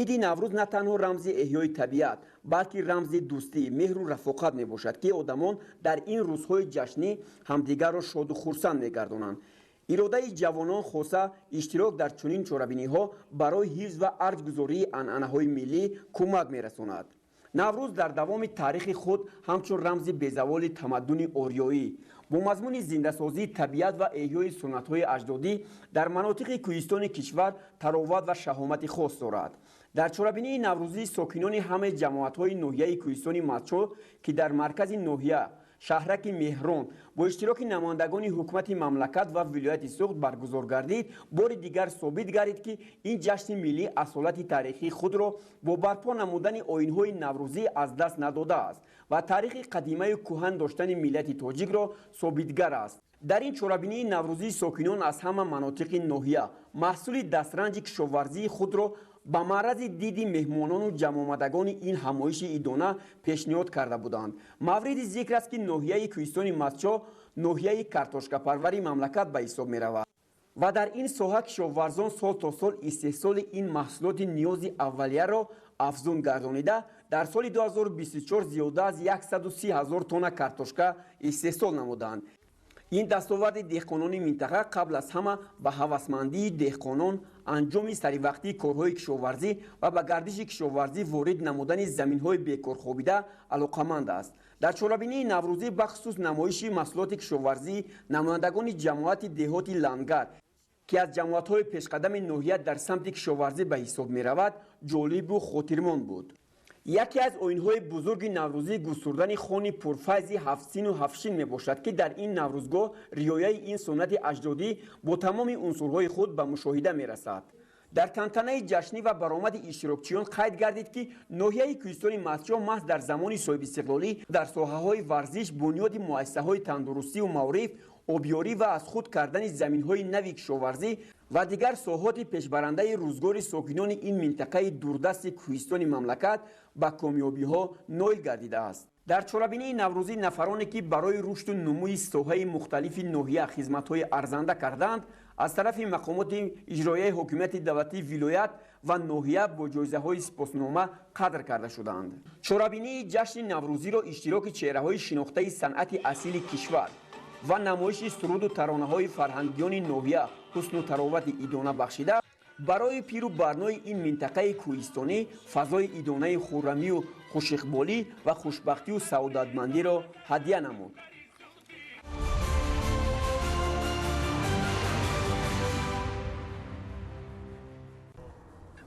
[SPEAKER 12] иди наврӯз на танҳо рамзи эҳёи табиат, балки рамзи дӯстӣ, меҳру рафоқат мебошад, ки одамон дар ин рӯзҳои ҷашнӣ ҳамдигарро шоду хурсанд мегардонанд. иродаи ҷавонон хоса иштирок дар чунин чорабиниҳо барои ҳифз ва арҷгузории анъанаҳои миллӣ кӯмак мерасонад. наврӯз дар давоми таърихи худ ҳамчун рамзи безаволи тамаддуни ориёӣ бо мазмуни зиндасозии табиат ва эҳёи суннатҳои аҷдодӣ дар манотиқи кӯҳистони кишвар тароват ва шаҳомати хос дорад. дар чорабинии наврӯзӣ сокинони ҳамаи ҷамоатҳои ноҳияи кӯҳистони матчо, ки дар маркази ноҳия шаҳраки Меҳрон бо иштироки намояндагони ҳукумати мамлакат ва вилояти Суғд баргузор гардид, бори дигар собит гардид, ки ин ҷашни миллӣ асолати таърихии худро бо барпо намудани оинҳои наврӯзӣ аз даст надодааст ва таърихи қадимаю кӯҳан доштани миллати тоҷикро собитгар аст. дар ин чорабинии наврӯзӣ сокинон аз ҳама манотиқи ноҳия маҳсули дастранҷи кишоварзии худро ба маърази диди меҳмонону ҷамъомадагони ин ҳамоиши идона пешниҳод карда буданд. мавриди зикр аст, ки ноҳияи кӯҳистони матчо ноҳияи картошкапарвари мамлакат ба ҳисоб меравад ва дар ин соҳа кишоварзон сол то сол истеҳсоли ин маҳсулоти ниёзи аввалияро афзун гардонида, дар соли 2024 зиёда аз 130 000 тонна картошка истеҳсол намуданд. ин дастоварди деҳқонони минтақа қабл аз ҳама ба ҳавасмандии деҳқонон, анҷоми саривақтии корҳои кишоварзӣ ва ба гардиши кишоварзӣ ворид намудани заминҳои бекорхобида алоқаманд аст. дар чорабинии наврӯзӣ бахусус намоиши маҳсулоти кишоварзӣ намояндагони ҷамоати деҳоти Лангар, ки аз ҷамоатҳои пешқадами ноҳия дар самти кишоварзӣ ба ҳисоб меравад, ҷолибу хотирмон буд. яке аз оинҳои бузурги наврӯзӣ густурдани хони пурфайзи ҳафтсину ҳафтшин мебошад, ки дар ин наврӯзгоҳ риояи ин суннати аҷдодӣ бо тамоми унсурҳои худ ба мушоҳида мерасад. дар тантанаи ҷашнӣ ва баромади иштирокчиён қайд гардид, ки ноҳияи кӯҳистони матчо маҳз дар замони соҳибистиқлолӣ дар соҳаҳои варзиш, бунёди муассисаҳои тандурустӣ ва маориф, обёрӣ ва аз худ кардани заминҳои нави кишоварзӣ ва дигар соҳоти пешбарандаи рӯзгори сокинони ин минтақаи дурдасти кӯҳистони мамлакат ба комёбиҳо ноил гардидааст. дар чорабинии наврӯзӣ нафароне, ки барои рушду нумӯи соҳаи мухталифи ноҳия хизматҳои арзанда карданд, аз тарафи мақомоти иҷроияи ҳокимияти давлатии вилоят ва ноҳия бо ҷоизаҳои сипоснома қадр карда шуданд. чорабинии ҷашни наврӯзиро иштироки чеҳраҳои шинохтаи санъати асили кишвар ва намоиши суруду таронаҳои фарҳангиёни ноҳия ҳусну таровати идона бахшида, барои пиру барнои ин минтақаи кӯҳистонӣ фазои идонаи хуррамию хушиқболӣ ва хушбахтию саодатмандиро ҳадия намуд.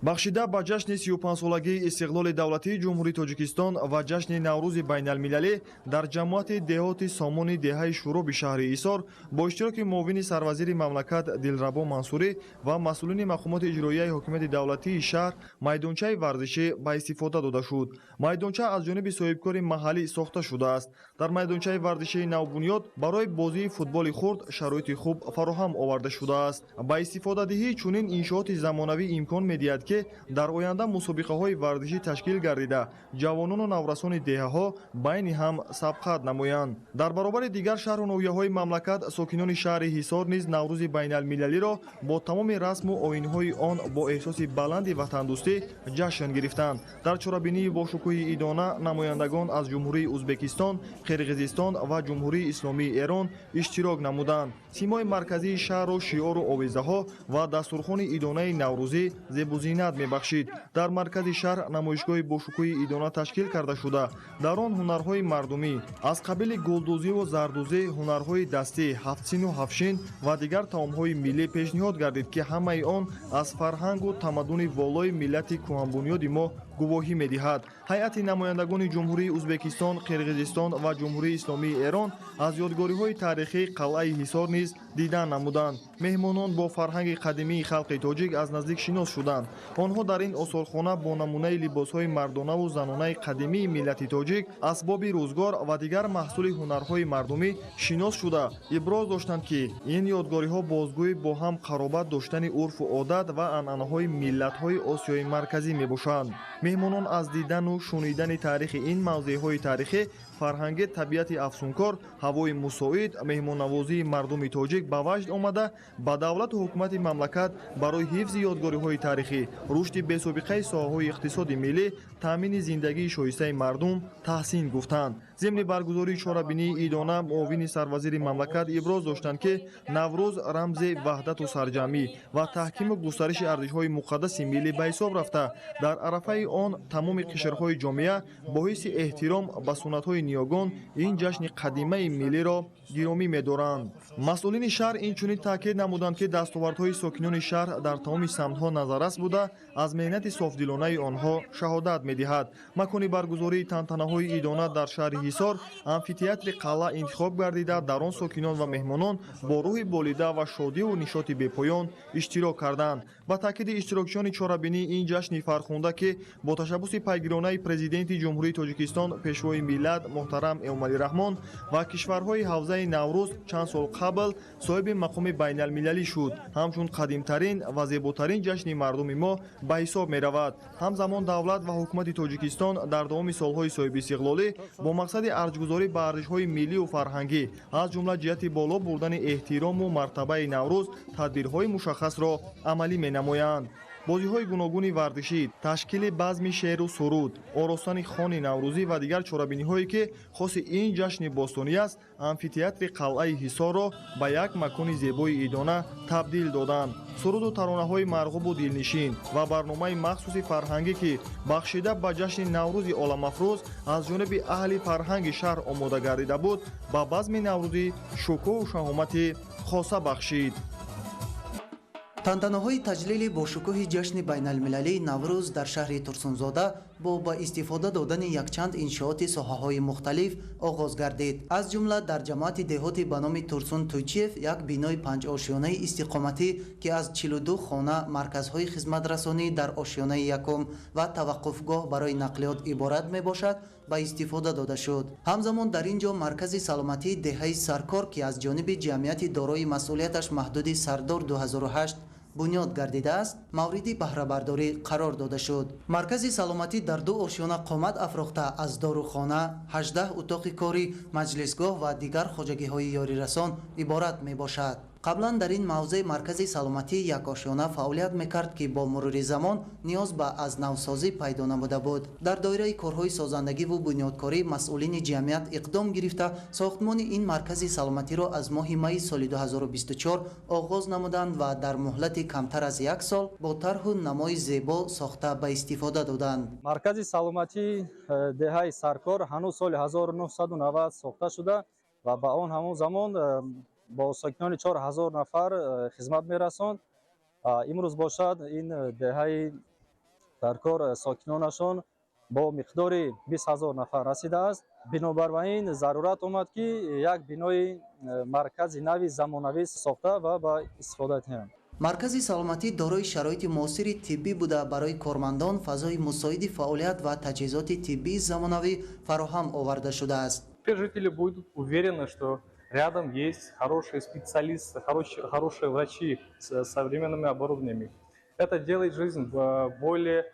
[SPEAKER 23] бахшида ба ҷашни 35-солагии истиқлоли давлатии ҷумҳурии Тоҷикистон ва ҷашни Наврӯзи байналмилалӣ дар ҷамоати деҳоти Сомони деҳаи шуроби шаҳри Исор бо иштироки муовини сарвазири мамлакат Дилрабо Мансурӣ ва масъулини мақомоти иҷроияи ҳокимияти давлатии шаҳр майдончаи варзишӣ ба истифода дода шуд. майдонча аз ҷониби соҳибкори маҳаллӣ сохта шудааст. дар майдончаи варзишии навбунёд барои бозии футболи хурд шароити хуб фароҳам оварда шудааст. ба истифодадиҳии чунин иншооти замонавӣ имкон медиҳад, ки дар оянда мусобиқаҳои варзишӣ ташкил гардида ҷавонону наврасони деҳаҳо байни ҳам сабқат намоянд. Дар баробари дигар шаҳру ноҳияҳои мамлакат сокинони шаҳри ҳисор низ наврӯзи байналмилалиро бо тамоми расму оинҳои он бо эҳсоси баланди ватандӯстӣ ҷашн гирифтанд. дар чорабинии бошукӯҳи идона намояндагон аз ҷумҳурии ӯзбекистон, қирғизистон ва ҷумҳурии исломии эрон иштирок намуданд. симои марказии шаҳрро шиору овезаҳо ва дастурхони идонаи наврӯзӣ зебузинат мебахшид. дар маркази шаҳр намоишгоҳи бошукӯҳи идона ташкил карда шуда дар он ҳунарҳои мардумӣ аз қабили гулдӯзиву зардӯзӣ, ҳунарҳои дастӣ, ҳафтсину ҳафшин ва дигар таомҳои миллӣ пешниҳод гардид ки ҳамаи он аз фарҳангу тамаддуни волои миллати кӯҳанбунёди мо гувоҳӣ медиҳад. ҳайати намояндагони ҷумҳурии ӯзбекистон, қирғизистон ва ҷумҳурии исломии эрон аз ёдгориҳои таърихии қалъаи ҳисор низ дидан намуданд. меҳмонон бо фарҳанги қадимии халқи тоҷик аз наздик шинос шуданд. онҳо дар ин осорхона бо намунаи либосҳои мардонаву занонаи қадимии миллати тоҷик, асбоби рӯзгор ва дигар маҳсули ҳунарҳои мардумӣ шинос шуда иброз доштанд ки ин ёдгориҳо бозгӯи бо ҳам қаробат доштани урфу одат ва анъанаҳои миллатҳои осиёи марказӣ мебошанд. меҳмонон аз дидану шунидани таърихи ин мавзеъҳои таърихӣ, фарҳанги табиати афсункор, ҳавои мусоид, меҳмоннавозии мардуми тоҷик ба ваҷд омада ба давлату ҳукумати мамлакат барои ҳифзи ёдгориҳои таърихӣ, рушди бесобиқаи соҳаҳои иқтисоди миллӣ, таъмини зиндагии шоистаи мардум таҳсин гуфтанд. зимни баргузории чорабинии идона муовини сарвазири мамлакат иброз доштанд ки наврӯз рамзи ваҳдату сарҷамӣ ва таҳкиму густариши арзишҳои муқаддаси миллӣ ба ҳисоб рафта дар арафаи он тамоми қишрҳои ҷомеа бо ҳисси эҳтиром ба суннатҳои ниёгон ин ҷашни қадимаи миллиро гиромӣ медоранд. масъулини шаҳр инчунин таъкид намуданд ки дастовардҳои сокинони шаҳр дар тамоми самтҳо назаррас буда аз меҳнати софдилонаи онҳо шаҳодат медиҳад. макони баргузории тантанаҳои идона дар шаҳри ҳисор амфитеатри қалъа интихоб гардида дар он сокинон ва меҳмонон бо рӯҳи болида ва шодиву нишоти бепоён иштирок карданд. ба таъкиди иштирокчиёни чорабинии ин ҷашни фархунда ки бо ташаббуси пайгиронаи президенти ҷумҳурии тоҷикистон пешвои миллат муҳтарам эмомалӣ раҳмон ва кишварҳои ҳавзаи наврӯз чанд сол қабл соҳиби мақоми байналмилалӣ шуд, ҳамчун қадимтарин ва зеботарин ҷашни мардуми мо ба ҳисоб меравад. ҳамзамон давлат ва ҳукумати тоҷикистон дар давоми солҳои соҳибистиқлолӣ бо мақсади арзгузорӣ ба арзишҳои миллию фарҳангӣ, аз ҷумла ҷиҳати боло бурдани эҳтирому мартабаи наврӯз тадбирҳои мушаххасро амалӣ менамоянд. бозиҳои гуногуни варзишӣ, ташкили базми шеру суруд, оростани хони наврӯзӣ ва дигар чорабиниҳое ки хоси ин ҷашни бостонӣ аст, амфитеатри қалъаи ҳисорро ба як макони зебои идона табдил доданд. суруду таронаҳои марғубу дилнишин ва барномаи махсуси фарҳангӣ ки бахшида ба ҷашни наврӯзи оламафрӯз аз ҷониби аҳли фарҳанги шаҳр омода гардида буд, ба базми наврӯзӣ шукӯҳу шаҳомати хоса бахшид.
[SPEAKER 16] тантанаҳои таҷлили бошукӯҳи ҷашни байналмилалии наврӯз дар шаҳри турсунзода бо ба истифода додани якчанд иншооти соҳаҳои мухталиф оғоз гардид. аз ҷумла дар ҷамоати деҳоти ба номи турсун туйчиев як бинои панҷошиёнаи истиқоматӣ ки аз 42 хона, марказҳои хизматрасонӣ дар ошиёнаи якум ва таваққуфгоҳ барои нақлиёт иборат мебошад ба истифода дода шуд. ҳамзамон дар ин ҷо маркази саломатии деҳаи саркор ки аз ҷониби ҷамъияти дорои масъулияташ маҳдуди сардор 2008 бунёд гардидааст, мавриди баҳрабардорӣ қарор дода шуд. маркази саломатӣ дар 2 ошиёна қомат афрохта аз дорухона, 18 утоқи корӣ, маҷлисгоҳ ва дигар хоҷагиҳои ёрирасон иборат мебошад. қаблан дар ин мавзеъ маркази саломатӣ якошиёна фаъолият мекард ки бо мурури замон ниёз ба азнавсозӣ пайдо намуда буд. дар доираи корҳои созандагиву бунёдкорӣ масъулини ҷамъият иқдом гирифта сохтмони ин маркази саломатиро аз моҳи майи соли 2024 оғоз намуданд ва дар муҳлати камтар аз як сол бо тарҳу намои зебо сохта ба истифода доданд.
[SPEAKER 19] маркази саломатии деҳаи саркор ҳанӯз соли 1990 сохта шуда ва ба он ҳамон замон бо сокинони 4000 нафар хизмат мерасонд. имрӯз бошад ин деҳаи саркор сокинонашон бо миқдори 20000 нафар расидааст. бинобар ба ин зарурат омад ки як бинои маркази нави замонавӣ сохта ва ба истифода диҳанд.
[SPEAKER 16] маркази саломатӣ дорои шароити муосири тиббӣ буда барои кормандон фазои мусоиди фаъолият ва таҷҳизоти тиббии замонавӣ фароҳам оварда шудааст.
[SPEAKER 20] Теперь жители будут уверены, что рядом есть хорошие специалисты, хорошие врачи с современными оборудованиями. Это делает жизнь более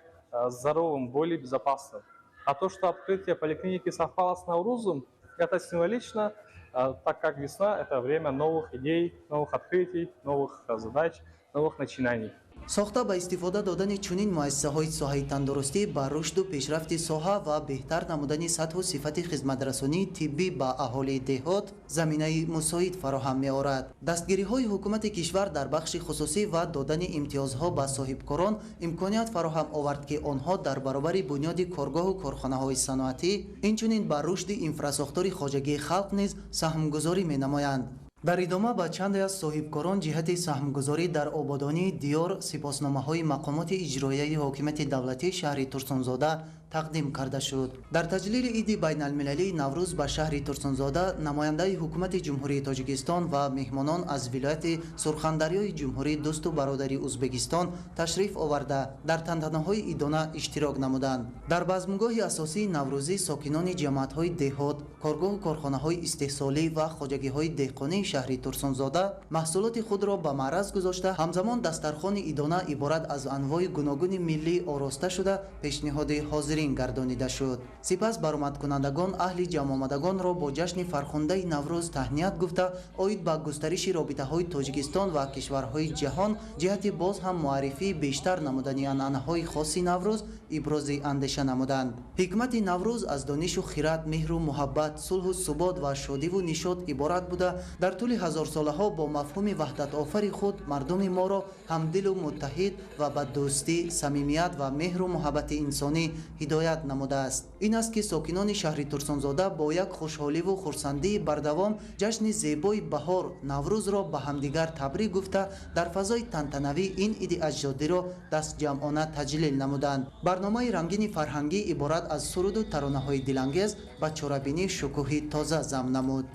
[SPEAKER 20] здоровым, более безопасным. А то, что открытие поликлиники совпало с Наурузом, это символично, так как весна – это время новых идей, новых открытий, новых задач, новых начинаний.
[SPEAKER 16] сохта ба истифода додани чунин муассисаҳои соҳаи тандурустӣ ба рушду пешрафти соҳа ва беҳтар намудани сатҳу сифати хизматрасонии тиббӣ ба аҳолии деҳот заминаи мусоид фароҳам меорад. Дастгириҳои ҳукумати кишвар дар бахши хусусӣ ва додани имтиёзҳо ба соҳибкорон имконият фароҳам овард ки онҳо дар баробари бунёди коргоҳу корхонаҳои саноатӣ инчунин ба рушди инфрасохтори хоҷагии халқ низ саҳмгузорӣ менамоянд. дар идома ба чанде аз соҳибкорон ҷиҳати саҳмгузорӣ дар ободонии диёр сипосномаҳои мақомоти иҷроияи ҳокимияти давлатии шаҳри Турсунзода тақдим карда шуд. дар таҷлили иди байналмилалии Наврӯз ба шаҳри Турсунзода намояндаи ҳукумати ҷумҳурии Тоҷикистон ва меҳмонон аз вилояти Сурхандарёи ҷумҳурӣ дӯсту бародари Узбекистон ташриф оварда дар тантанаҳои идона иштирок намуданд. дар базмгоҳи асосии наврӯзӣ сокинони ҷамоатҳои деҳот, коргоҳу корхонаҳои истеҳсолӣ ва хоҷагиҳои деҳқонии шаҳри Турсунзода маҳсулоти худро ба маъраз гузошта ҳамзамон дастархони идона иборат аз анвои гуногуни миллӣ ороста шуда пешниҳоди ҳозирин гардонида шуд. сипас баромадкунандагон аҳли ҷамъомадагонро бо ҷашни фархундаи Наврӯз таҳният гуфта оид ба густариши робитаҳои Тоҷикистон ва кишварҳои ҷаҳон ҷиҳати боз ҳам муаррифии бештар намудани анъанаҳои хоси Наврӯз ибрози андеша намуданд. ҳикмати Наврӯз аз донишу хират, меҳру муҳаббат, сулҳу субот ва шодиву нишод иборат буда дар тӯли ҳазорсолаҳо бо мафҳуми ваҳдатофари худ мардуми моро ҳамдилу муттаҳид ва ба дӯстӣ, самимият ва меҳру муҳаббати инсонӣ ҳидоят намудааст. ин аст ки сокинони шаҳри Турсунзода бо як хушҳоливу хурсандии бардавом ҷашни зебои баҳор Наврӯзро ба ҳамдигар табрик гуфта дар фазои тантанавӣ ин иди аҷдодиро дастҷамъона таҷлил намуданд. барномаи рангини фарҳангӣ иборат аз суруду таронаҳои дилангез ба чорабинӣ шукӯҳи тоза замъ намуд.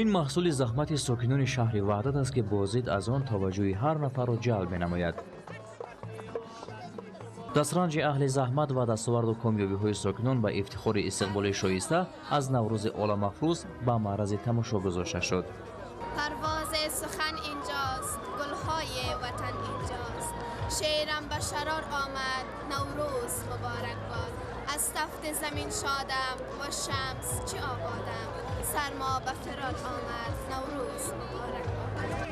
[SPEAKER 17] ин маҳсули заҳмати сокинони шаҳри ваҳдат аст ки бозид аз он таваҷҷӯҳи ҳар нафарро ҷалб менамояд. дастранҷи аҳли заҳмат ва дастоварду комёбиҳои сокинон ба ифтихори истиқболи шоиста аз Наврӯзи оламафрӯз ба маърази тамошо гузошта шуд.
[SPEAKER 18] парвоз сухан инҷост, гулҳои ватан инҷост, шеърам ба шарор омад, Наврӯз муборак бод. از تفت زمین شادم و شمس چه آبادم، سرما به فرار آمد، نوروز مبارک باد.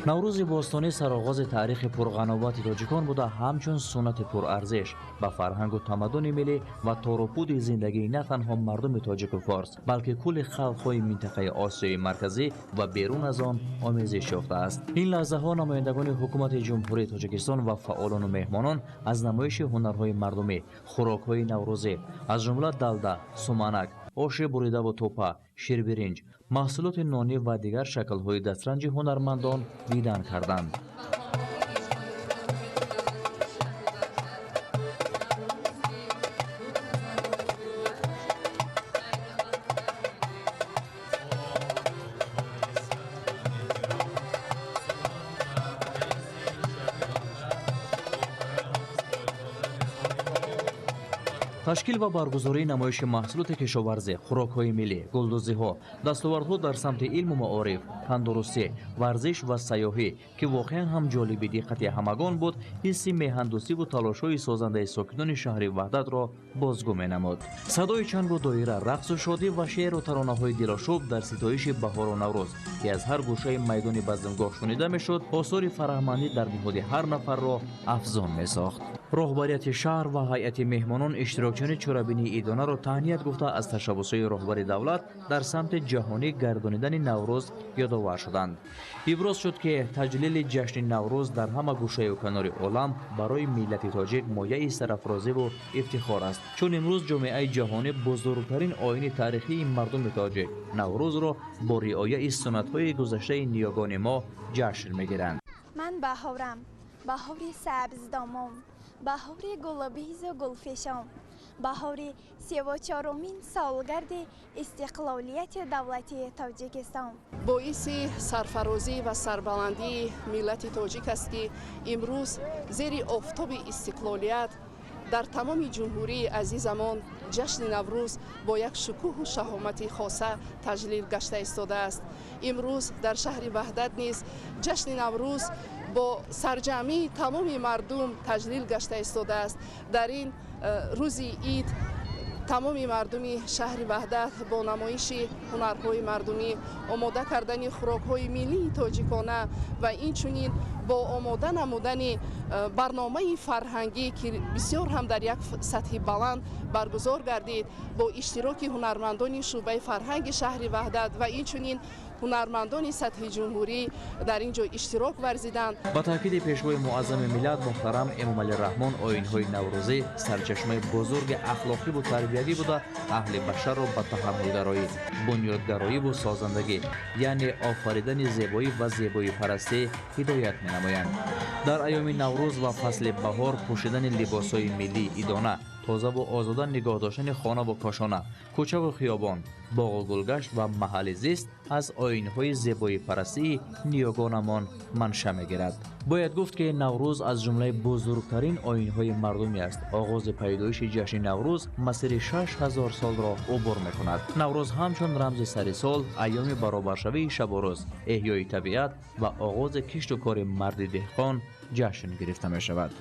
[SPEAKER 17] наврӯзи бостонӣ сароғози таърихи пурғановати тоҷикон буда ҳамчун суннати пурарзиш ба фарҳангу тамаддуни миллӣ ва торупуди зиндагии на танҳо мардуми тоҷику форс, балки кулли халқҳои минтақаи осиёи марказӣ ва берун аз он омезиш ёфтааст. ин лаҳзаҳо намояндагони ҳукумати ҷумҳурии тоҷикистон ва фаъолону меҳмонон аз намоиши ҳунарҳои мардумӣ, хӯрокҳои наврӯзӣ аз ҷумла далда, суманак, оши буридаву тӯпа, ширбиринҷ, маҳсулоти нонӣ ва дигар шаклҳои дастранҷи ҳунармандон дидан карданд. ташкил ва баргузории намоиши маҳсулоти кишоварзӣ, хӯрокҳои миллӣ, гулдузиҳо, дастовардҳо дар самти илму маориф, тандурустӣ, варзиш ва сайёҳӣ ки воқеан ҳам ҷолиби диққати ҳамагон буд, ҳисси меҳандӯстиву талошҳои созандаи сокинони шаҳри ваҳдатро бозгӯ менамуд. садои чангу доира, рақсу шодӣ ва шеъру таронаҳои дилошӯб дар ситоиши баҳору наврӯз ки аз ҳар гӯшаи майдони баздимгоҳ шунида мешуд, осори фароҳмандӣ дар ниҳоди ҳар нафарро афзон месохт. роҳбарияти шаҳр ва ҳайати меҳмонон иштирокчиёни чорабинии идонаро таҳният гуфта аз ташаббусҳои роҳбари давлат дар самти ҷаҳонӣ гардонидани Наврӯз ёдовар шуданд. иброз шуд ки таҷлили ҷашни Наврӯз дар ҳама гӯшаю канори олам барои миллати тоҷик мояи сарафрозиву ифтихор аст, чун имрӯз ҷомеаи ҷаҳонӣ бузургтарин оини таърихии мардуми тоҷик Наврӯзро бо риояи суннатҳои гузаштаи ниёгони мо ҷашн мегиранд.
[SPEAKER 21] ман баҳорам, баҳори сабздомон, баҳори гулобизу гулфешон, баҳори 34-умин солгарди истиқлолияти давлати Тоҷикистон.
[SPEAKER 24] боиси сарфарозӣ ва сарбаландии миллати тоҷик аст ки имрӯз зери офтоби истиқлолият дар тамоми ҷумҳурии азизамон ҷашни наврӯз бо як шукӯҳу шаҳомати хоса таҷлил гашта истодааст. имрӯз дар шаҳри ваҳдат низ ҷашни наврӯз бо сарҷамъии тамоми мардум таҷлил гашта истодааст. дар ин рӯзи ид тамоми мардуми шаҳри ваҳдат бо намоиши ҳунарҳои мардумӣ, омода кардани хӯрокҳои миллии тоҷикона ва инчунин бо омода намудани барномаи фарҳангӣ ки бисёр ҳам дар як сатҳи баланд баргузор гардид, бо иштироки ҳунармандони шӯъбаи фарҳанги шаҳри ваҳдат ва инчунин ҳунармандони сатҳи ҷумҳурӣ дар ин ҷо иштирок варзиданд.
[SPEAKER 17] ба таъкиди пешвои муаззами миллат муҳтарам эмомалираҳмон, оинҳои наврӯзӣ сарчашмаи бузурги ахлоқиву тарбиявӣ буда аҳли башарро ба таҳаммулгароӣ, бунёдгароиву созандагӣ, яъне офаридани зебоӣ ва зебоипарастӣ ҳидоят менамоянд. дар айёми наврӯз ва фасли баҳор пӯшидани либосҳои миллии идона, тозаву озода нигоҳ доштани хонаву кошона, кӯчаву хиёбон, боғу гулгашт ва маҳалли зист аз оинҳои зебоипарастии ниёгонамон манша мегирад. бояд гуфт ки наврӯз аз ҷумлаи бузургтарин оинҳои мардумӣ аст. оғози пайдоиши ҷашни наврӯз масири 6000 солро убур мекунад. наврӯз ҳамчун рамзи сари сол, айёми баробаршавии шабу рӯз, эҳёи табиат ва оғози кишту кори марди деҳқон ҷашн гирифта мешавад.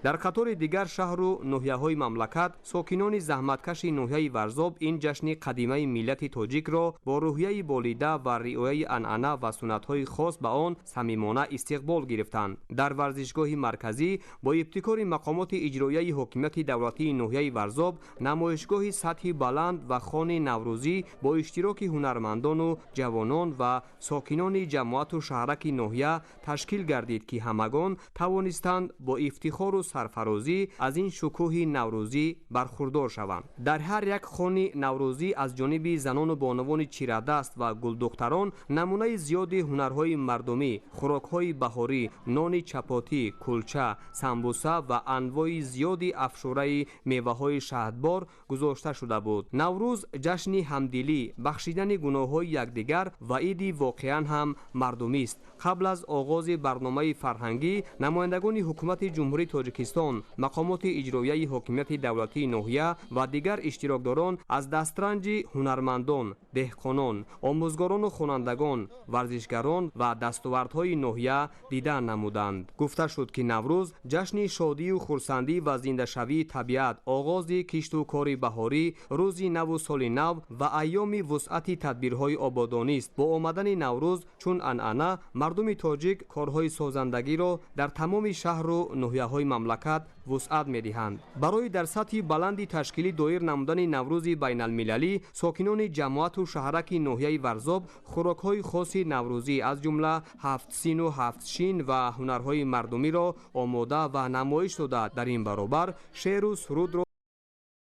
[SPEAKER 1] дар қатори дигар шаҳру ноҳияҳои мамлакат сокинони заҳматкаши ноҳияи варзоб ин ҷашни қадимаи миллати тоҷикро бо рӯҳияи болида ва риояи анъана ва суннатҳои хос ба он самимона истиқбол гирифтанд. дар варзишгоҳи марказӣ бо ибтикори мақомоти иҷроияи ҳокимияти давлатии ноҳияи варзоб намоишгоҳи сатҳи баланд ва хони наврӯзӣ бо иштироки ҳунармандону ҷавонон ва сокинони ҷамоату шаҳраки ноҳия ташкил гардид ки ҳамагон тавонистанд бо ифтихору сарфарозӣ аз ин шукӯҳи наврӯзӣ бархурдор шаванд. дар ҳар як хони наврӯзӣ аз ҷониби занону бонувони чирадаст ва гулдухтарон намунаи зиёди ҳунарҳои мардумӣ, хӯрокҳои баҳорӣ, нони чапотӣ, кулча, самбуса ва анвои зиёди афшураи меваҳои шаҳдбор гузошта шуда буд. наврӯз ҷашни ҳамдилӣ, бахшидани гуноҳҳои якдигар ва иди воқеан ҳам мардумист. қабл аз оғози барномаи фарҳангӣ намояндагони ҳукумати ҷумҳурии тоҷикистон, мақомоти иҷроияи ҳокимияти давлатии ноҳия ва дигар иштирокдорон аз дастранҷи ҳунармандон, деҳқонон, омӯзгорону хонандагон, варзишгарон ва дастовардҳои ноҳия дидан намуданд. гуфта шуд ки наврӯз ҷашни шодию хурсандӣ ва зиндашавии табиат, оғози кишту кори баҳорӣ, рӯзи наву соли нав ва айёми вусъати тадбирҳои ободонист. бо омадани наврӯз чун анъана мардуми тоҷик корҳои созандагиро дар тамоми шаҳру ноҳияҳои мамлакат вусъат медиҳанд. барои дар сатҳи баланди ташкилӣ доир намудани наврӯзи байналмилалӣ сокинони ҷамоату шаҳраки ноҳияи варзоб хӯрокҳои хоси наврӯзӣ аз ҷумла ҳафтсину ҳафтшин ва ҳунарҳои мардумиро омода ва намоиш дода дар ин баробар шеъру сурудро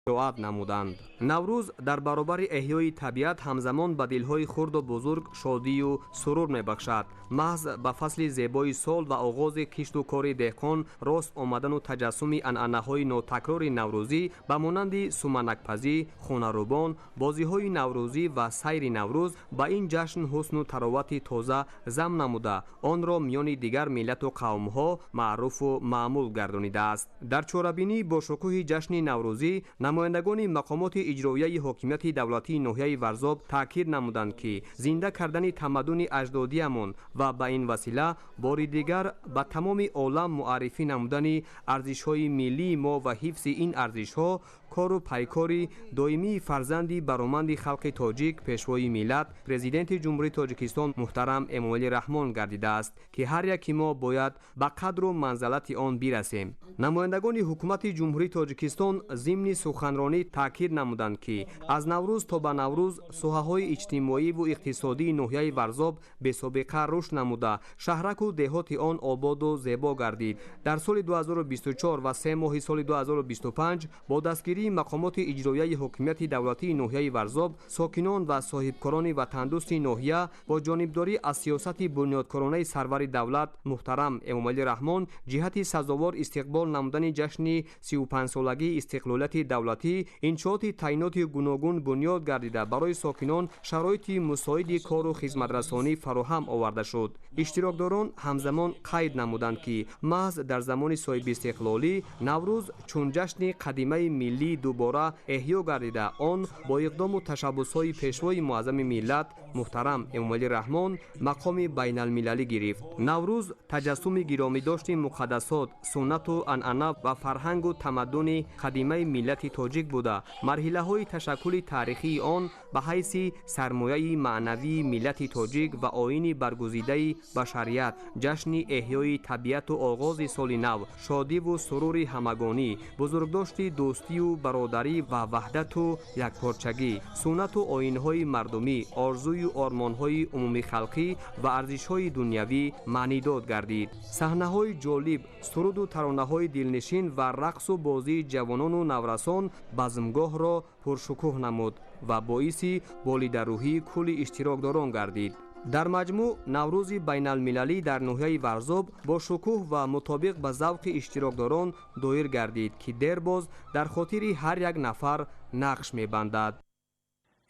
[SPEAKER 1] қироат намуданд. наврӯз дар баробари эҳёи табиат ҳамзамон ба дилҳои хурду бузург шодию сурур мебахшад. маҳз ба фасли зебои сол ва оғози кишту кори деҳқон рост омадану таҷассуми анъанаҳои нотакрори наврӯзӣ ба монанди суманакпазӣ, хонарӯбон, бозиҳои наврӯзӣ ва сайри наврӯз ба ин ҷашн ҳусну таровати тоза зам намуда онро миёни дигар миллату қавмҳо маъруфу маъмул гардонидааст. дар чорабинӣ бо шукӯҳи ҷашни наврӯзӣ намояндагони мақомоти иҷроияи ҳокимияти давлатии ноҳияи варзоб таъкид намуданд ки зинда кардани тамаддуни аҷдодиамон ва ба ин васила бори дигар ба тамоми олам муаррифӣ намудани арзишҳои миллии мо ва ҳифзи ин арзишҳо кору пайкори доимии фарзанди бароманди халқи тоҷик, пешвои миллат, президенти ҷумҳурии тоҷикистон муҳтарам эмомалӣ раҳмон гардидааст ки ҳар яки мо бояд ба қадру манзалати он бирасем. намояндагони ҳукумати ҷумҳурии тоҷикистон зимни суханронӣ таъкид намуданд ки аз наврӯз то ба наврӯз соҳаҳои иҷтимоиву иқтисодии ноҳияи варзоб бесобиқа рушд намуда шаҳраку деҳоти он ободу зебо гардид. дар соли 2024 ва 3 моҳи соли 2025 бо дастгирии мақомоти иҷроияи ҳокимияти давлатии ноҳияи варзоб сокинон ва соҳибкорони ватандӯсти ноҳия бо ҷонибдорӣ аз сиёсати бунёдкоронаи сарвари давлат муҳтарам эмомалӣ раҳмон ҷиҳати сазовор истиқбол намудани ҷашни 35-солагии истиқлолияти давлат давлатӣ иншооти таъиноти гуногун бунёд гардида барои сокинон шароити мусоиди кору хизматрасонӣ фароҳам оварда шуд. иштирокдорон ҳамзамон қайд намуданд ки маҳз дар замони соҳибистиқлолӣ наврӯз чун ҷашни қадимаи миллӣ дубора эҳё гардида он бо иқдому ташаббусҳои пешвои муаззами миллат муҳтарам эмомалӣ раҳмон мақоми байналмилалӣ гирифт. наврӯз таҷассуми гиромидошти муқаддасот, суннату анъана ва фарҳангу тамаддуни қадимаи миллати тоҷик буда марҳилаҳои ташаккули таърихии он ба ҳайси сармояи маънавии миллати тоҷик ва оини баргузидаи башарият, ҷашни эҳёи табиату оғози соли нав, шодиву сурури ҳамагонӣ, бузургдошти дӯстию бародарӣ ва ваҳдату якпорчагӣ, суннату оинҳои мардумӣ, орзую ормонҳои умумихалқӣ ва арзишҳои дунявӣ маънидод гардид. саҳнаҳои ҷолиб, суруду таронаҳои дилнишин ва рақсу бозии ҷавонону наврасон базмгоҳро пуршукӯҳ намуд ва боиси болидарӯҳии кулли иштирокдорон гардид. дар маҷмӯъ наврӯзи байналмилалӣ дар ноҳияи варзоб бо шукӯҳ ва мутобиқ ба завқи иштирокдорон доир гардид ки дербоз дар хотири ҳар як нафар нақш мебандад.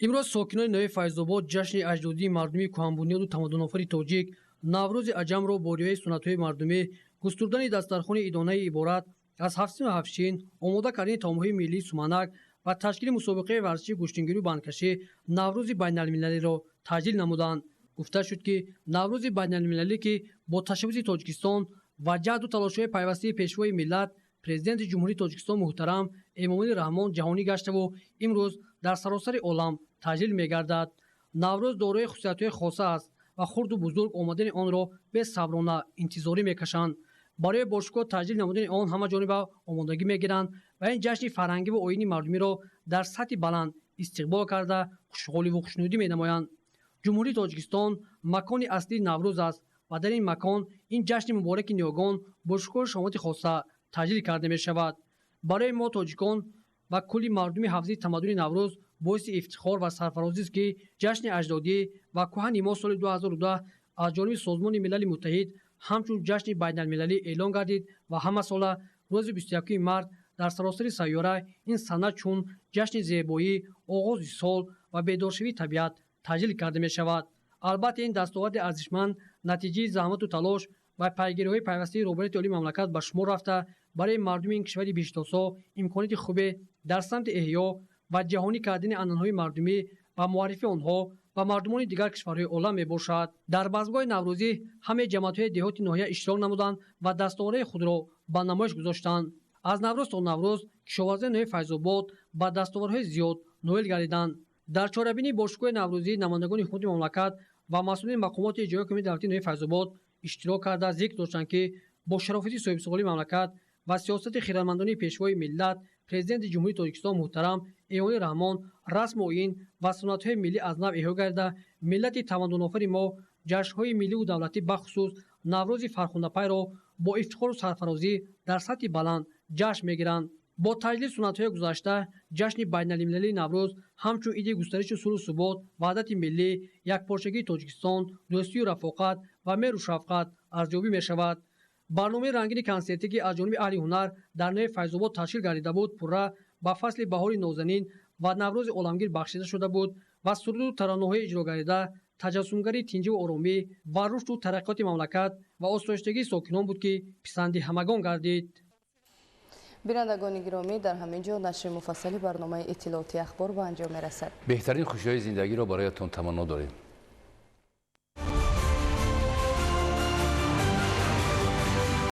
[SPEAKER 4] имрӯз сокинони ноҳияи файзобод ҷашни аҷдодии мардуми кӯҳанбунёду тамаддунофари тоҷик наврӯзи аҷамро бо риояи суннатҳои мардумӣ, густурдани дастархони идонаи иборат аз ҳафтсину ҳафтчин, омода кардани таомҳои миллии суманак ва ташкили мусобиқаи варзиши гӯштингирию бандкашӣ наврӯзи байналмилалиро таҷлил намуданд. гуфта шуд ки наврӯзи байналмилалӣ ки бо ташаббуси тоҷикистон ва ҷаҳду талошҳои пайвастии пешвои миллат президенти ҷумҳурии тоҷикистон муҳтарам эмомалӣ раҳмон ҷаҳонӣ гаштаву имрӯз дар саросари олам таҷлил мегардад. наврӯз дорои хусусиятҳои хоса аст ва хурду бузург омадани онро бесаброна интизорӣ мекашанд. барои бошукӯҳ таҷлил намудани он ҳамаҷониба омодагӣ мегиранд ва ин ҷашни фарҳангиву оини мардумиро дар сатҳи баланд истиқбол карда хушҳоливу хушнудӣ менамоянд. ҷумҳурии тоҷикистон макони аслии наврӯз аст ва дар ин макон ин ҷашни мубораки ниёгон бо шукӯҳи шомати хоса таҷлил карда мешавад. барои мо тоҷикон ва кулли мардуми ҳафзаи тамаддуни наврӯз боиси ифтихор ва сарфарозист ки ҷашни аҷдодӣ ва кӯҳани мо соли 2010 аз ҷониби Созмони Милали Муттаҳид ҳамчун ҷашни байналмилалӣ эълон гардид ва ҳамасола рӯзи 21 март дар саросари сайёра ин санад чун ҷашни зебоӣ, оғози сол ва бедоршавии табиат таҷлил карда мешавад. албатта ин дастоварди арзишманд натиҷаи заҳмату талош ва пайгириҳои пайвастии роҳбарияти олии мамлакат ба шумор рафта барои мардуми ин кишвари бишитосо имконияти хубе дар самти эҳё ва ҷаҳонӣ кардани анъанаҳои мардумӣ ва муаррифии онҳо ба мардумони дигар кишварҳои олам мебошад. дар базмгоҳи наврӯзӣ ҳамаи ҷамъиятҳои деҳоти ноҳия иштирок намуданд ва дастоварҳои худро ба намоиш гузоштанд. аз наврӯз то наврӯз кишоварзони ноҳияи файзобод ба дастоварҳои зиёд ноил гардиданд. дар чорабинии бошукӯҳи наврӯзӣ намояндагони ҳукумати мамлакат ва масъулини мақомоти иҷроии ҳукумати давлати ноҳияи файзобод иштирок карда зикр доштанд ки бо шарофати соҳибсоқолии мамлакат ва сиёсати хиратмандони пешвои миллат президенти ҷумҳурии тоҷикистон муҳтарам эмомалӣ раҳмон расму оин ва суннатҳои миллӣ аз нав эҳё гардида миллати тамаддунофари мо ҷашнҳои милливу давлатӣ бахусус наврӯзи фархундапайро бо ифтихору сарфарозӣ дар сатҳи баланд ҷашн мегиранд. бо таҷлили суннатҳои гузашта ҷашни байналмилалии наврӯз ҳамчун иди густариши сулҳу субот, ваҳдати миллӣ, якпорчагии тоҷикистон, дӯстию рафоқат ва меҳру шафқат арзёбӣ мешавад. барномаи рангини консертӣ ки аз ҷониби аҳли ҳунар дар ноҳияи файзобод ташкил гардида буд пурра ба фасли баҳори нозанин ва наврӯзи оламгир бахшида шуда буд ва суруду таронаҳои иҷро гардида таҷассумгарии тинҷиву оромӣ ва рушду тараққиёти мамлакат ва осоиштагии сокинон буд ки писанди ҳамагон гардид.
[SPEAKER 5] бинандагони гиромӣ, дар ҳамин ҷо нашри муфассали барномаи иттилоъоти ахбор ба анҷом мерасад.
[SPEAKER 6] беҳтарин хушиҳои зиндагиро бароятон таманно дорем.